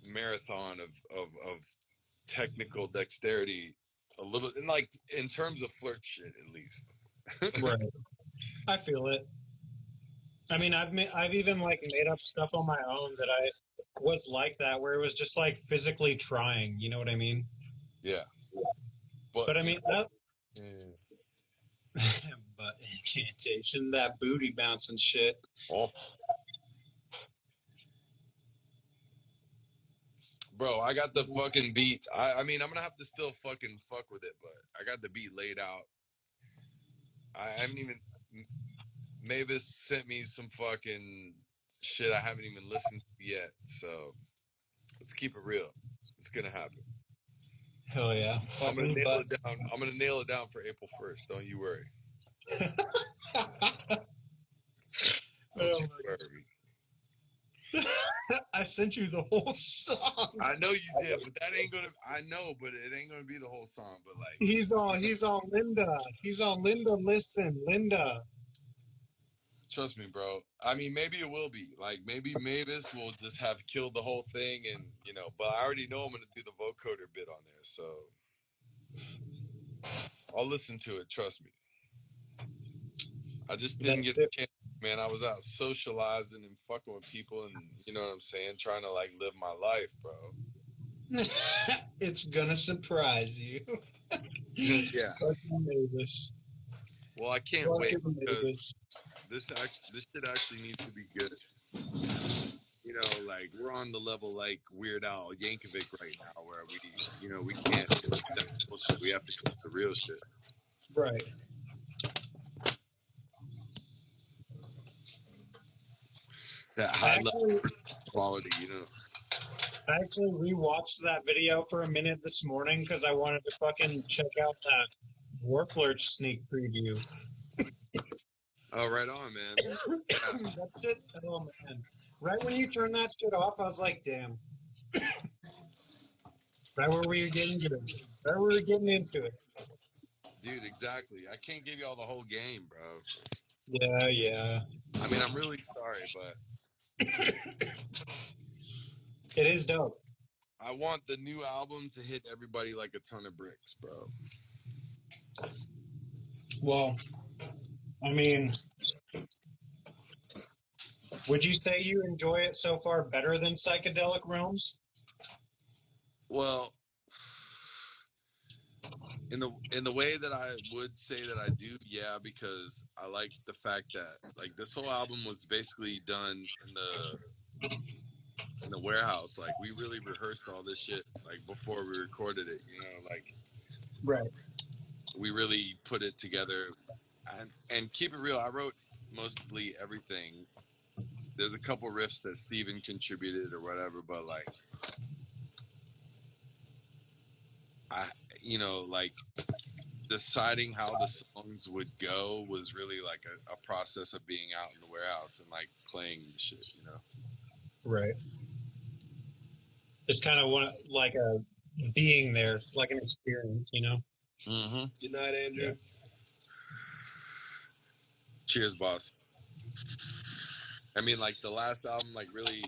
marathon of technical dexterity, a little, and like in terms of Flirt shit at least. Right. I feel it. I mean, I've even like made up stuff on my own that I was like that, where it was just like physically trying. You know what I mean? Yeah. But I mean, that, yeah. but incantation, that booty bouncing shit. Oh. Bro, I got the fucking beat. I mean, I'm gonna have to still fucking fuck with it, but I got the beat laid out. I haven't even. Mavis sent me some fucking shit I haven't even listened to yet. So let's keep it real. It's gonna happen. Hell yeah! I'm gonna nail it down. I'm gonna nail it down for April 1st. Don't you worry. Don't you worry. I sent you the whole song. I know you did, but that ain't gonna. I know, but it ain't gonna be the whole song. But like, He's all Linda. He's all Linda. Listen, Linda. trust me, bro. I mean, maybe it will be. Like, maybe Mavis will just have killed the whole thing, and you know. But I already know I'm gonna do the vocoder bit on there, so I'll listen to it. Trust me. I just didn't get a chance, man. I was out socializing and fucking with people, and you know what I'm saying, trying to like live my life, bro. It's gonna surprise you. Yeah. Mavis. Well, I can't wait because this shit actually needs to be good. You know, like we're on the level like Weird Al Yankovic right now, where we can't do that bullshit. We have to come to the real shit. Right. That high level quality, you know. I actually rewatched that video for a minute this morning because I wanted to fucking check out that Warflurch sneak preview. Oh, right on, man. That shit, oh man. Right when you turn that shit off, I was like, damn. Right where we were getting good. Right where we were getting into it. Dude, exactly. I can't give y'all the whole game, bro. Yeah. I mean, I'm really sorry, but it is dope. I want the new album to hit everybody like a ton of bricks, bro. Well, I mean, would you say you enjoy it so far better than Psychedelic Realms? Well, in the way that I would say that I do, yeah, because I like the fact that like this whole album was basically done in the warehouse. Like we really rehearsed all this shit like before we recorded it, you know, like right. We really put it together and keep it real. I wrote mostly everything there's a couple riffs that Steven contributed or whatever, but like like deciding how the songs would go was really like a process of being out in the warehouse and like playing the shit, Right. It's kind of like a being there, like an experience, Mm-hmm. Good night, Andrew. Yeah. Cheers, boss. I mean, like the last album, like really,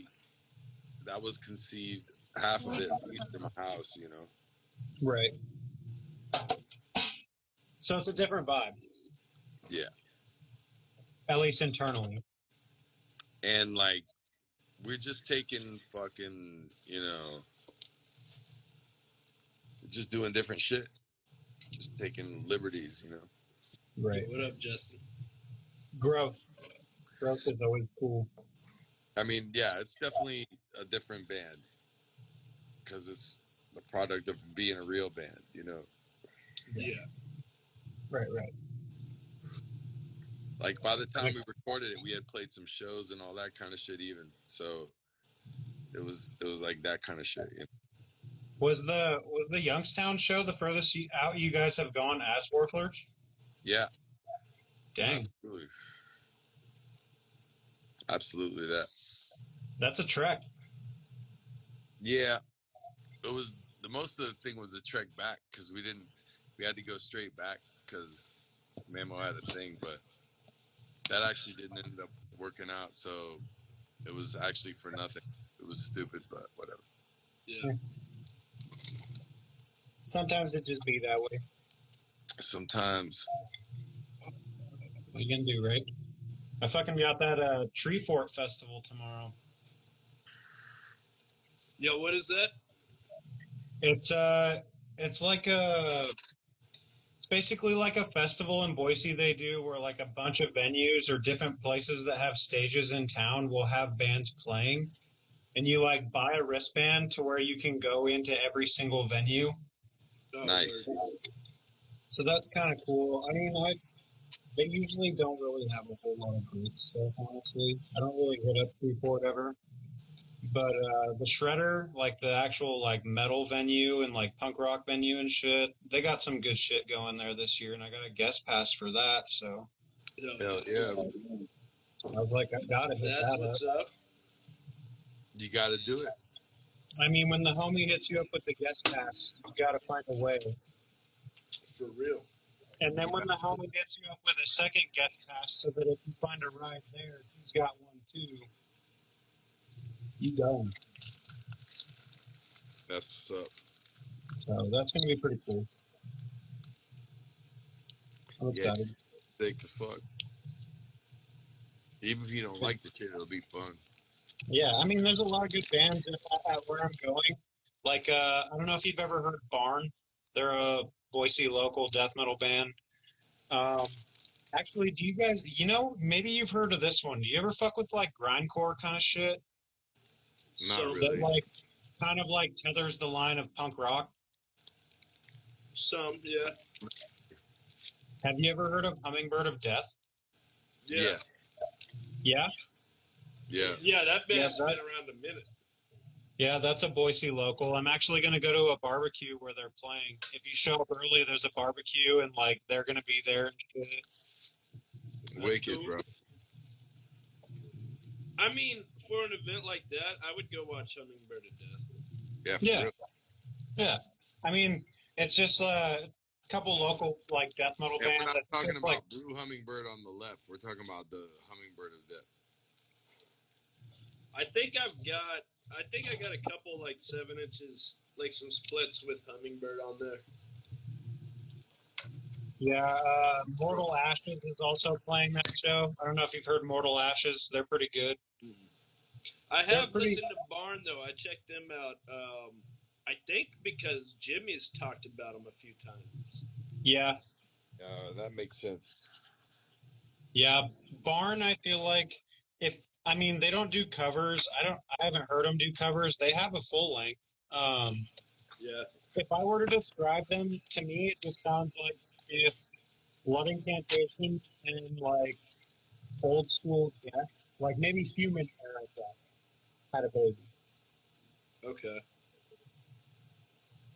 that was conceived half of it at least in my house, Right. So it's a different vibe. Yeah. At least internally. And like, we're just taking fucking, just doing different shit. Just taking liberties, Right. What up, Justin? Growth. Growth is always cool. I mean, yeah, it's definitely a different band because it's the product of being a real band, Yeah. Right. Like by the time we recorded it, we had played some shows and all that kind of shit even. So it was like that kind of shit, Was the Youngstown show the furthest out you guys have gone as Warflers? Yeah. Dang. Absolutely that. That's a trek. Yeah. It was most of the thing was the trek back because we had to go straight back because Mamo had a thing, but that actually didn't end up working out. So it was actually for nothing. It was stupid, but whatever. Yeah. Sometimes it just be that way. Sometimes. What are you gonna do, right? I fucking got that Tree Fort Festival tomorrow. Yo, what is that? It's basically like a festival in Boise they do where like a bunch of venues or different places that have stages in town will have bands playing. And you like buy a wristband to where you can go into every single venue. Oh, Nice. So that's kind of cool. I mean, they usually don't really have a whole lot of great stuff, honestly. I don't really hit up Tree Fort ever. But the Shredder, like the actual like metal venue and like punk rock venue and shit, they got some good shit going there this year, and I got a guest pass for that. So Hell yeah. I was like, I gotta hit That's that what's up. up. You got to do it. I mean, when the homie hits you up with the guest pass, you gotta find a way. For real. And then when the homie hits you up with a second guest pass, so that if you find a ride there, he's got one too. You go. That's what's up. So that's gonna be pretty cool. I'm excited. Sick as fuck. Even if you don't like the shit, it'll be fun. Yeah, I mean, there's a lot of good bands at where I'm going. Like, I don't know if you've ever heard Barn. They're a Boise local death metal band. Actually, do you guys, maybe you've heard of this one. Do you ever fuck with, like, grindcore kind of shit? Not Some, really. That, like, kind of, like, tethers the line of punk rock? Some, yeah. Have you ever heard of Hummingbird of Death? Yeah. Yeah. Yeah, that band's Yeah, been around a minute. Yeah, that's a Boise local. I'm actually going to go to a barbecue where they're playing. If you show up early, there's a barbecue, and, like, they're going to be there and shit. Wicked, cool. bro. I mean, for an event like that, I would go watch Hummingbird of Death. Yeah, for Yeah. real. Yeah. I mean, it's just a couple local, like, death metal And bands. we're not talking about like, Blue Hummingbird on the left. We're talking about the Hummingbird of Death. I think I got a couple, like, 7 inches, like, some splits with Hummingbird on there. Yeah, Mortal Ashes is also playing that show. I don't know if you've heard Mortal Ashes. They're pretty good. I have listened to Barn, though. I checked them out. I think because Jimmy's talked about them a few times. Yeah. That makes sense. Yeah, Barn, I feel like they don't do covers. I haven't heard them do covers. They have a full length. Yeah. If I were to describe them, to me, it just sounds like if Blood Incantation and, like, old school death, like maybe Human Era like that. Had a baby. Okay.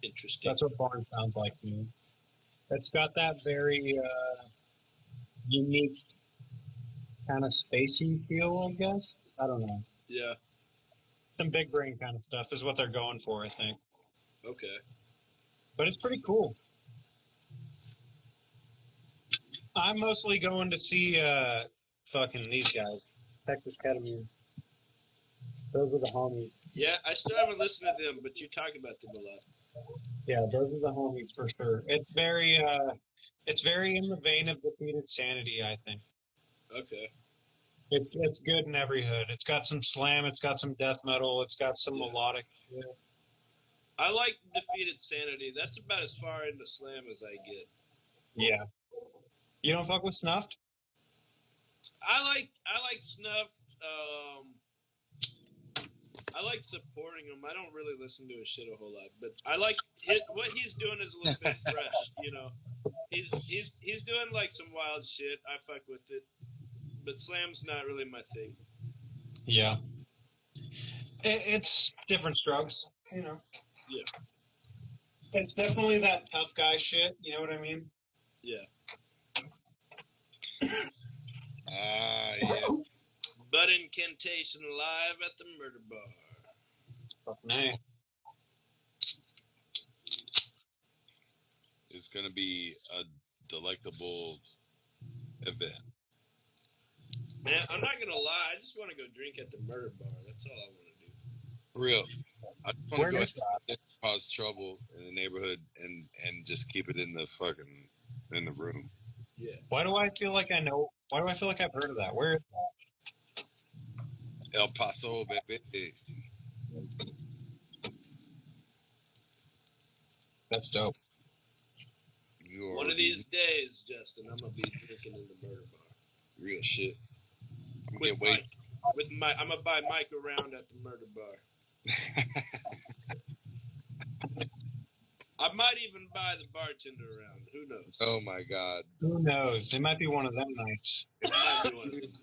Interesting. That's what barn sounds like to me. It's got that very unique kind of spacey feel, I guess. I don't know. Yeah. Some big brain kind of stuff is what they're going for, I think. Okay. But it's pretty cool. I'm mostly going to see fucking these guys. Texas Ketamine. Those are the homies. Yeah, I still haven't listened to them, but you talk about them a lot. Yeah, those are the homies for sure. It's very in the vein of Defeated Sanity, I think. Okay. It's good in every hood. It's got some slam, it's got some death metal, it's got some melodic. Yeah. I like Defeated Sanity. That's about as far into slam as I get. Yeah. You don't fuck with Snuffed? I like Snuff. I like supporting him. I don't really listen to his shit a whole lot, but I like what he's doing is a little bit fresh. You know, he's doing like some wild shit. I fuck with it, but slam's not really my thing. Yeah. It's different strokes, you know. Yeah. It's definitely that tough guy shit. You know what I mean? Yeah. Yeah. Bud Incantation live at the Murder Bar. Fucking A. It's gonna be a delectable event. Man, I'm not gonna lie. I just want to go drink at the Murder Bar. That's all I want to do. For real. I just want Where to go is that? cause trouble in the neighborhood and just keep it in the room. Yeah. Why do I feel like I know? Why do I feel like I've heard of that? Where is that? El Paso, baby. That's dope. One of these days, Justin, I'm gonna be drinking in the Murder Bar. Real shit. I'm With gonna wait. Mike, I'm gonna buy Mike around at the Murder Bar. I might even buy the bartender around. Who knows? Oh my god. Who knows? It might be one of them nights. It might be one of those nights.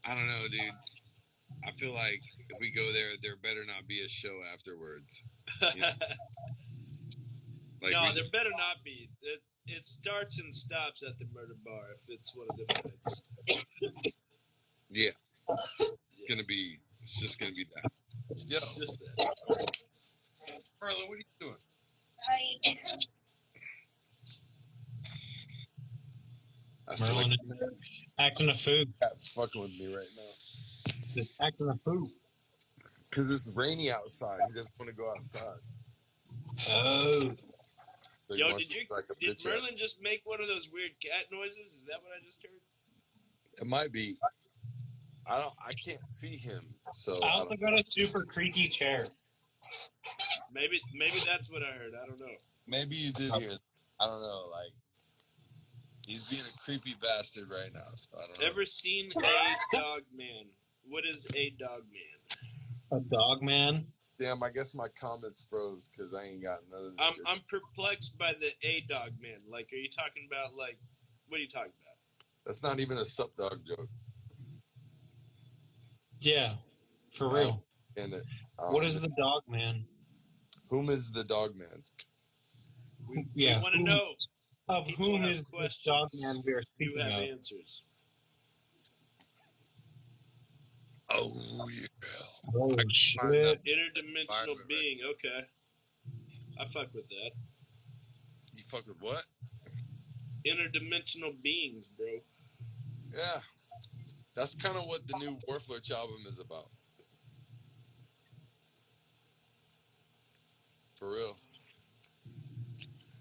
I don't know, dude. I feel like if we go there better not be a show afterwards. You know? Like No, there better not be. It starts and stops at the Murder Bar if it's one of them nights. Yeah. It's just gonna be that. Yo, Just that. Carla, what are you doing? I feel Merlin like acting a food. cat's fucking with me right now. Just acting a food. Because it's rainy outside. He doesn't want to go outside. Oh. So he Yo, wants did to like a did bitch Merlin just make one of those weird cat noises? Is that what I just heard? It might be. I can't see him. So I also got a super creaky chair. Maybe that's what I heard. I don't know. maybe you did hear. I don't know. Like he's being a creepy bastard right now. So I don't know. Ever seen a dog man? What is a dog man? A dog man? Damn, I guess my comments froze because I ain't got none of this. I'm perplexed by the a dog man. Like, are you talking about like? What are you talking about? That's not even a sup dog joke. Yeah. For real. And it. What is the dog man? Whom is the dog man? We Yeah. want to know. Of People whom have is the questions. dog man we are You speaking have of? answers. Oh yeah. Oh, shit. Interdimensional Environment, being. Okay. I fuck with that. You fuck with what? Interdimensional beings, bro. Yeah. That's kind of what the new Warflurch album is about. For real.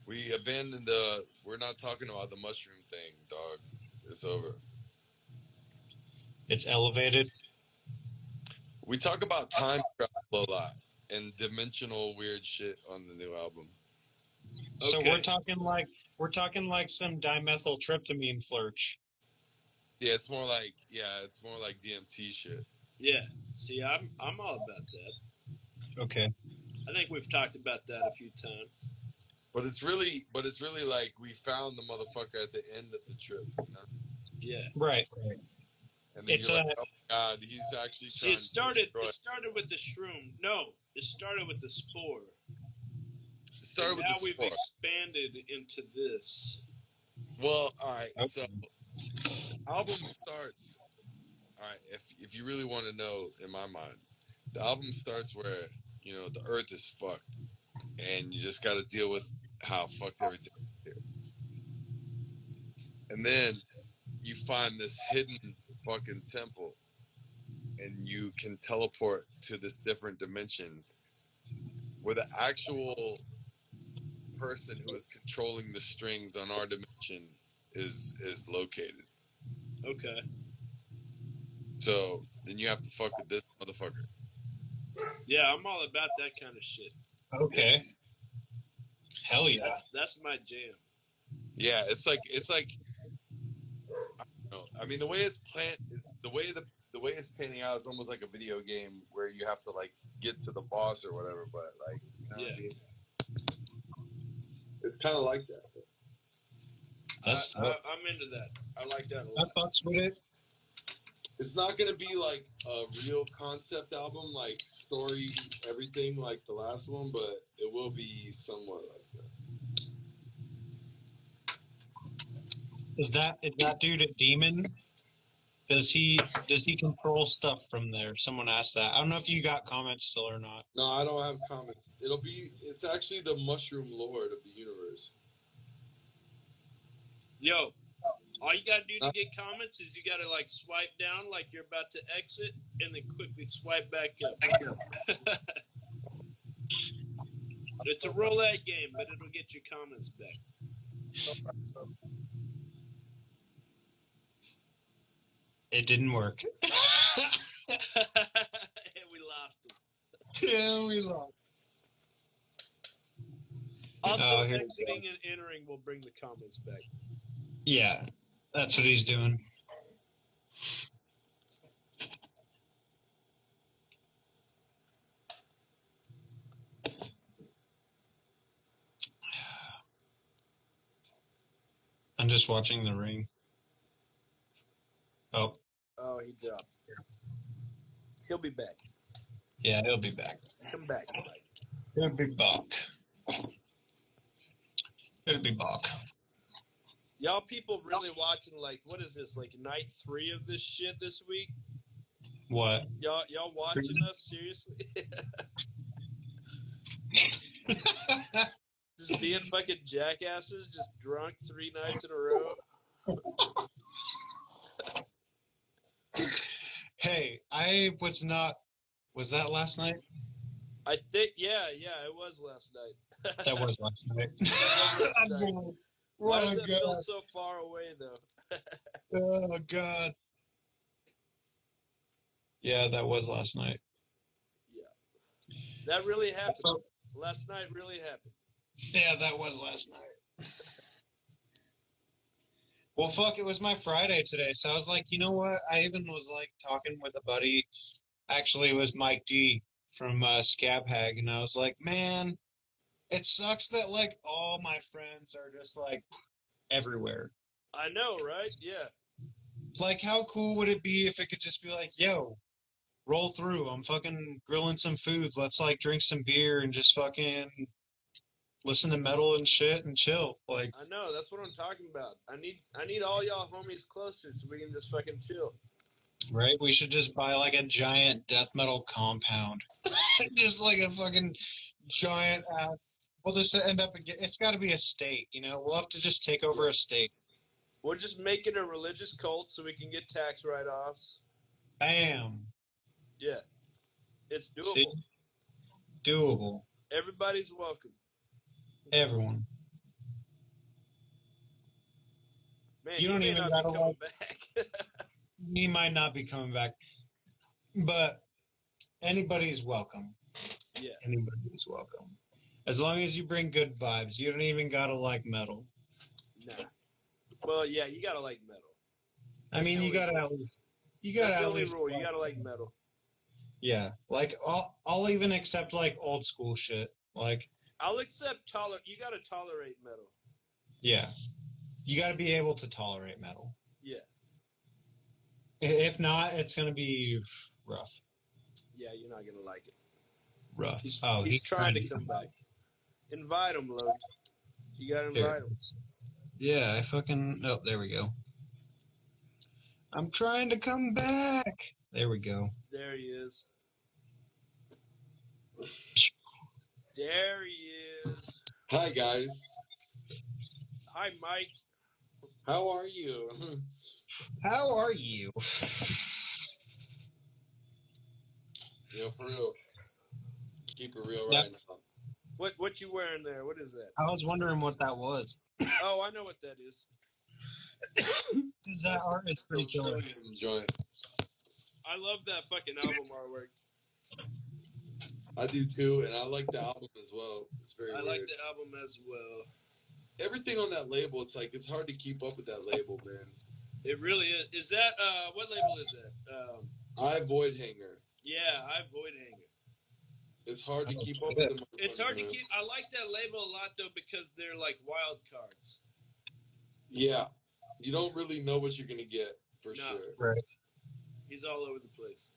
We abandoned we're not talking about the mushroom thing, dog. It's over. It's elevated. We talk about time travel a lot and dimensional weird shit on the new album. So Okay. we're talking like some dimethyltryptamine flirch. Yeah, it's more like DMT shit. Yeah. See, I'm all about that. Okay. I think we've talked about that a few times. But it's really like we found the motherfucker at the end of the trip, you know? Yeah. Right. And then It's you're a like, oh, God, he's actually See, trying it started. to destroy. It started with the shroom. No, it started with the spore. It started with Now the we've sport. expanded into this. Well, all right. Okay. So, album starts. All right. If you really want to know, in my mind, the album starts where the Earth is fucked, and you just got to deal with how fucked everything is here. And then you find this hidden fucking temple, and you can teleport to this different dimension where the actual person who is controlling the strings on our dimension is located. Okay. So then you have to fuck with this motherfucker. Yeah, I'm all about that kind of shit. Okay. Hell yeah. That's my jam. Yeah, it's like I don't know. I mean, the way it's planned is the way it's panning out is almost like a video game where you have to like get to the boss or whatever. But like, what I mean? It's kind of like that. I'm into that. I like that a I lot. fucks with it. It's not gonna be like a real concept album, like story, everything like the last one, but it will be somewhat like that. Is that dude a demon? Does he control stuff from there? Someone asked that. I don't know if you got comments still or not. No, I don't have comments. It's actually the Mushroom Lord of the universe. Yo, all you gotta do to get comments is you gotta like swipe down like you're about to exit, and then quickly swipe back up. It's a roulette game, but it'll get your comments back. It didn't work. And we lost him. Yeah, we lost. Also, here we exiting and entering will bring the comments back. Yeah, that's what he's doing. I'm just watching The Ring. Oh. Oh, he dropped. He'll be back. Yeah, he'll be back. Come back, Mike. He'll be back. He'll be back. Y'all people really watching, like, what is this, like night 3 of this shit this week? What? Y'all watching us, seriously? Just being fucking jackasses, just drunk 3 nights in a row. Hey, I was not. Was that last night? I think, yeah, it was last night. That was last night. Why does it feel so far away, though? Oh, God. Yeah, that was last night. Yeah. That really happened. Last night really happened. Yeah, that was last night. Well, fuck, it was my Friday today, so I was like, you know what? I even was, like, talking with a buddy. Actually, it was Mike D from Scab Hag, and I was like, man, it sucks that, like, all my friends are just, like, everywhere. I know, right? Yeah. Like, how cool would it be if it could just be like, yo, roll through. I'm fucking grilling some food. Let's, like, drink some beer and just fucking listen to metal and shit and chill. Like, I know, that's what I'm talking about. I need all y'all homies closer so we can just fucking chill. right? We should just buy, like, a giant death metal compound. Just, like, a fucking giant ass. We'll just end up, it's got to be a state, you know? We'll have to just take over a state. We'll just make it a religious cult so we can get tax write-offs. Bam. Yeah. It's doable. See? Doable. Everybody's welcome. Everyone. Man, You don't may even not gotta be coming back. He might not be coming back. But anybody's welcome. Yeah. Anybody's welcome. As long as you bring good vibes. You don't even gotta like metal. Nah. Well, yeah, you gotta like metal. I mean, you gotta at least. That's the only rule. You gotta like metal. Yeah, like I'll even accept like old school shit. Like I'll accept you gotta tolerate metal. yeah, you gotta be able to tolerate metal. Yeah. If not, it's gonna be rough. Yeah, you're not gonna like it. Rough. He's trying to come back. Invite him, Logan. You gotta invite him. Yeah, I fucking. Oh, there we go. I'm trying to come back. There we go. There he is. There he is. Hi guys. Hi, Mike. How are you? How are you? For real. Keep it real Yep. right now. What you wearing there? What is that? I was wondering what that was. Oh, I know what that is. Because that art is pretty killer. Joint. I love that fucking album artwork. I do too, and I like the album as well. It's very I weird. like the album as well. Everything on that label, it's hard to keep up with that label, man. It really is. Is that what label is that? I Void Hanger. Yeah, I Void Hanger. It's hard to keep up with them. It's hard to keep. I like that label a lot though because they're like wild cards. Yeah, you don't really know what you're gonna get for sure. Right. He's all over the place.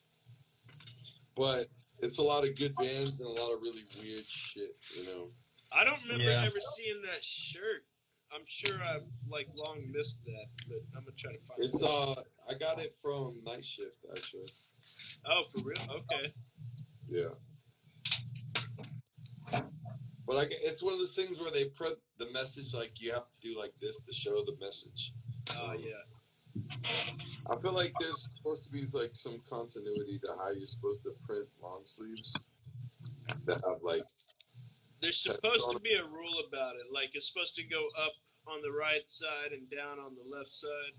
But it's a lot of good bands and a lot of really weird shit, I don't remember ever seeing that shirt. I'm sure I've like long missed that, but I'm gonna try to find it. It's I got it from Night Shift actually. Oh, for real? Okay. Yeah. But it's one of those things where they put the message like you have to do like this to show the message. Oh yeah. I feel like there's supposed to be like some continuity to how you're supposed to print long sleeves that have like. There's supposed to be a rule about it. Like it's supposed to go up on the right side and down on the left side.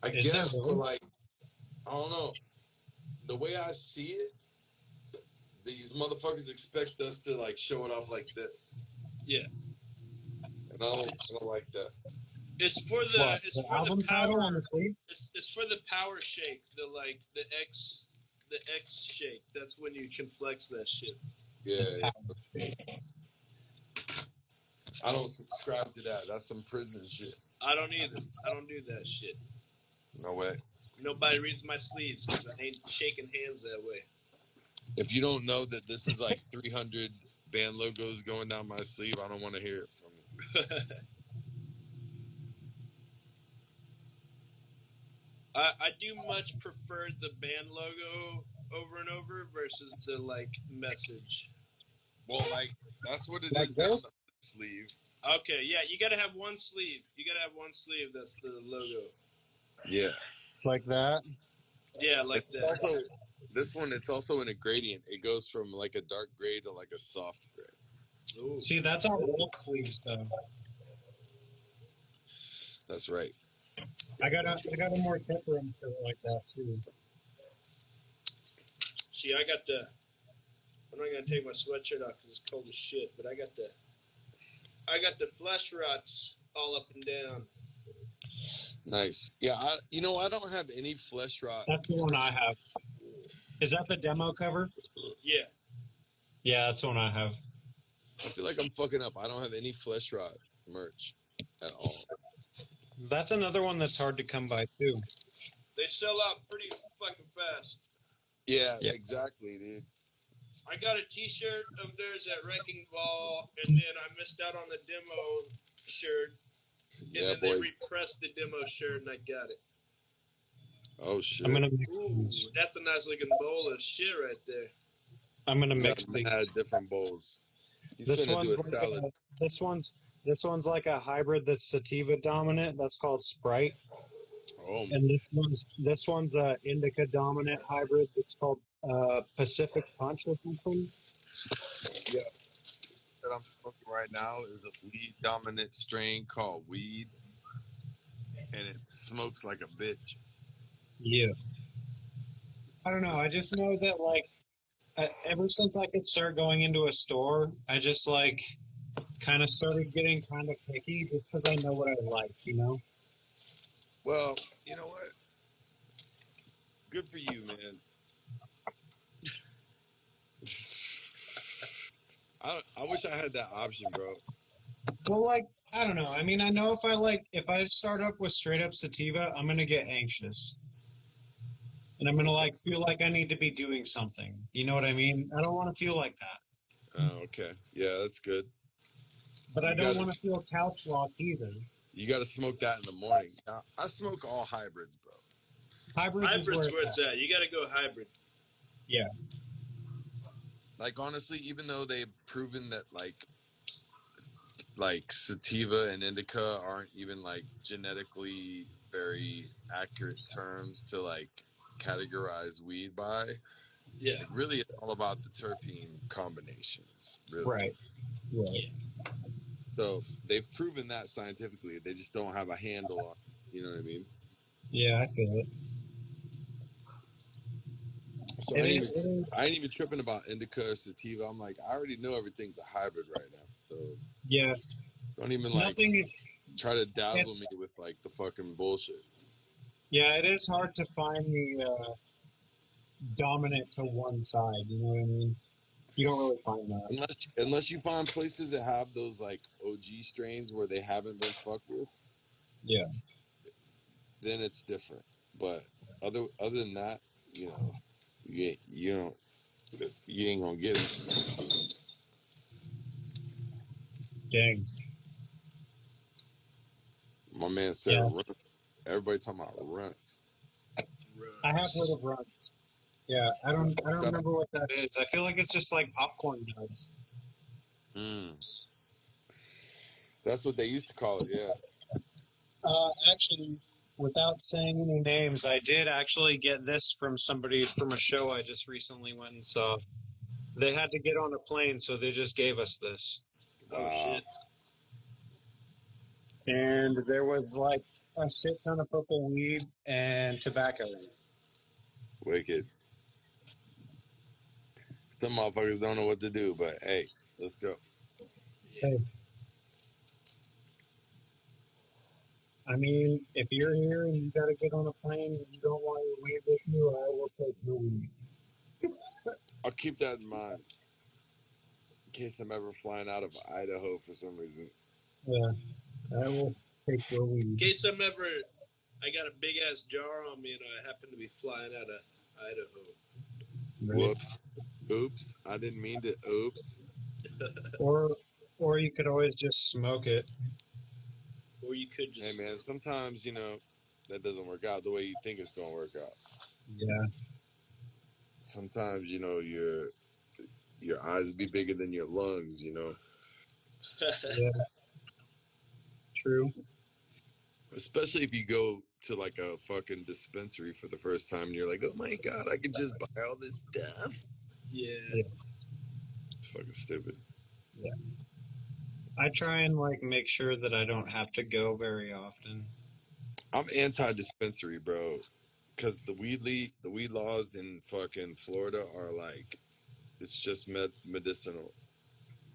I guess, but like, I don't know. The way I see it, these motherfuckers expect us to like show it off like this. Yeah. And I don't like that. It's for the album title on power. the sleeve? It's for the power shake. The X shake. That's when you can flex that shit. Yeah. I don't subscribe to that. That's some prison shit. I don't either. I don't do that shit. No way. Nobody reads my sleeves because I ain't shaking hands that way. If you don't know that this is like 300 band logos going down my sleeve, I don't want to hear it from you. I do much prefer the band logo over and over versus the like message. Well, like that's what it is down the sleeve. Okay, yeah, you gotta have one sleeve. That's the logo. Yeah. Like that? Yeah, like that. Also, this one, it's also in a gradient. It goes from like a dark gray to like a soft gray. Ooh. See, that's our old sleeves, though. That's right. I got a more different shirt like that too. See, I'm not gonna take my sweatshirt off because it's cold as shit. But I got the flesh rots all up and down. Nice. Yeah, I don't have any flesh rot. That's the one I have. Is that the demo cover? Yeah. Yeah, that's the one I have. I feel like I'm fucking up. I don't have any flesh rot merch at all. That's another one that's hard to come by too. They sell out pretty fucking fast. Yeah, exactly, dude. I got a T-shirt of theirs at Wrecking Ball, and then I missed out on the demo shirt. And then they repressed the demo shirt, and I got it. Oh shit! I'm gonna mix Ooh, these. that's a nice looking bowl of shit right there. I'm gonna mix these. Had different bowls. He's This gonna do a one's salad. this one's like a hybrid that's sativa dominant. That's called Sprite. Oh, And this one's a indica dominant hybrid. It's called Pacific Punch or something. yeah. That I'm smoking right now is a weed dominant strain called Weed, and it smokes like a bitch. Yeah. I don't know. I just know that like ever since I could start going into a store, I just like kind of started getting kind of picky just because I know what I like, you know? Well, you know what? Good for you, man. I wish I had that option, bro. Well, like, I don't know. I mean, I know if I start up with straight up sativa, I'm going to get anxious. And I'm gonna like feel like I need to be doing something. You know what I mean? I don't want to feel like that. Oh, okay. Yeah, that's good. But I don't want to feel couch locked either. You got to smoke that in the morning. I smoke all hybrids, bro. Hybrids is where it's at. You got to go hybrid. Yeah. Like honestly, even though they've proven that like sativa and indica aren't even like genetically very accurate terms to like categorize weed by. Yeah. Like really it's all about the terpene combinations, really. Right. Right. Yeah. So they've proven that scientifically. They just don't have a handle on it. You know what I mean? Yeah, I feel it. So I ain't even tripping about indica or sativa. I'm like, I already know everything's a hybrid right now. So yeah. don't even try to dazzle me with like the fucking bullshit. Yeah, it is hard to find the dominant to one side. You know what I mean? You don't really find that unless you find places that have those like OG strains where they haven't been fucked with. Yeah. Then it's different. But other than that, you know, you ain't gonna get it. Dang. My man said, runt. Everybody talking about runts. I have heard of runts. Yeah, I don't remember what that is. I feel like it's just like popcorn nuts. That's what they used to call it. Yeah. Actually, without saying any names, I did actually get this from somebody from a show I just recently went and saw. They had to get on a plane, so they just gave us this. Wow. Oh shit! And there was like a shit ton of purple weed and tobacco in it. Wicked. Some motherfuckers don't know what to do, but hey, let's go. Hey. I mean, if you're here and you got to get on a plane and you don't want your weed with you, I will take your weed. I'll keep that in mind in case I'm ever flying out of Idaho for some reason. Yeah, I will take your weed. In case I got a big ass jar on me and I happen to be flying out of Idaho. Right. Whoops. Oops. I didn't mean to. Oops. Or you could always just smoke it. Or you could just. Hey man, sometimes that doesn't work out the way you think it's gonna work out. Yeah. Sometimes your eyes be bigger than your lungs. Yeah. True. Especially if you go to like a fucking dispensary for the first time and you're like, oh my god, I could just buy all this stuff. Yeah. It's fucking stupid. Yeah. I try and like make sure that I don't have to go very often. I'm anti-dispensary, bro, because the weed laws in fucking Florida are like, it's just medicinal.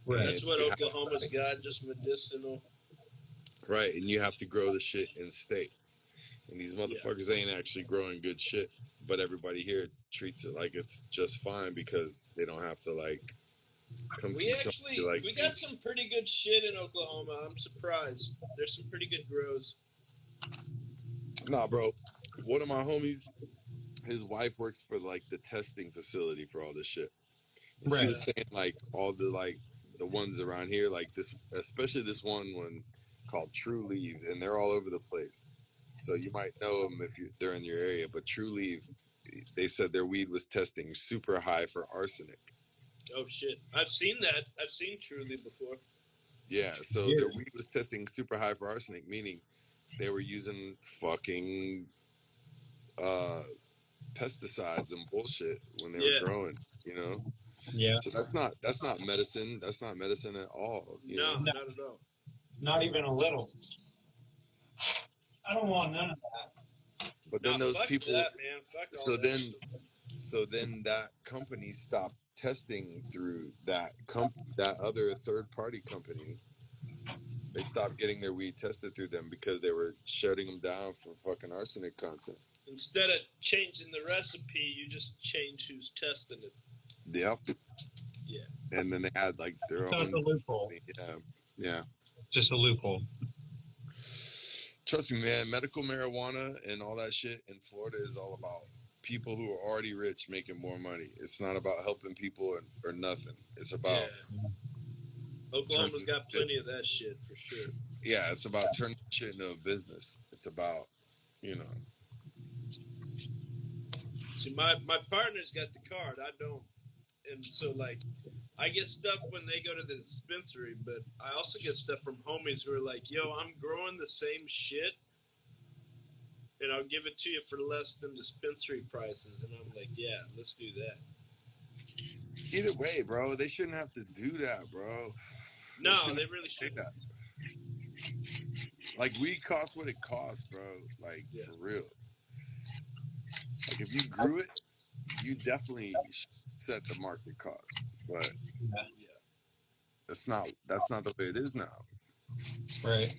Right. That's what Oklahoma's got, just medicinal. Right, and you have to grow the shit in state. And these motherfuckers ain't actually growing good shit, but everybody here treats it like it's just fine because they don't have to like come see somebody like we got some pretty good shit in Oklahoma. I'm surprised. There's some pretty good grows. Nah, bro. One of my homies, his wife works for like the testing facility for all this shit. And she was saying like all the ones around here, like this, especially this one called True Leave, and they're all over the place. So you might know them if they're in your area. But True Leave, they said their weed was testing super high for arsenic. Oh shit! I've seen that. I've seen True Leave before. Yeah, so their weed was testing super high for arsenic, meaning they were using fucking pesticides and bullshit when they were growing. Yeah. So that's not medicine. That's not medicine at all. No, not at all. Not even a little. I don't want none of that. But then those people. That, man. Fuck all that. So then that company stopped testing through that other third party company. They stopped getting their weed tested through them because they were shutting them down for fucking arsenic content. Instead of changing the recipe, you just change who's testing it. Yep. Yeah. And then they had like their own. It's a loophole. Yeah. Just a loophole. Trust me, man. Medical marijuana and all that shit in Florida is all about people who are already rich making more money. It's not about helping people or nothing. It's about Oklahoma's got plenty of that shit for sure. Yeah, it's about turning shit into a business. It's about, you know. See, my partner's got the card. I don't, and so like, I get stuff when they go to the dispensary, but I also get stuff from homies who are like, "Yo, I'm growing the same shit, and I'll give it to you for less than dispensary prices." And I'm like, "Yeah, let's do that." Either way, bro, they shouldn't have to do that, bro. No, they really shouldn't. That. Like, weed costs what it costs, bro. Like, for real. Like, if you grew it, you definitely set the market cost. But that's not the way it is now. Right.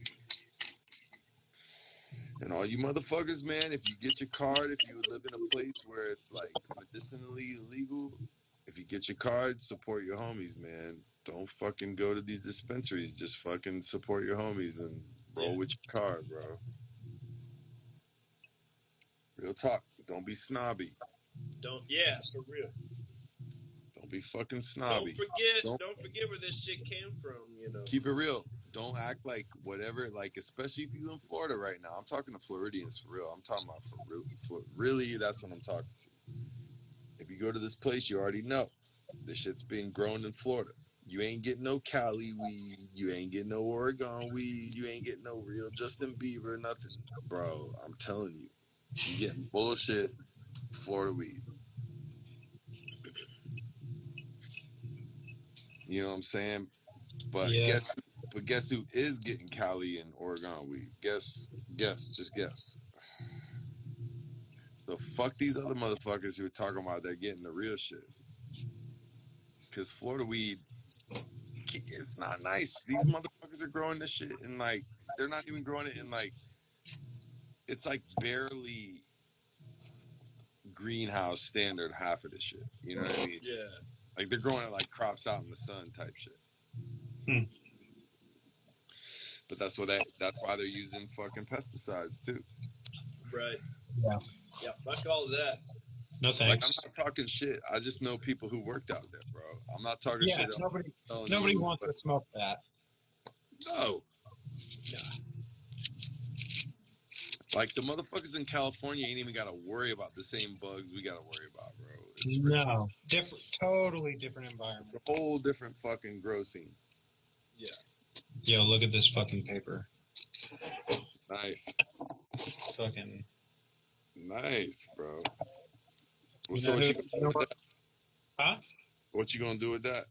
And all you motherfuckers, man, if you get your card, if you live in a place where it's like medicinally illegal, if you get your card, support your homies, man. Don't fucking go to these dispensaries. Just fucking support your homies and roll with your card, bro. Real talk. Don't be snobby. For real. Don't be fucking snobby. Don't forget where this shit came from, you know. Keep it real. Don't act like whatever, like, especially if you're in Florida right now. I'm talking to Floridians for real. I'm talking about for real. Really, that's what I'm talking to. If you go to this place, you already know. This shit's being grown in Florida. You ain't getting no Cali weed. You ain't getting no Oregon weed. You ain't getting no real Justin Bieber, nothing. Bro, I'm telling you. You getting bullshit Florida weed. You know what I'm saying? But guess who is getting Cali and Oregon weed? Guess. So fuck these other motherfuckers who are talking about they're getting the real shit. Because Florida weed, it's not nice. These motherfuckers are growing this shit and like, they're not even growing it in like, it's like barely greenhouse standard half of the shit. You know what I mean? Yeah. Like they're growing it like crops out in the sun type shit. But that's why they're using fucking pesticides too. Right. Yeah, fuck all of that. No thanks. Like, I'm not talking shit. I just know people who worked out there, bro. I'm not talking shit. Nobody wants to smoke that. No. Like, the motherfuckers in California ain't even got to worry about the same bugs we got to worry about, bro. Totally different environment. It's a whole different fucking grow scene. Yeah. Yo, look at this fucking paper. Nice. Fucking nice, bro. What you gonna do with that? Huh? What you gonna do with that?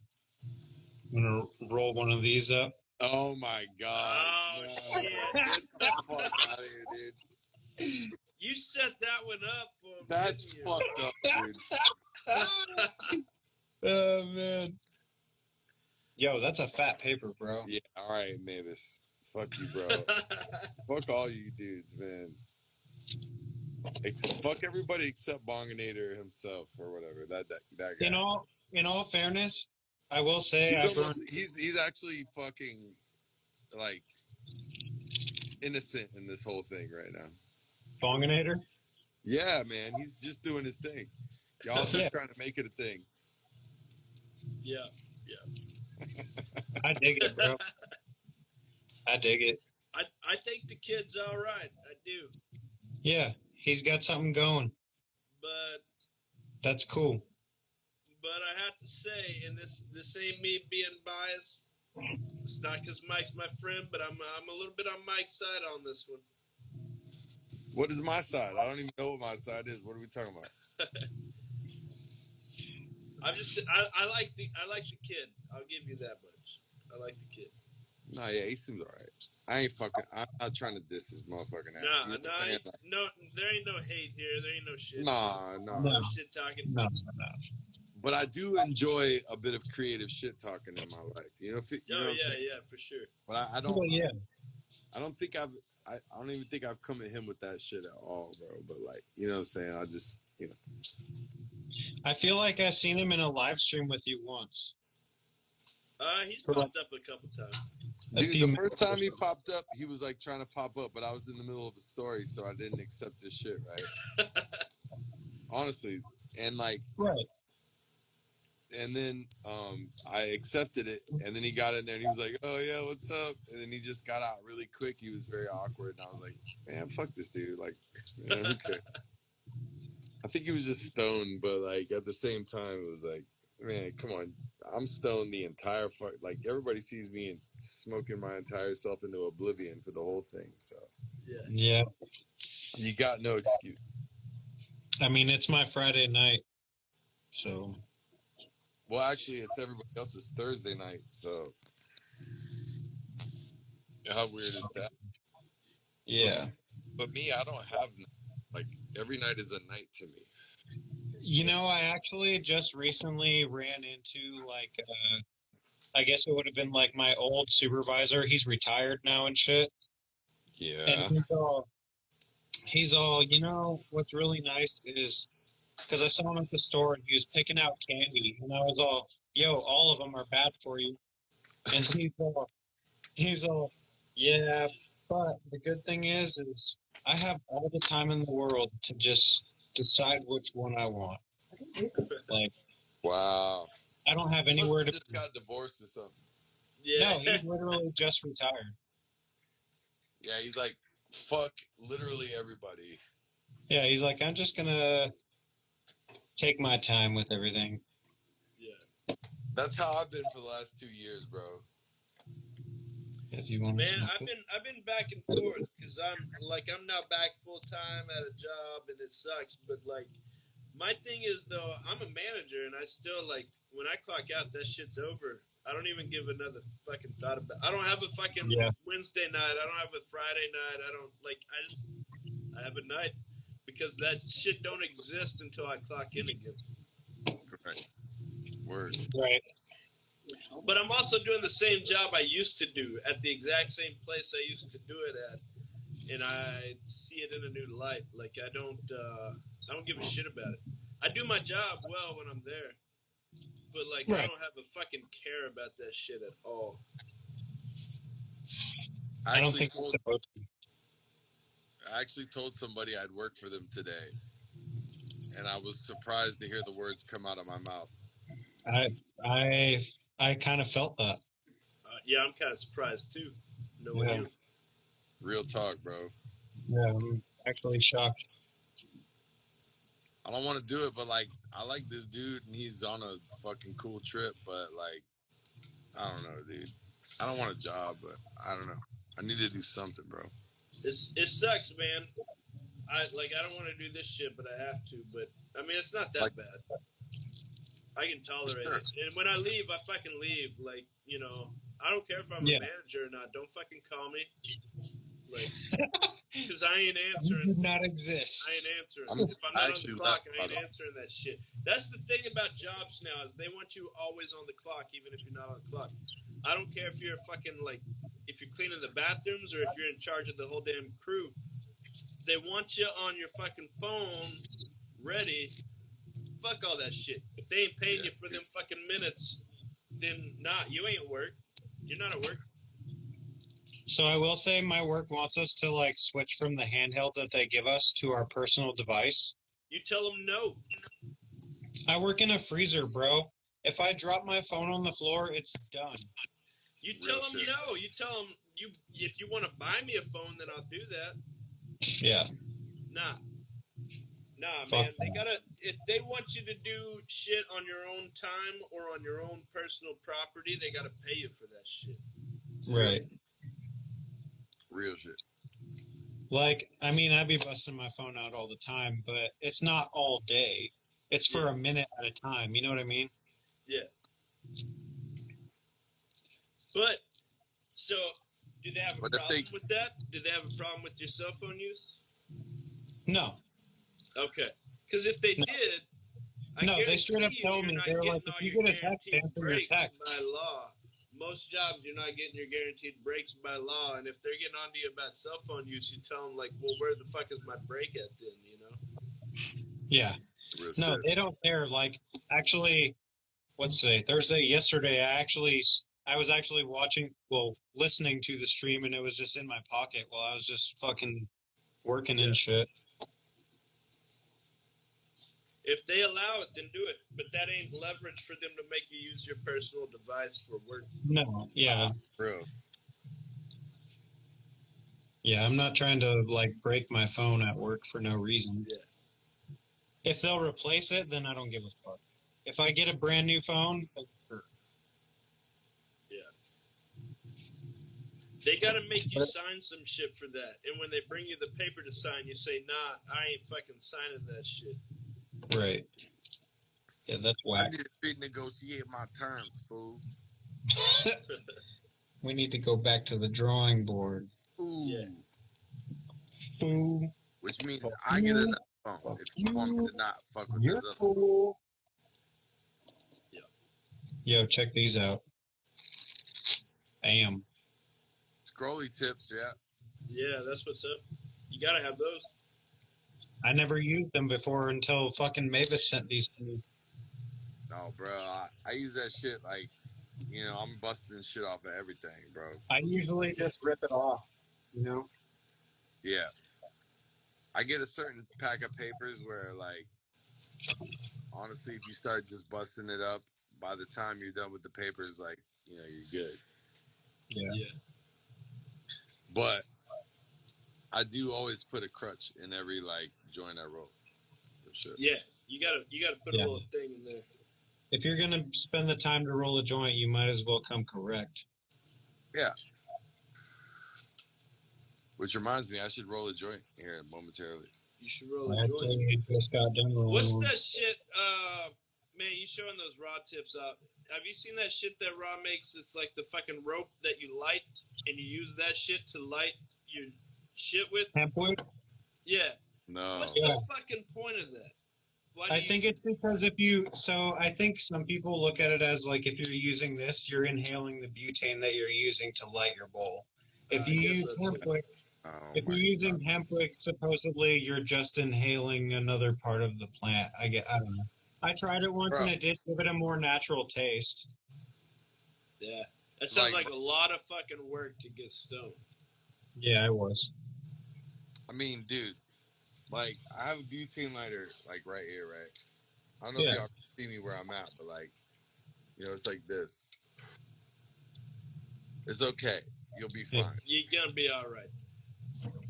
I'm gonna roll one of these up. Oh my god. Oh, shit. Get the fuck out of here, dude. You set that one up for him. That's fucked up, dude. Oh, man. Yo, that's a fat paper, bro. Yeah, all right, Mavis. Fuck you, bro. Fuck all you dudes, man. Fuck everybody except Bonginator himself or whatever. That guy. In all fairness, I will say he's actually fucking like innocent in this whole thing right now. Bonginator? Yeah, man. He's just doing his thing. Y'all just trying to make it a thing. Yeah. I dig it, bro. I dig it. I think the kid's all right. I do. Yeah, he's got something going. But that's cool. But I have to say, and this ain't me being biased. It's not because Mike's my friend, but I'm a little bit on Mike's side on this one. What is my side? I don't even know what my side is. What are we talking about? I like the kid. I'll give you that much. I like the kid. No, yeah, he seems all right. I'm not trying to diss his motherfucking ass. No, there ain't no hate here. There ain't no shit. No shit talking. No. But I do enjoy a bit of creative shit talking in my life. You know? Yeah, for sure. But I don't. Oh, yeah. I don't think I don't even think I've come at him with that shit at all, bro. But like, you know what I'm saying? I just, you know. I feel like I've seen him in a live stream with you once. He's popped up a couple times. Dude, the first time he popped up, he was like trying to pop up, but I was in the middle of a story, so I didn't accept this shit, right? honestly. And like, Right. and then I accepted it, and then he got in there and he was like, "Oh yeah, what's up?" And then he just got out really quick. He was very awkward, and I was like, "Man, fuck this dude." Like, man, who cares? I think he was just stoned, but like at the same time, it was like, man, come on, I'm stoned the entire fuck. Like everybody sees me and smoking my entire self into oblivion for the whole thing. So Yeah. you got no excuse. I mean, it's my Friday night, so. Well, actually, it's everybody else's Thursday night. So how weird is that? Yeah. But me, I don't have like every night is a night to me. You know, I actually just recently ran into like, I guess it would have been like my old supervisor. He's retired now and shit. And Yeah. he's all, you know, what's really nice is because I saw him at the store and he was picking out candy, and I was all, yo, all of them are bad for you. And he's all, yeah, but the good thing is I have all the time in the world to just decide which one I want. Like, Wow. I don't have He must anywhere have to. just got divorced or something. Yeah. No, he literally just retired. Yeah, he's like, fuck literally everybody. Yeah, he's like, I'm just gonna take my time with everything. Yeah. That's how I've been for the last 2 years, bro. If you want to Man, smoke I've it. been back and forth because I'm now back full time at a job and it sucks. But like, my thing is though, I'm a manager and I still like when I clock out, that shit's over. I don't even give another fucking thought about. I don't have a fucking Yeah. Wednesday night. I don't have a Friday night. I don't like. I have a night because that shit don't exist until I clock in again. Right. Word. Right. But I'm also doing the same job I used to do at the exact same place I used to do it at, and I see it in a new light. Like I don't give a shit about it. I do my job well when I'm there, but like I Right. don't have a fucking care about that shit at all. I don't think it's supposed to. I actually told somebody I'd work for them today, and I was surprised to hear the words come out of my mouth. I kind of felt that. Yeah, I'm kind of surprised too. Yeah. Real talk, bro. Yeah, I'm actually shocked. I don't want to do it, but like, I like this dude, and he's on a fucking cool trip. But like, I don't know, dude. I don't want a job, but I don't know. I need to do something, bro. It sucks, man. I don't want to do this shit, but I have to. But I mean, it's not that bad. I can tolerate it. And when I leave, I fucking leave. Like, you know, I don't care if I'm a manager or not. Don't fucking call me. Like, because I ain't answering. You do not exist. I ain't answering. If I'm not on the clock, I ain't answering that shit. That's the thing about jobs now is they want you always on the clock, even if you're not on the clock. I don't care if you're fucking like, if you're cleaning the bathrooms or if you're in charge of the whole damn crew. They want you on your fucking phone, ready. Fuck all that shit. If they ain't paying you for them fucking minutes, then you ain't at work. You're not at work. So I will say my work wants us to like switch from the handheld that they give us to our personal device. You tell them no. I work in a freezer, bro. If I drop my phone on the floor, it's done. You tell them no. You tell them if you want to buy me a phone, then I'll do that. Yeah. Nah, Fuck man. If they want you to do shit on your own time or on your own personal property, they gotta pay you for that shit. Right. Real shit. Like, I mean, I'd be busting my phone out all the time, but it's not all day. It's for a minute at a time. You know what I mean? Yeah. But, so, do they have a problem with that? Do they have a problem with your cell phone use? No. Okay. Because if they did, they straight up told me, they were like, if you get a text, answer your text. By law. Most jobs, you're not getting your guaranteed breaks by law, and if they're getting onto you about cell phone use, you tell them, like, well, where the fuck is my break at then, you know? Yeah. No, they don't care. Like, actually, what's today? Thursday? Yesterday, I was actually listening to the stream, and it was just in my pocket while I was just fucking working and shit. If they allow it, then do it. But that ain't leverage for them to make you use your personal device for work. No, yeah. Bro. Yeah, I'm not trying to like break my phone at work for no reason. Yeah. If they'll replace it, then I don't give a fuck. If I get a brand new phone, then sure. They gotta make you sign some shit for that. And when they bring you the paper to sign, you say, nah, I ain't fucking signing that shit. Right. Yeah, that's I whack. need to renegotiate my terms, fool. We need to go back to the drawing board. Ooh. Yeah. Fool. Which means I get another phone. If you want me to not fuck with You're this other cool. Yeah. Yo, check these out. Bam. scrolly tips, yeah. Yeah, that's what's up. You gotta have those. I never used them before until fucking Mavis sent these to me. No, bro. I use that shit like, you know, I'm busting shit off of everything, bro. I usually just rip it off, you know? Yeah. I get a certain pack of papers where, like, honestly, if you start just busting it up, by the time you're done with the papers, like, you know, you're good. Yeah. But I do always put a crutch in every, like, joint I roll. For sure. Yeah, you gotta put a little thing in there. If you're gonna spend the time to roll a joint, you might as well come correct. Yeah. Which reminds me, I should roll a joint here momentarily. You should roll a joint. Actually, just got done rolling What's one. that shit? Man, you showing those raw tips up. Have you seen that shit that Raw makes? It's like the fucking rope that you light, and you use that shit to light your shit with? Hempwood? Yeah. No. What's the fucking point of that? I think it's because I think some people look at it as like if you're using this, you're inhaling the butane that you're using to light your bowl. If you use hempwick, if you're using hempwick, supposedly you're just inhaling another part of the plant. I don't know. I tried it once and it did give it a more natural taste. Yeah. That sounds like a lot of fucking work to get stoned. Yeah, it was. I mean, dude, like, I have a butane lighter, like, right here, right? I don't know if y'all see me where I'm at, but, like, you know, it's like this. It's okay. You'll be fine. You're gonna be all right.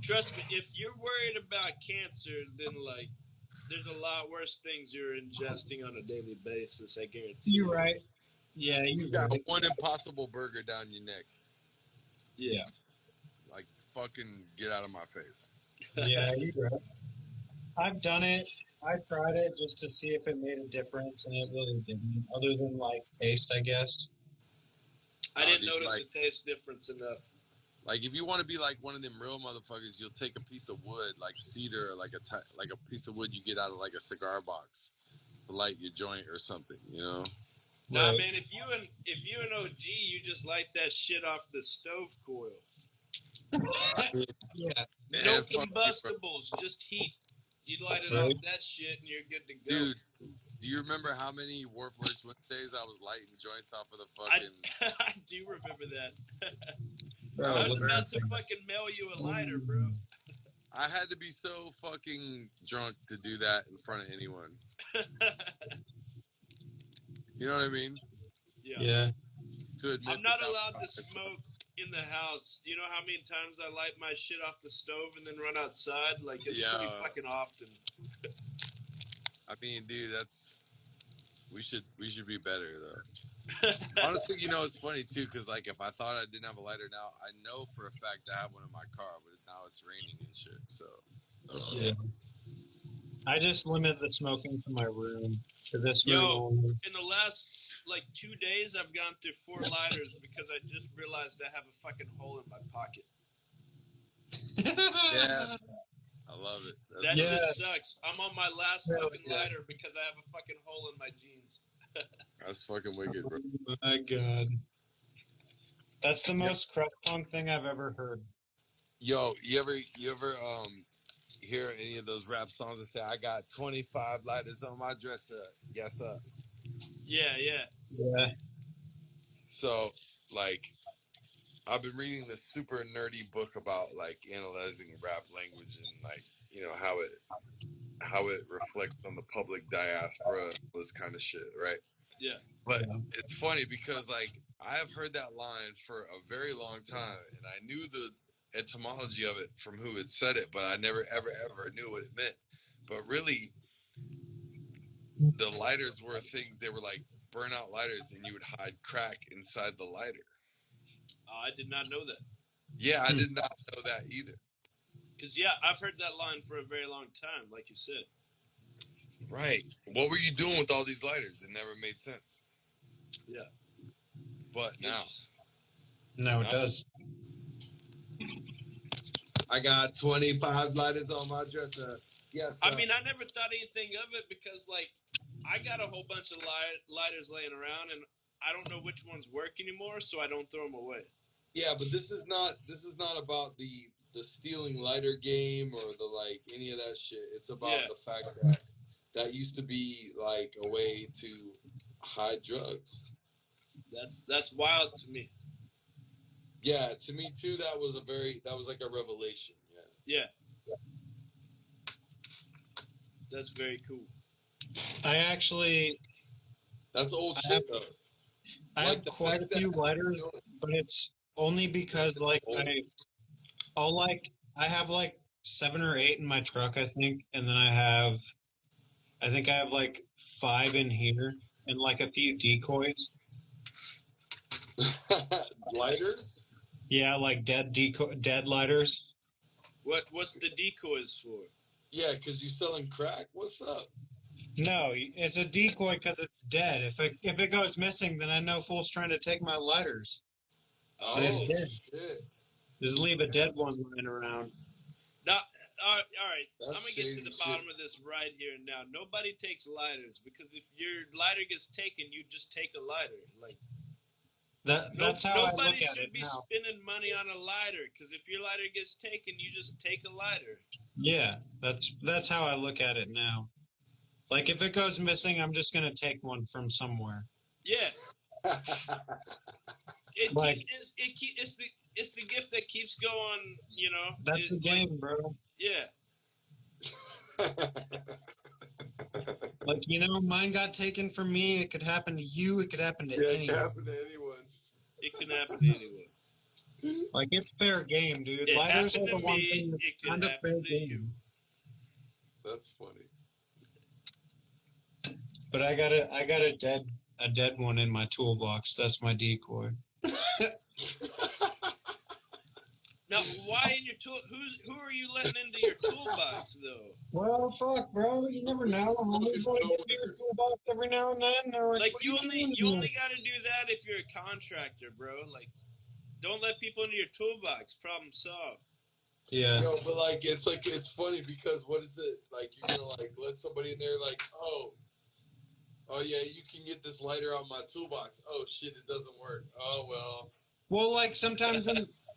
Trust me, if you're worried about cancer, then, like, there's a lot worse things you're ingesting on a daily basis, I guarantee you. You're right. Yeah, you got one impossible burger down your neck. Yeah. Like, fucking get out of my face. Yeah, you're right. I've done it. I tried it just to see if it made a difference, and it really didn't, other than, like, taste, I guess. I didn't notice the taste difference enough. Like, if you want to be like one of them real motherfuckers, you'll take a piece of wood, like cedar, or like a piece of wood you get out of like a cigar box, to light your joint or something, you know? Nah, man, if you and OG, you just light that shit off the stove coil. Yeah. No combustibles, just heat. You light it off that shit and you're good to go. Dude, do you remember how many Warforged Wednesdays I was lighting joints off of the fucking... I do remember that. Bro, I was about to fucking mail you a lighter, bro. I had to be so fucking drunk to do that in front of anyone. You know what I mean? Yeah. To admit I'm not allowed to smoke in the house. You know how many times I light my shit off the stove and then run outside? Like, it's pretty fucking often. I mean, dude, we should be better though. Honestly, you know, it's funny too, because like if I thought I didn't have a lighter now, I know for a fact I have one in my car, but now it's raining and shit. So yeah, I just limit the smoking to my room to this room. Yo, in the last like 2 days, I've gone through 4 lighters because I just realized I have a fucking hole in my pocket. Yes. I love it. That shit sucks. I'm on my last fucking lighter because I have a fucking hole in my jeans. That's fucking wicked, bro. Oh my god. That's the most crust punk thing I've ever heard. Yo, you ever hear any of those rap songs that say I got 25 lighters on my dresser? Yes, sir. Yeah. So, like, I've been reading this super nerdy book about like analyzing rap language and like, you know, how it how it reflects on the public diaspora, this kind of shit, right? Yeah. But it's funny because like I have heard that line for a very long time, and I knew the etymology of it from who had said it, but I never ever knew what it meant. But really, the lighters were things, they were like burnout lighters, and you would hide crack inside the lighter. I did not know that. Yeah, I did not know that either. Because, yeah, I've heard that line for a very long time, like you said. Right. What were you doing with all these lighters? It never made sense. Yeah. But now. No, it does. I got 25 lighters on my dresser. Yes, sir. I mean, I never thought anything of it because, like, I got a whole bunch of lighters laying around, and I don't know which ones work anymore, so I don't throw them away. Yeah, but this is not about the stealing lighter game or the like any of that shit. It's about the fact that used to be like a way to hide drugs. That's wild to me. Yeah, to me too. That was like a revelation. Yeah. That's very cool. That's old shit though. I have quite a few lighters, but it's only because like I have like 7 or 8 in my truck, I think, and then I have like 5 in here and like a few decoys. Lighters? Yeah, like dead lighters. What's the decoys for? Yeah, because you're selling crack. What's up? No, it's a decoy because it's dead. If it goes missing, then I know fool's trying to take my lighters. Oh, it's dead. Shit. Just leave a dead one lying around. Now, all right. That's I'm gonna get to the bottom of this right here and now. Nobody takes lighters because if your lighter gets taken, you just take a lighter. Like that's how I look at it. Nobody should be spending money on a lighter because if your lighter gets taken, you just take a lighter. Yeah, that's how I look at it now. Like if it goes missing, I'm just gonna take one from somewhere. Yeah. It's the gift that keeps going. You know. That's the game, bro. Yeah. Like, mine got taken from me. It could happen to you. It could happen to anyone. It can happen to anyone. It can happen to anyone. Like, it's fair game, dude. It Lighters are the happened to one me, thing it that's could kind of happen fair to you. game. That's funny. But I got a dead one in my toolbox. That's my decoy. Now, why in your tool? Who are you letting into your toolbox, though? Well, fuck, bro. You never know. I'm only going to get your toolbox every now and then. Like you only got to do that if you're a contractor, bro. Like, don't let people into your toolbox. Problem solved. Yeah. No, but like it's funny because what is it like? You're gonna like let somebody in there like, oh yeah, you can get this lighter out of my toolbox. Oh shit, it doesn't work. Oh well. Well, like sometimes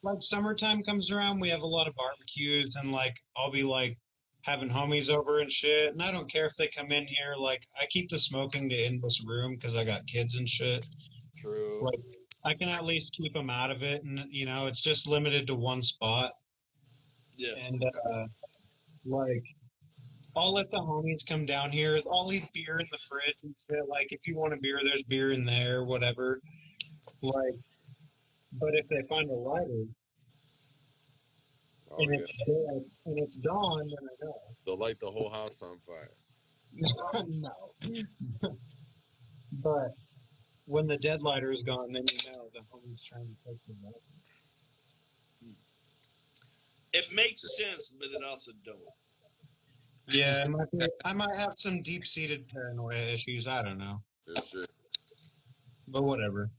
like summertime comes around, we have a lot of barbecues, and like I'll be like having homies over and shit, and I don't care if they come in here. Like I keep the smoking in this room because I got kids and shit. True. Like I can at least keep them out of it, and it's just limited to one spot. Yeah. And like I'll let the homies come down here. I'll leave beer in the fridge and shit. Like if you want a beer, there's beer in there, whatever. Like. But if they find a lighter and it's dead and it's gone, then I know. They'll light the whole house on fire. No. But when the dead lighter is gone, then you know the homie's trying to take the lighter. It makes sense, but it also don't. Yeah, I might have some deep-seated paranoia issues. I don't know. Sure. But whatever.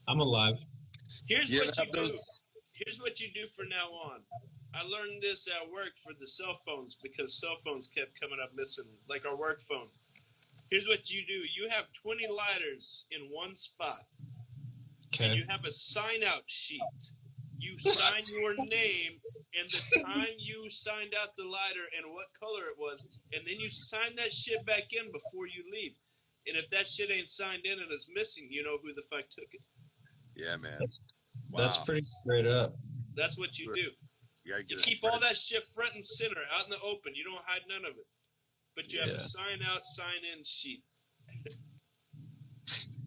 I'm alive. Here's what you do from now on. I learned this at work for the cell phones because cell phones kept coming up missing, like our work phones. Here's what you do. You have 20 lighters in one spot. Okay. And you have a sign-out sheet. You sign your name and the time you signed out the lighter and what color it was, and then you sign that shit back in before you leave. And if that shit ain't signed in and it's missing, you know who the fuck took it. Yeah, man. Wow. That's pretty straight up. That's what you do. gotta You get keep all that shit front and center, out in the open. You don't hide none of it. But you have a sign out, sign in sheet.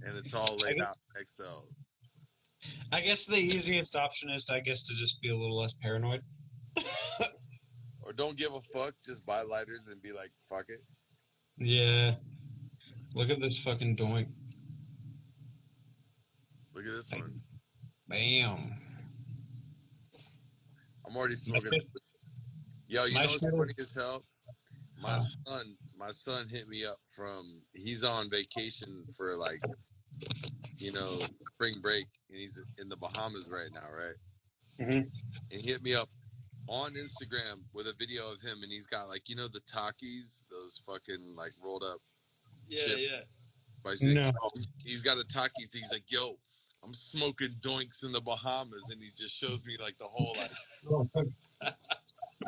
and it's all laid out in Excel. I guess the easiest option is, to just be a little less paranoid. Or don't give a fuck, just buy lighters and be like, fuck it. Yeah. Look at this fucking doink. Look at this one. Bam. I'm already smoking. Yo, you know what's funny as hell? My son hit me up he's on vacation for like, spring break, and he's in the Bahamas right now, right? Mm-hmm. And he hit me up on Instagram with a video of him, and he's got like, the Takis, those fucking like rolled up. Yeah, yeah. No. He's got a Takis. He's like, yo, I'm smoking doinks in the Bahamas, and he just shows me like the whole like, but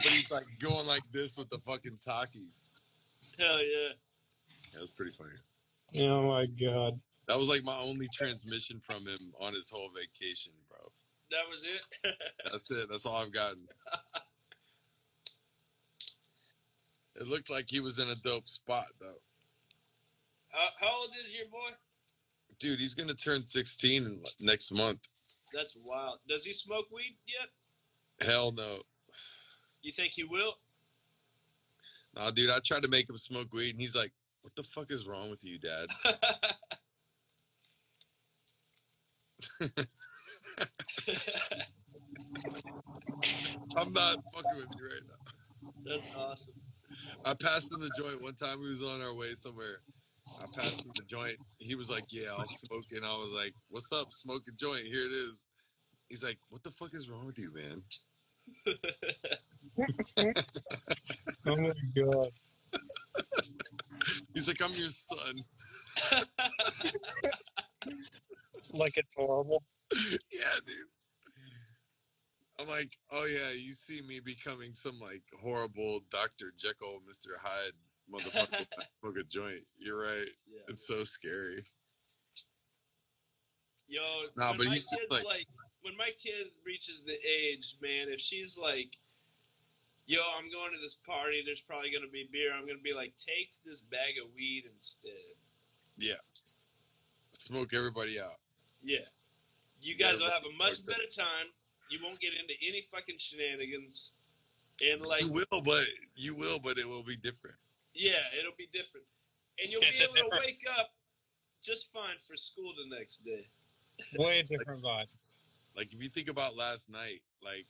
he's like going like this with the fucking Takis. Hell yeah. That was pretty funny. Oh my god. That was like my only transmission from him on his whole vacation, bro. That was it? That's it. That's all I've gotten. It looked like he was in a dope spot, though. How old is your boy? Dude, he's going to turn 16 next month. That's wild. Does he smoke weed yet? Hell no. You think he will? Nah, dude, I tried to make him smoke weed, and he's like, what the fuck is wrong with you, Dad? I'm not fucking with you right now. That's awesome. I passed him the joint one time. We was on our way somewhere. I passed him the joint. He was like, yeah, I'll smoke it. And I was like, what's up? Smoke a joint. Here it is. He's like, what the fuck is wrong with you, man? Oh my god. He's like, I'm your son. Like it's horrible. Yeah, dude. I'm like, oh yeah, you see me becoming some like horrible Dr. Jekyll, Mr. Hyde motherfucker. Smoke a joint. You're right. Yeah. It's so scary. Yo, nah, but he's like, when my kid reaches the age, man, if she's like, yo, I'm going to this party, there's probably going to be beer, I'm going to be like, take this bag of weed instead. Yeah. Smoke everybody out. Yeah. You guys will have a much better time. You won't get into any fucking shenanigans. And like you will, but it will be different. Yeah, it'll be different. And you'll be able to wake up just fine for school the next day. Way different vibe. Like, if you think about last night, like,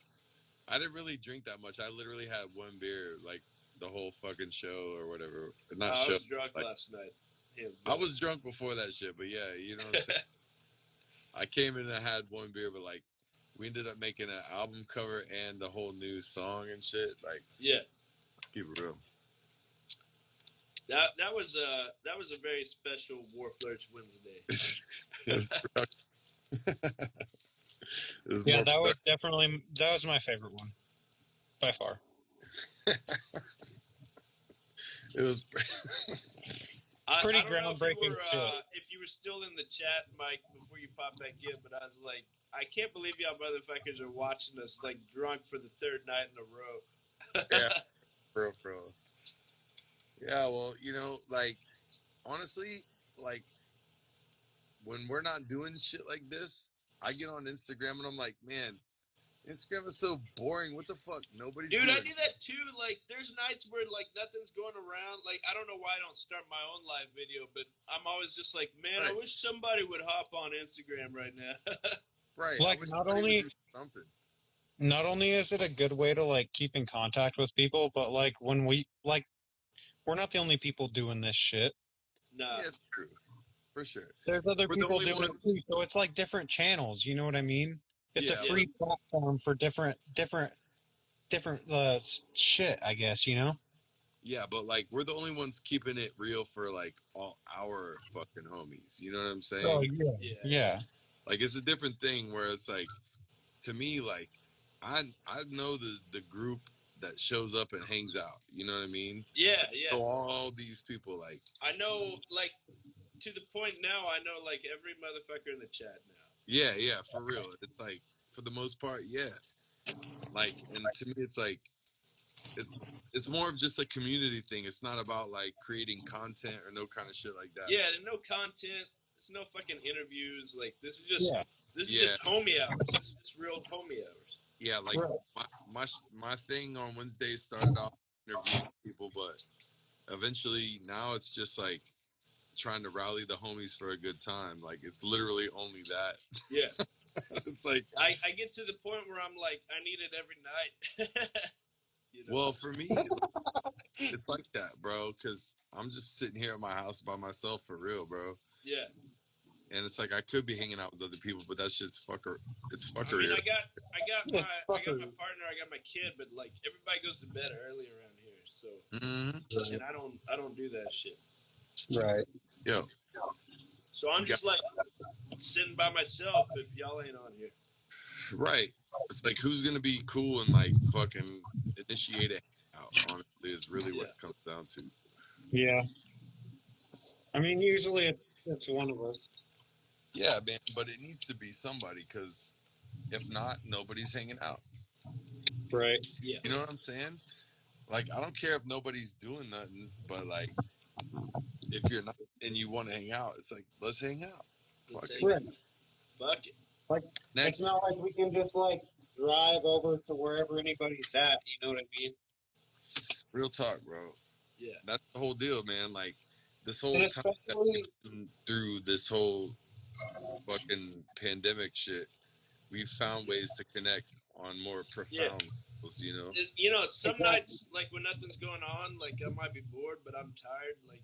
I didn't really drink that much. I literally had one beer, like, the whole fucking show or whatever. Not show. I was drunk last night. I was drunk before that shit, but yeah, you know what I'm saying? I came in and I had one beer, but, like, we ended up making an album cover and the whole new song and shit. Like, yeah. Keep it real. That was a very special War Flirts Wednesday. Yeah, that was my favorite one, by far. It was pretty groundbreaking shit. If you were still in the chat, Mike, before you pop back in, but I was like, I can't believe y'all motherfuckers are watching us like drunk for the third night in a row. Yeah, bro. Yeah, well, like, honestly, like, when we're not doing shit like this, I get on Instagram and I'm like, man, Instagram is so boring. What the fuck? Nobody's Dude, doing I do that too. Like, there's nights where, like, nothing's going around. Like, I don't know why I don't start my own live video, but I'm always just like, man, right. I wish somebody would hop on Instagram right now. Right. Like, not only is it a good way to, like, keep in contact with people, but, like, when we're not the only people doing this shit. No. Yeah, it's true. For sure. There's other people doing it too, so it's like different channels, you know what I mean? It's a free platform for different shit, I guess, you know? Yeah, but, like, we're the only ones keeping it real for, like, all our fucking homies. You know what I'm saying? Oh, yeah. Like, it's a different thing where it's like, to me, like, I know the group that shows up and hangs out. You know what I mean? Yeah. So all these people, like, I know, like, to the point now, I know, like, every motherfucker in the chat now. Yeah, for real. It's like, for the most part, yeah. Like, and to me, it's like it's more of just a community thing. It's not about like creating content or no kind of shit like that. Yeah, there's no content. There's no fucking interviews. Like this is just Yeah. homie hours. This is just real homie hours. Yeah, like Right. my thing on Wednesdays started off interviewing people, but eventually now it's just like trying to rally the homies for a good time. Like it's literally only that. Yeah. It's like I get to the point where I'm like, I need it every night. You know? well, for me, it's like that, bro, because I'm just sitting here at my house by myself for real, bro. Yeah. And it's like I could be hanging out with other people, but that shit's it's I fuckery. mean, I got Yeah, my fuckery. partner, I got my kid, but like everybody goes to bed early around here, so Mm-hmm. and I don't do that shit. Right. Yo, So I'm just like sitting by myself if y'all ain't on here. right. It's like who's gonna be cool and like fucking initiate a hangout, honestly, is really what it comes down to. Yeah. I mean, usually it's one of us. Yeah, man, but it needs to be somebody, because if not, nobody's hanging out. Right. Yeah. You know what I'm saying? Like, I don't care if nobody's doing nothing, but like, if you're not and you want to hang out, it's like, let's hang out. Fuck it. Right. Fuck it. Like, Next, it's not like we can just like drive over to wherever anybody's at. You know what I mean? real talk, bro. Yeah. That's the whole deal, man. Like, this whole And time that especially we've been through this whole fucking pandemic shit, we've found ways to connect on more profound levels, you know? You know, some nights like when nothing's going on, like I might be bored, but I'm tired. Like,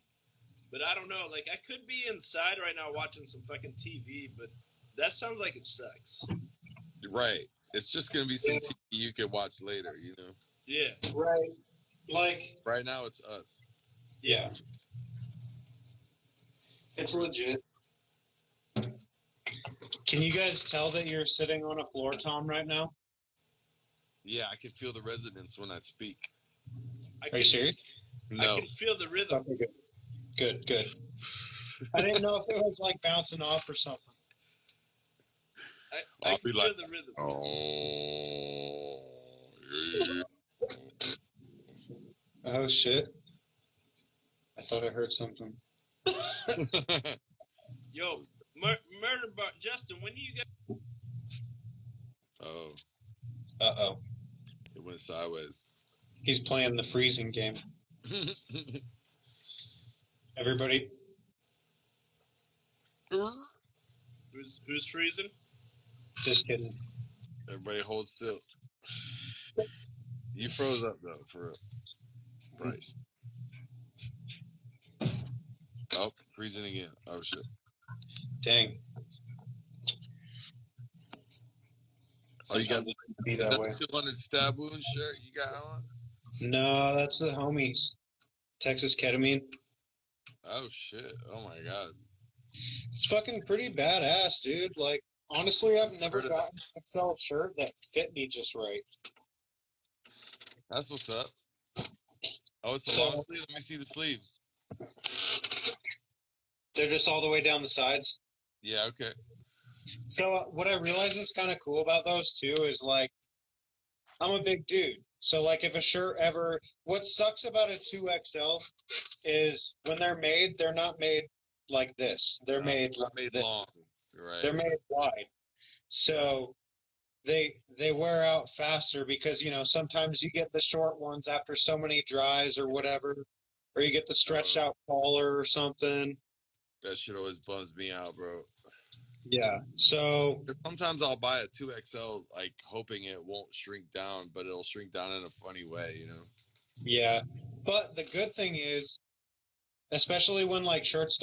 but I don't know. Like I could be inside right now watching some fucking TV, but that sounds like it sucks. Right. It's just going to be some TV you can watch later, you know? Yeah. right, like Right now, it's us. yeah, it's legit. Can you guys tell that you're sitting on a floor tom right now? Yeah, I can feel the resonance when I speak. Are you serious? No. I can feel the rhythm. Okay, good. I didn't know if it was like bouncing off or something. I I'll can be feel like, the rhythm. oh, yeah. Oh shit! I thought I heard something. Yo, Murder Bar, Justin, when do you get? Oh, Uh-oh. it went sideways. He's playing the freezing game. Everybody. Who's freezing? Just kidding. Everybody hold still. You froze up, though, for real. Bryce. Oh, freezing again. Oh, shit. Dang. Oh, you got Sometimes it can be is that that way. the 200 stab wound shirt you got on? No, that's the homies. Texas ketamine. Oh, shit. Oh, my God. It's fucking pretty badass, dude. Like, honestly, I've never Heard of gotten an XL shirt that fit me just right. That's what's up. Oh, it's a long sleeve? Let me see the sleeves. They're just all the way down the sides. Yeah, okay. So what I realize is kind of cool about those too is like, I'm a big dude. So like if a shirt ever, what sucks about a 2XL is when they're not made like this. They're made Not like made this. long. Right. They're made wide. So they wear out faster because, you know, sometimes you get the short ones after so many dries or whatever, or you get the stretched out collar or something. That shit always bums me out, bro. Yeah. So Sometimes I'll buy a 2XL, like hoping it won't shrink down, but it'll shrink down in a funny way, you know? yeah. But the good thing is, especially when like shirts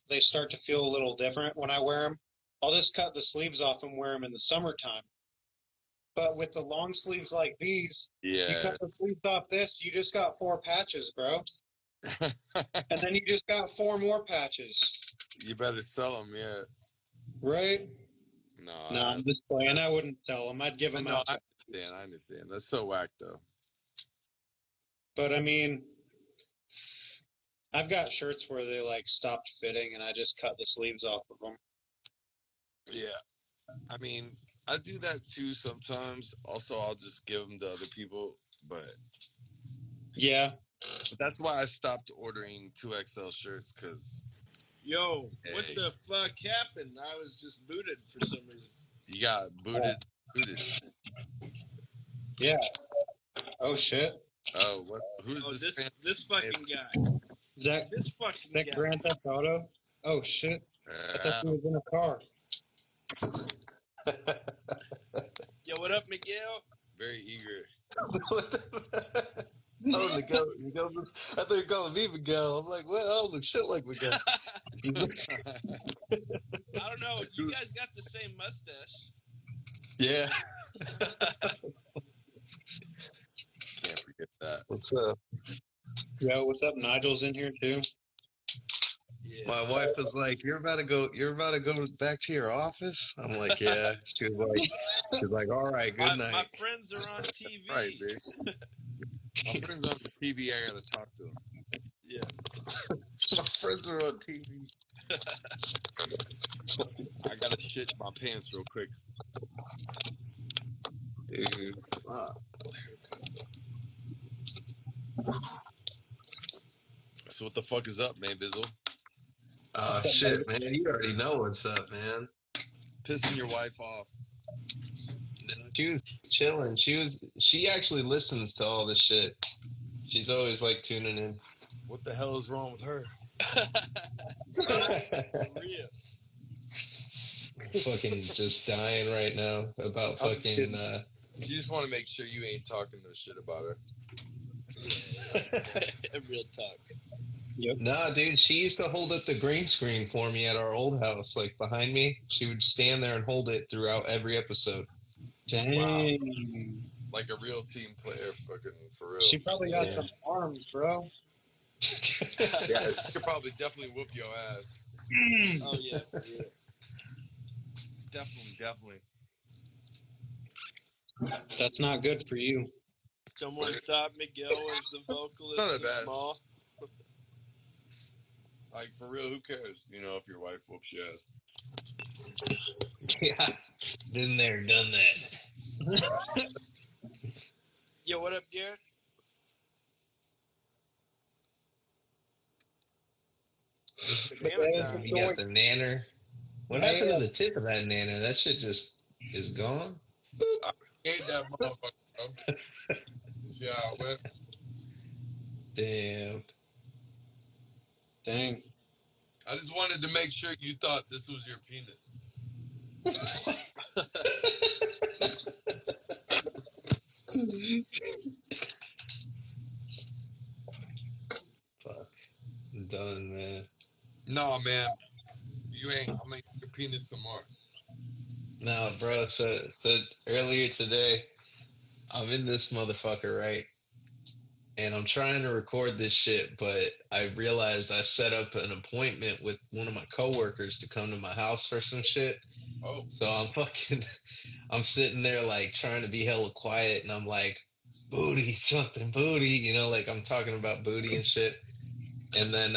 they start to feel a little different when I wear them, I'll just cut the sleeves off and wear them in the summertime. But with the long sleeves like these, you Yeah. cut the sleeves off this, you just got 4 patches, bro. And then you just got 4 more patches. You better sell them, yeah. Right? No, I'm just playing. I wouldn't tell them. I'd give them out. I understand. That's so whack, though. But I mean, I've got shirts where they like stopped fitting and I just cut the sleeves off of them. Yeah. I mean, I do that too sometimes. Also, I'll just give them to other people, but Yeah. that's why I stopped ordering 2XL shirts because Yo, what hey, the fuck happened? I was just booted for some reason. you got booted. Yeah. Oh shit. Oh, what? Who's Oh, this fan? this fucking guy. Is that This fucking that guy. Grand Theft Auto? Oh shit. I thought he was in a car. Yo, what up, Miguel? Very eager. Oh, Miguel. I thought you were calling me Miguel. I'm like, what? I don't look shit like Miguel. I don't know. You guys got the same mustache. Yeah. Can't forget that. What's up? Yo, what's up? Nigel's in here too. Yeah. My wife was like, "You're about to go back to your office." I'm like, "Yeah." She was like, "All right, good night." My friends are on TV. Right, bitch. My friends on the TV. I gotta talk to them. Yeah. My friends are on TV. I gotta shit my pants real quick. Dude. So what the fuck is up, man, Bizzle? Oh shit, man! You already know what's up, man. Pissing your wife off. She was chilling. She actually listens to all the shit. She's always like tuning in. What the hell is wrong with her? For real. Fucking just dying right now about I'm just fucking. kidding. You just want to make sure you ain't talking no shit about her. Real talk. Yep. Nah, dude, she used to hold up the green screen for me at our old house, like behind me. She would stand there and hold it throughout every episode. Dang. Wow. Like a real team player, fucking for real. She probably got Yeah. some arms, bro. Yeah, she could probably definitely whoop your ass. Oh yeah, for real. Definitely. That's not good for you. Someone stop Miguel as the vocalist. Not that bad. Small. Like for real, who cares? You know, if your wife whoops your ass. Yeah, been there, done that. Yo, what up, Garrett? You got the nanner. What happened to the tip of that nanner? That shit just is gone. I hate that motherfucker, bro. You see how it went? Damn. Dang. I just wanted to make sure you thought this was your penis. Fuck. I'm done, man. No, man. You ain't. I'll make your penis some more. No, bro. So earlier today, I'm in this motherfucker, right? And I'm trying to record this shit, but I realized I set up an appointment with one of my coworkers to come to my house for some shit. Oh. So I'm sitting there like trying to be hella quiet, and I'm like, booty, something booty, you know, like I'm talking about booty and shit. And then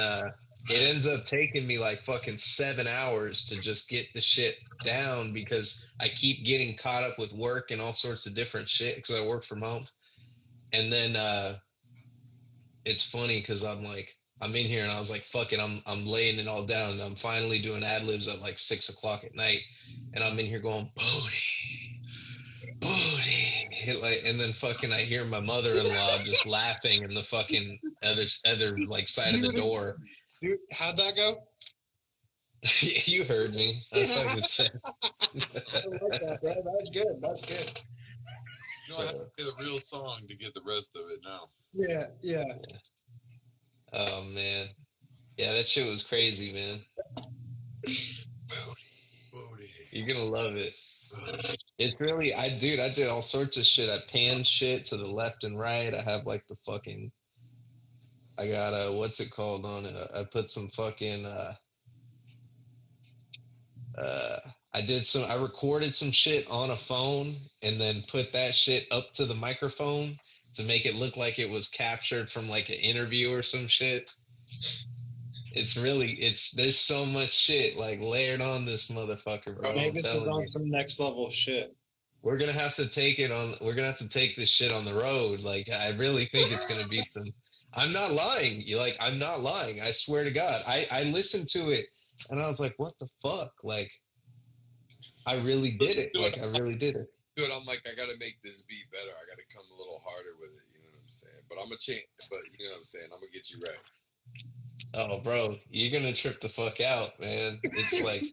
it ends up taking me like fucking 7 hours to just get the shit down because I keep getting caught up with work and all sorts of different shit because I work from home. And then it's funny because I'm in here and I was like, fuck it, I'm laying it all down. And I'm finally doing ad libs at like 6 o'clock at night, and I'm in here going booty, and then fucking I hear my mother-in-law just laughing in the fucking other like side of the door. Dude, how'd that go? You heard me. I fucking said. I like that, bro. That's good. That's good. You don't have to play the real song to get the rest of it now. Yeah. Oh man, yeah, that shit was crazy, man. Booty. You're gonna love it. It's really, I did all sorts of shit. I panned shit to the left and right. I have like the fucking, I got a, what's it called on it? I put some fucking, I recorded some shit on a phone and then put that shit up to the microphone to make it look like it was captured from like an interview or some shit. There's so much shit like layered on this motherfucker, bro. Maybe this is on some next level shit. we're gonna have to take it on. We're gonna have to take this shit on the road. Like, I really think it's gonna be some. I'm not lying. You like, I'm not lying. I swear to God. I listened to it and I was like, what the fuck? Like, I really did it. Like, I really did it. Dude, I'm like, I gotta make this beat better. I gotta come a little harder with it. You know what I'm saying? But I'm gonna change. But you know what I'm saying? I'm gonna get you right. Oh, bro, you're gonna trip the fuck out, man. It's like,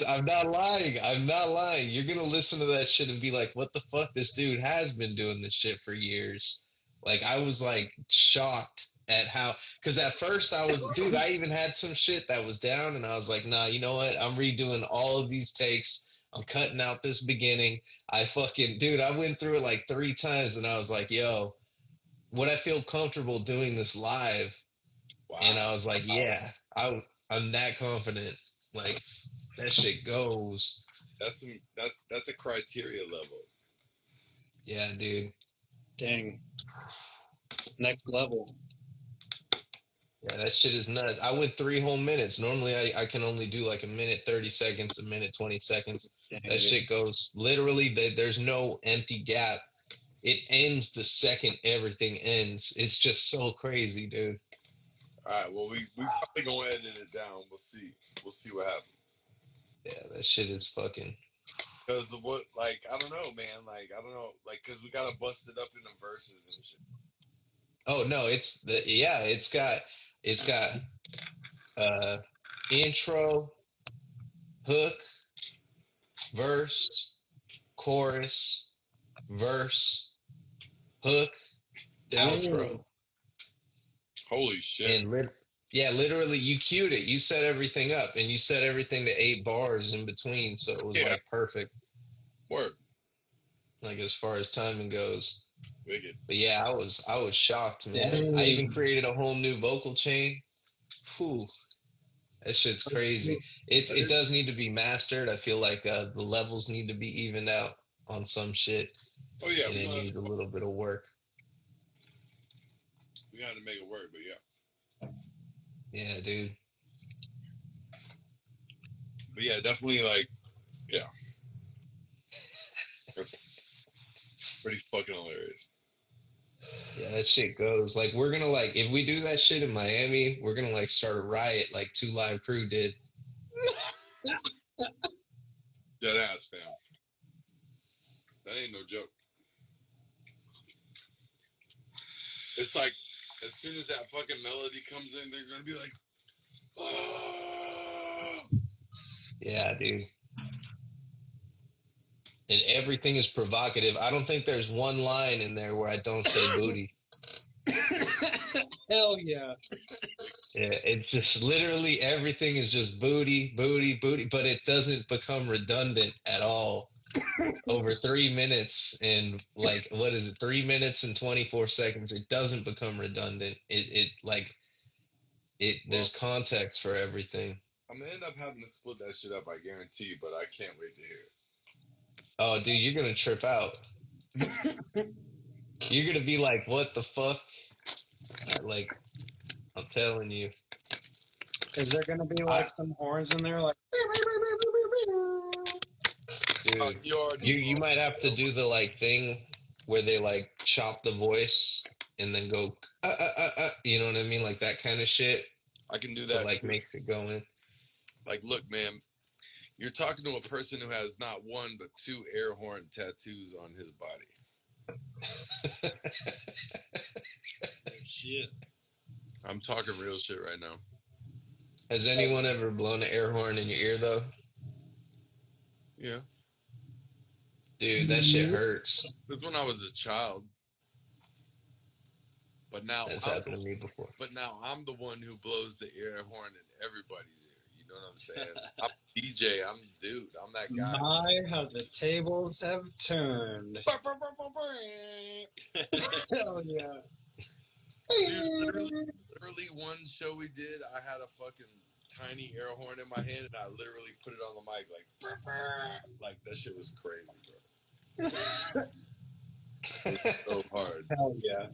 I'm not lying. I'm not lying. You're gonna listen to that shit and be like, what the fuck? This dude has been doing this shit for years. Like, I was like shocked at how, because at first I was, dude, I even had some shit that was down and I was like, nah, you know what? I'm redoing all of these takes. I'm cutting out this beginning. Dude, I went through it like 3 times and I was like, yo, would I feel comfortable doing this live? Wow. And I was like, yeah, I'm that confident. Like, that shit goes. That's a criteria level. Yeah, dude. Dang. Next level. Yeah, that shit is nuts. I went 3 whole minutes. Normally, I can only do like a minute 30 seconds, a minute 20 seconds. Dang, That dude. shit goes literally. There's no empty gap. It ends the second everything ends. It's just so crazy, dude. All right. Well, we probably gonna edit it down. We'll see. We'll see what happens. Yeah, that shit is fucking. Because of what, like, I don't know, man. Like, I don't know, like, because we gotta bust it up into verses and shit. Oh no, it's got intro, hook, verse, chorus, verse, hook, outro. Holy shit! And literally, you queued it. You set everything up, and you set everything to 8 bars in between, so it was like perfect. Word. Like, as far as timing goes. Wicked. But yeah, I was shocked, man. Dang. I even created a whole new vocal chain. Whew. That shit's crazy. It does need to be mastered. I feel like the levels need to be evened out on some shit. Oh yeah, And it needs a little bit of work. We got to make it work, but yeah. Yeah, dude. But yeah, definitely, like, yeah. That's pretty fucking hilarious. Yeah, that shit goes. Like, we're gonna, like, if we do that shit in Miami, we're gonna, like, start a riot like 2 Live Crew did. Dead ass, fam. That ain't no joke. It's like, as soon as that fucking melody comes in, they're gonna be like, oh! Yeah, dude. And everything is provocative. I don't think there's one line in there where I don't say booty. Hell yeah. Yeah, it's just literally everything is just booty, booty, booty, but it doesn't become redundant at all. Over 3 minutes and, like, what is it? 3 minutes and 24 seconds. It doesn't become redundant. There's context for everything. I'm gonna end up having to split that shit up, I guarantee, but I can't wait to hear it. Oh, dude, you're gonna trip out. You're gonna be like, what the fuck? Like, I'm telling you. Is there gonna be like some horns in there, like? Dude, you might have to do the, like, thing where they, like, chop the voice and then go, you know what I mean? Like, that kind of shit. I can do that. To, like, makes it go in. Like, look, man, you're talking to a person who has not 1 but 2 air horn tattoos on his body. Shit. I'm talking real shit right now. Has anyone ever blown an air horn in your ear, though? Yeah. Dude, that shit hurts. It was when I was a child. But now That's happened to me before. But now I'm the one who blows the air horn in everybody's ear. You know what I'm saying? I'm DJ. I'm the dude. I'm that guy. My, how the tables have turned. Hell yeah. Dude, literally one show we did, I had a fucking tiny air horn in my hand, and I literally put it on the mic like that shit was crazy, bro. It's so hard. Hell yeah.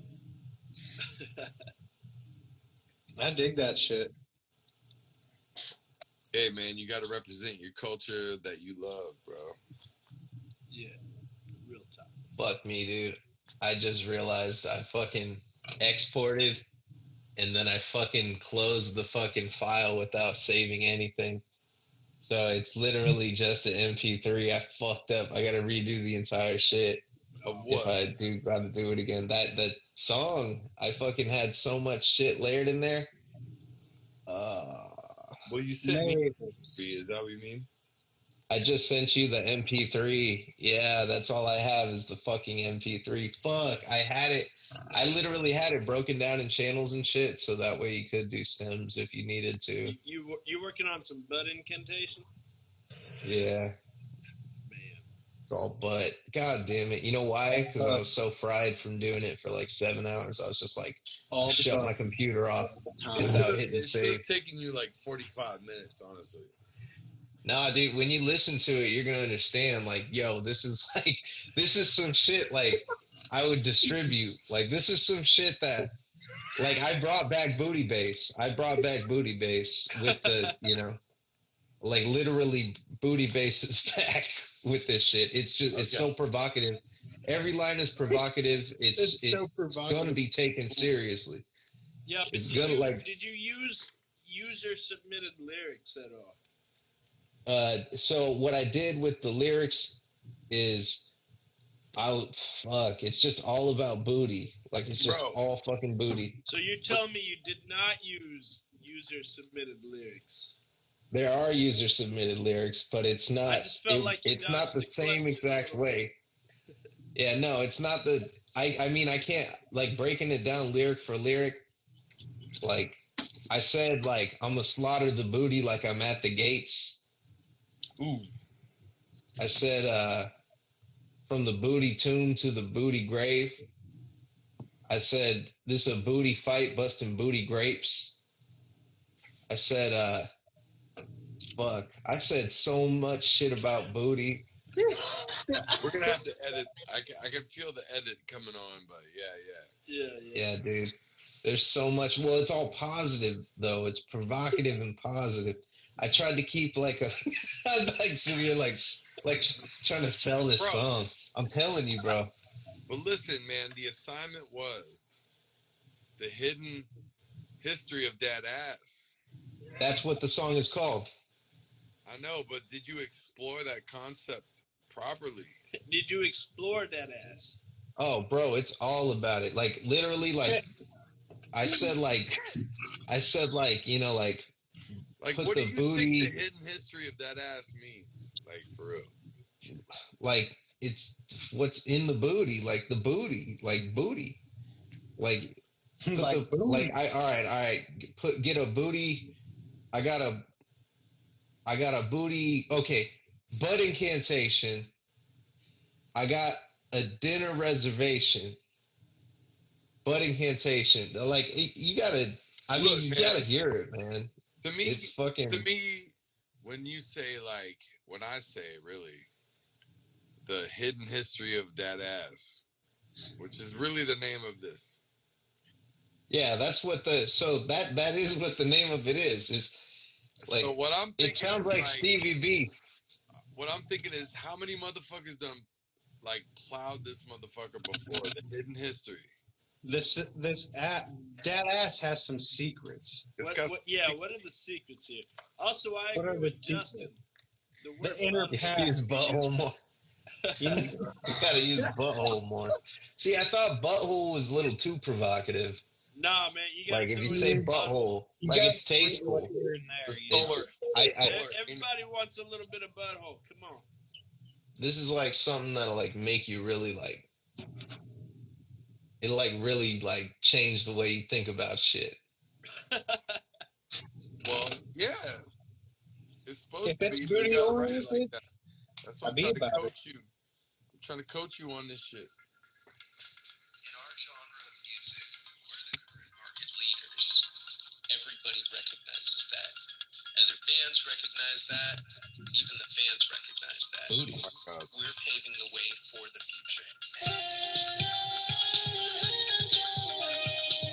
I dig that shit. Hey man, you gotta represent your culture that you love, bro. Yeah. Fuck me, dude. I just realized I fucking exported and then I fucking closed the fucking file without saving anything. So it's literally just an MP3. I fucked up. I gotta redo the entire shit Of if what? I do gotta do it again. That song, I fucking had so much shit layered in there. Well, you sent me. Layers. Is that what you mean? I just sent you the MP3. Yeah, that's all I have is the fucking MP3. Fuck, I had it. I literally had it broken down in channels and shit, so that way you could do stems if you needed to. You working on some butt incantation? Yeah, Man. it's all but. God damn it. You know why? Because I was so fried from doing it for like 7 hours. I was just like, All the shut time. my computer off Time. without hitting It should save. have taken you like 45 minutes, honestly. Nah, dude, when you listen to it, you're gonna understand, like, yo, this is like, this is some shit, like, I would distribute. Like, this is some shit that, like, I brought back booty bass. I brought back booty bass with the, you know, like, literally booty bass is back with this shit. It's just, it's so provocative. Every line is provocative. It's so provocative. gonna be taken seriously. Yeah, but It's gonna, like, did you use user submitted lyrics at all? So what I did with the lyrics is it's just all about booty. Like it's just all fucking booty. So you're telling me you did not use user submitted lyrics? There are user submitted lyrics, but it's not. I just felt like you it's not dodged the the same question exact a little way. Yeah, no, it's not the. I mean, I can't like breaking it down lyric for lyric. Like I said, like I'm gonna slaughter the booty like I'm at the gates. Ooh. I said, from the booty tomb to the booty grave. I said, this is a booty fight, busting booty grapes. I said, fuck. I said so much shit about booty. We're gonna have to edit. I can feel the edit coming on, but yeah. Yeah, dude. There's so much. Well, it's all positive though. It's provocative and positive. I tried to keep like a. I'm like sitting here like trying to sell this song. I'm telling you, bro. But listen, man, the assignment was the hidden history of that ass. That's what the song is called. I know, but did you explore that concept properly? Did you explore that ass? Oh, bro, it's all about it. Like literally, like I said, you know, like put what do the you booty. think the hidden history of that ass means? Like for real? Like it's what's in the booty, like the booty, like booty, like Like booty. like all right. Get a booty. I got a booty. Okay, butt incantation. I got a dinner reservation. Butt incantation. Like you gotta. I mean, you gotta hear it, man. To me, it's fucking. To me, when you say like, when I say really, the hidden history of that ass, which is really the name of this. Yeah, that's what that is what the name of it is. Is like so what I'm thinking. It sounds like Stevie B. What I'm thinking is how many motherfuckers done like plowed this motherfucker before the hidden history. That ass has some secrets. What are the secrets here? Also, I agree with Justin. The inner path. Use butthole more. You gotta use butthole more. See, I thought butthole was a little too provocative. Nah, man, you gotta like if you say butthole, like it's tasteful. Everybody wants a little bit of butthole. Come on. This is like something that'll like make you really like. It'll like really like change the way you think about shit. Well, yeah, it's supposed if to it's be. booty oriented, like that. That's what I'm trying to coach you. I'm trying to coach you on this shit. In our genre of music, we're the current market leaders. Everybody recognizes that. Other bands recognize that. Even the fans recognize that. Booty. We're paving the way for the future.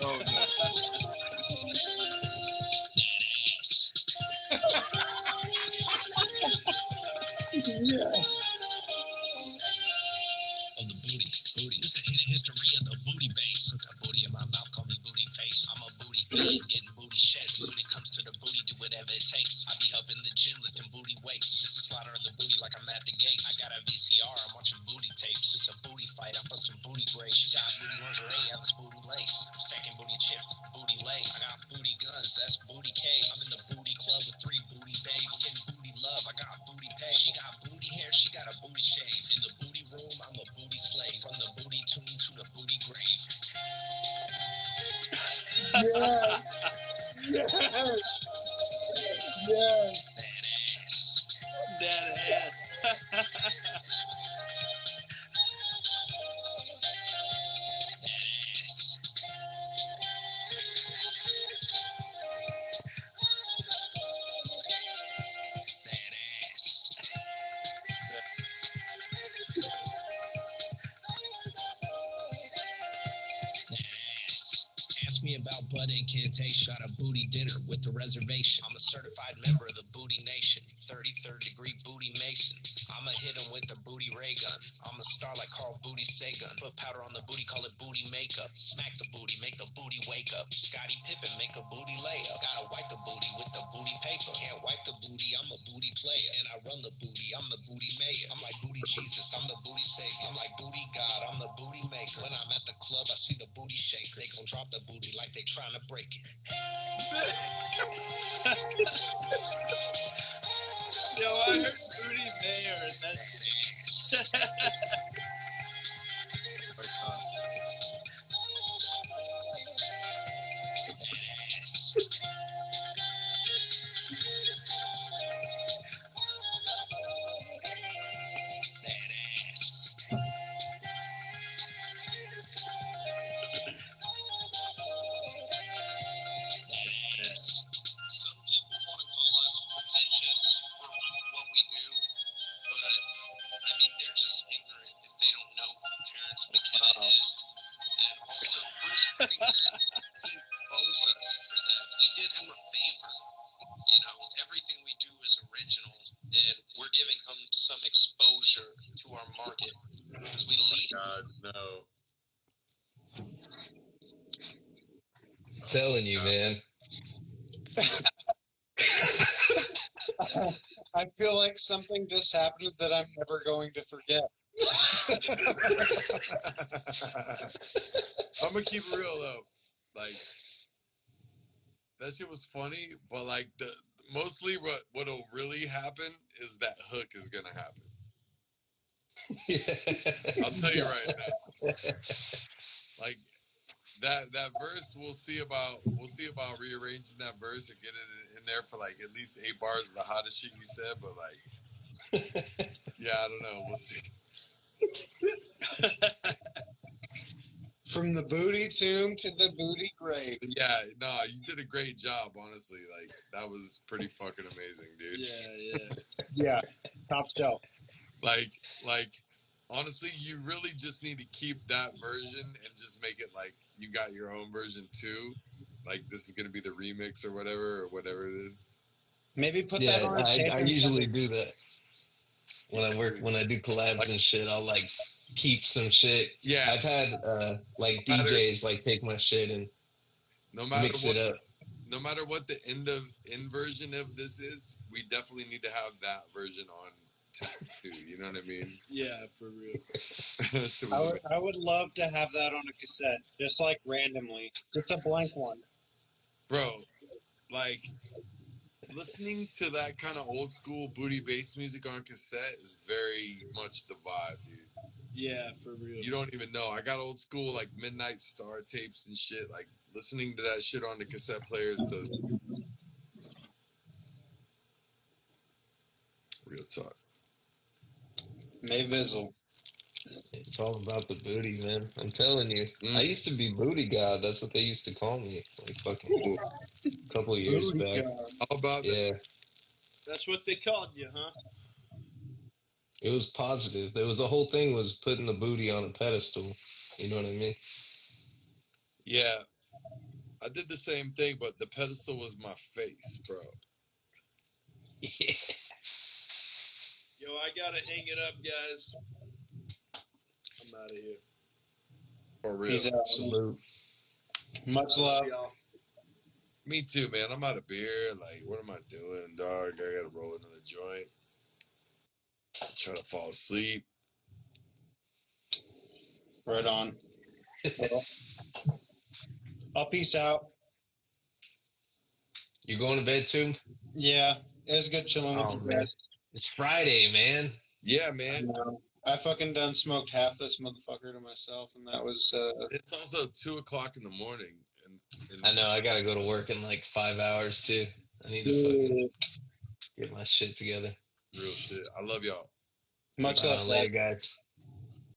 Oh no. Yes. Of the booty. Yes. Yes. Yes. That ass. Ask me about butt incantation. Got a booty dinner with the reservation. I'm a certified member of the Booty Nation. 33rd degree booty mason. I'ma hit him with the booty ray gun. I'm a star like Carl Booty Sagan. Put powder on the booty, call it booty makeup. Smack the booty, make the booty wake up. Scottie Pippen, make a booty layup. Gotta wipe the booty with the booty paper. Can't wipe the booty, I'm a booty player. And I run the booty, I'm the booty mayor. I'm like booty Jesus, I'm the booty savior. I'm like booty God, I'm the booty maker. When I'm at the club, I see the booty shaker. They gon' drop the booty like they trying to break it. Yo, I heard Booty Mayor, and that's Some people want to call us pretentious for what we do, but I mean, they're just ignorant if they don't know who Terrence McKenna is. And also, Bruce Springsteen, he owes us for that. We did him a favor. You know, everything we do is original, and we're giving him some exposure to our market because we lead. God, no. Telling you, man. I feel like something just happened that I'm never going to forget. I'm gonna keep it real though. Like that shit was funny, but like mostly what'll really happen is that hook is gonna happen. I'll tell you right now. Like that verse, we'll see about rearranging that verse or get it in there for like at least 8 bars of the hottest shit you said, but like yeah, I don't know. We'll see. From the booty tomb to the booty grave. Yeah, no, you did a great job, honestly. Like that was pretty fucking amazing, dude. Yeah, top shelf. Like honestly, you really just need to keep that version and just make it like you got your own version too. Like this is gonna be the remix or whatever it is. Maybe put that on. I usually do that when I do collabs and shit. I'll like keep some shit. Yeah, I've had like DJs like take my shit and mix it up. No matter what the end version of this is, we definitely need to have that version on too. You know what I mean? Yeah, for real. I would love to have that on a cassette, just like randomly, just a blank one. Bro, like listening to that kind of old school booty bass music on cassette is very much the vibe, dude. Yeah, for real. You don't even know. I got old school like Midnight Star tapes and shit. Like listening to that shit on the cassette players. So real talk. Mayvizzle. It's all about the booty, man. I'm telling you. I used to be Booty God. That's what they used to call me. Like fucking a couple of years back. How about yeah. That's what they called you, huh? It was positive. There was the whole thing was putting the booty on a pedestal. You know what I mean? Yeah. I did the same thing, but the pedestal was my face, bro. Yeah. Yo, I gotta hang it up, guys. I'm out of here. For real. Peace out. Salute. Much love. Y'all. Me too, man. I'm out of beer. Like, what am I doing, dog? I gotta roll another joint. I'm trying to fall asleep. Right on. Well, I'll peace out. You going to bed too? Yeah, it was good chilling with you guys. It's Friday, man. Yeah, man. I fucking done smoked half this motherfucker to myself, and that was. It's also 2:00 in the morning, and I know. I gotta go to work in like 5 hours too. I need to fucking get my shit together. Real shit. I love y'all. Much love, Later, guys.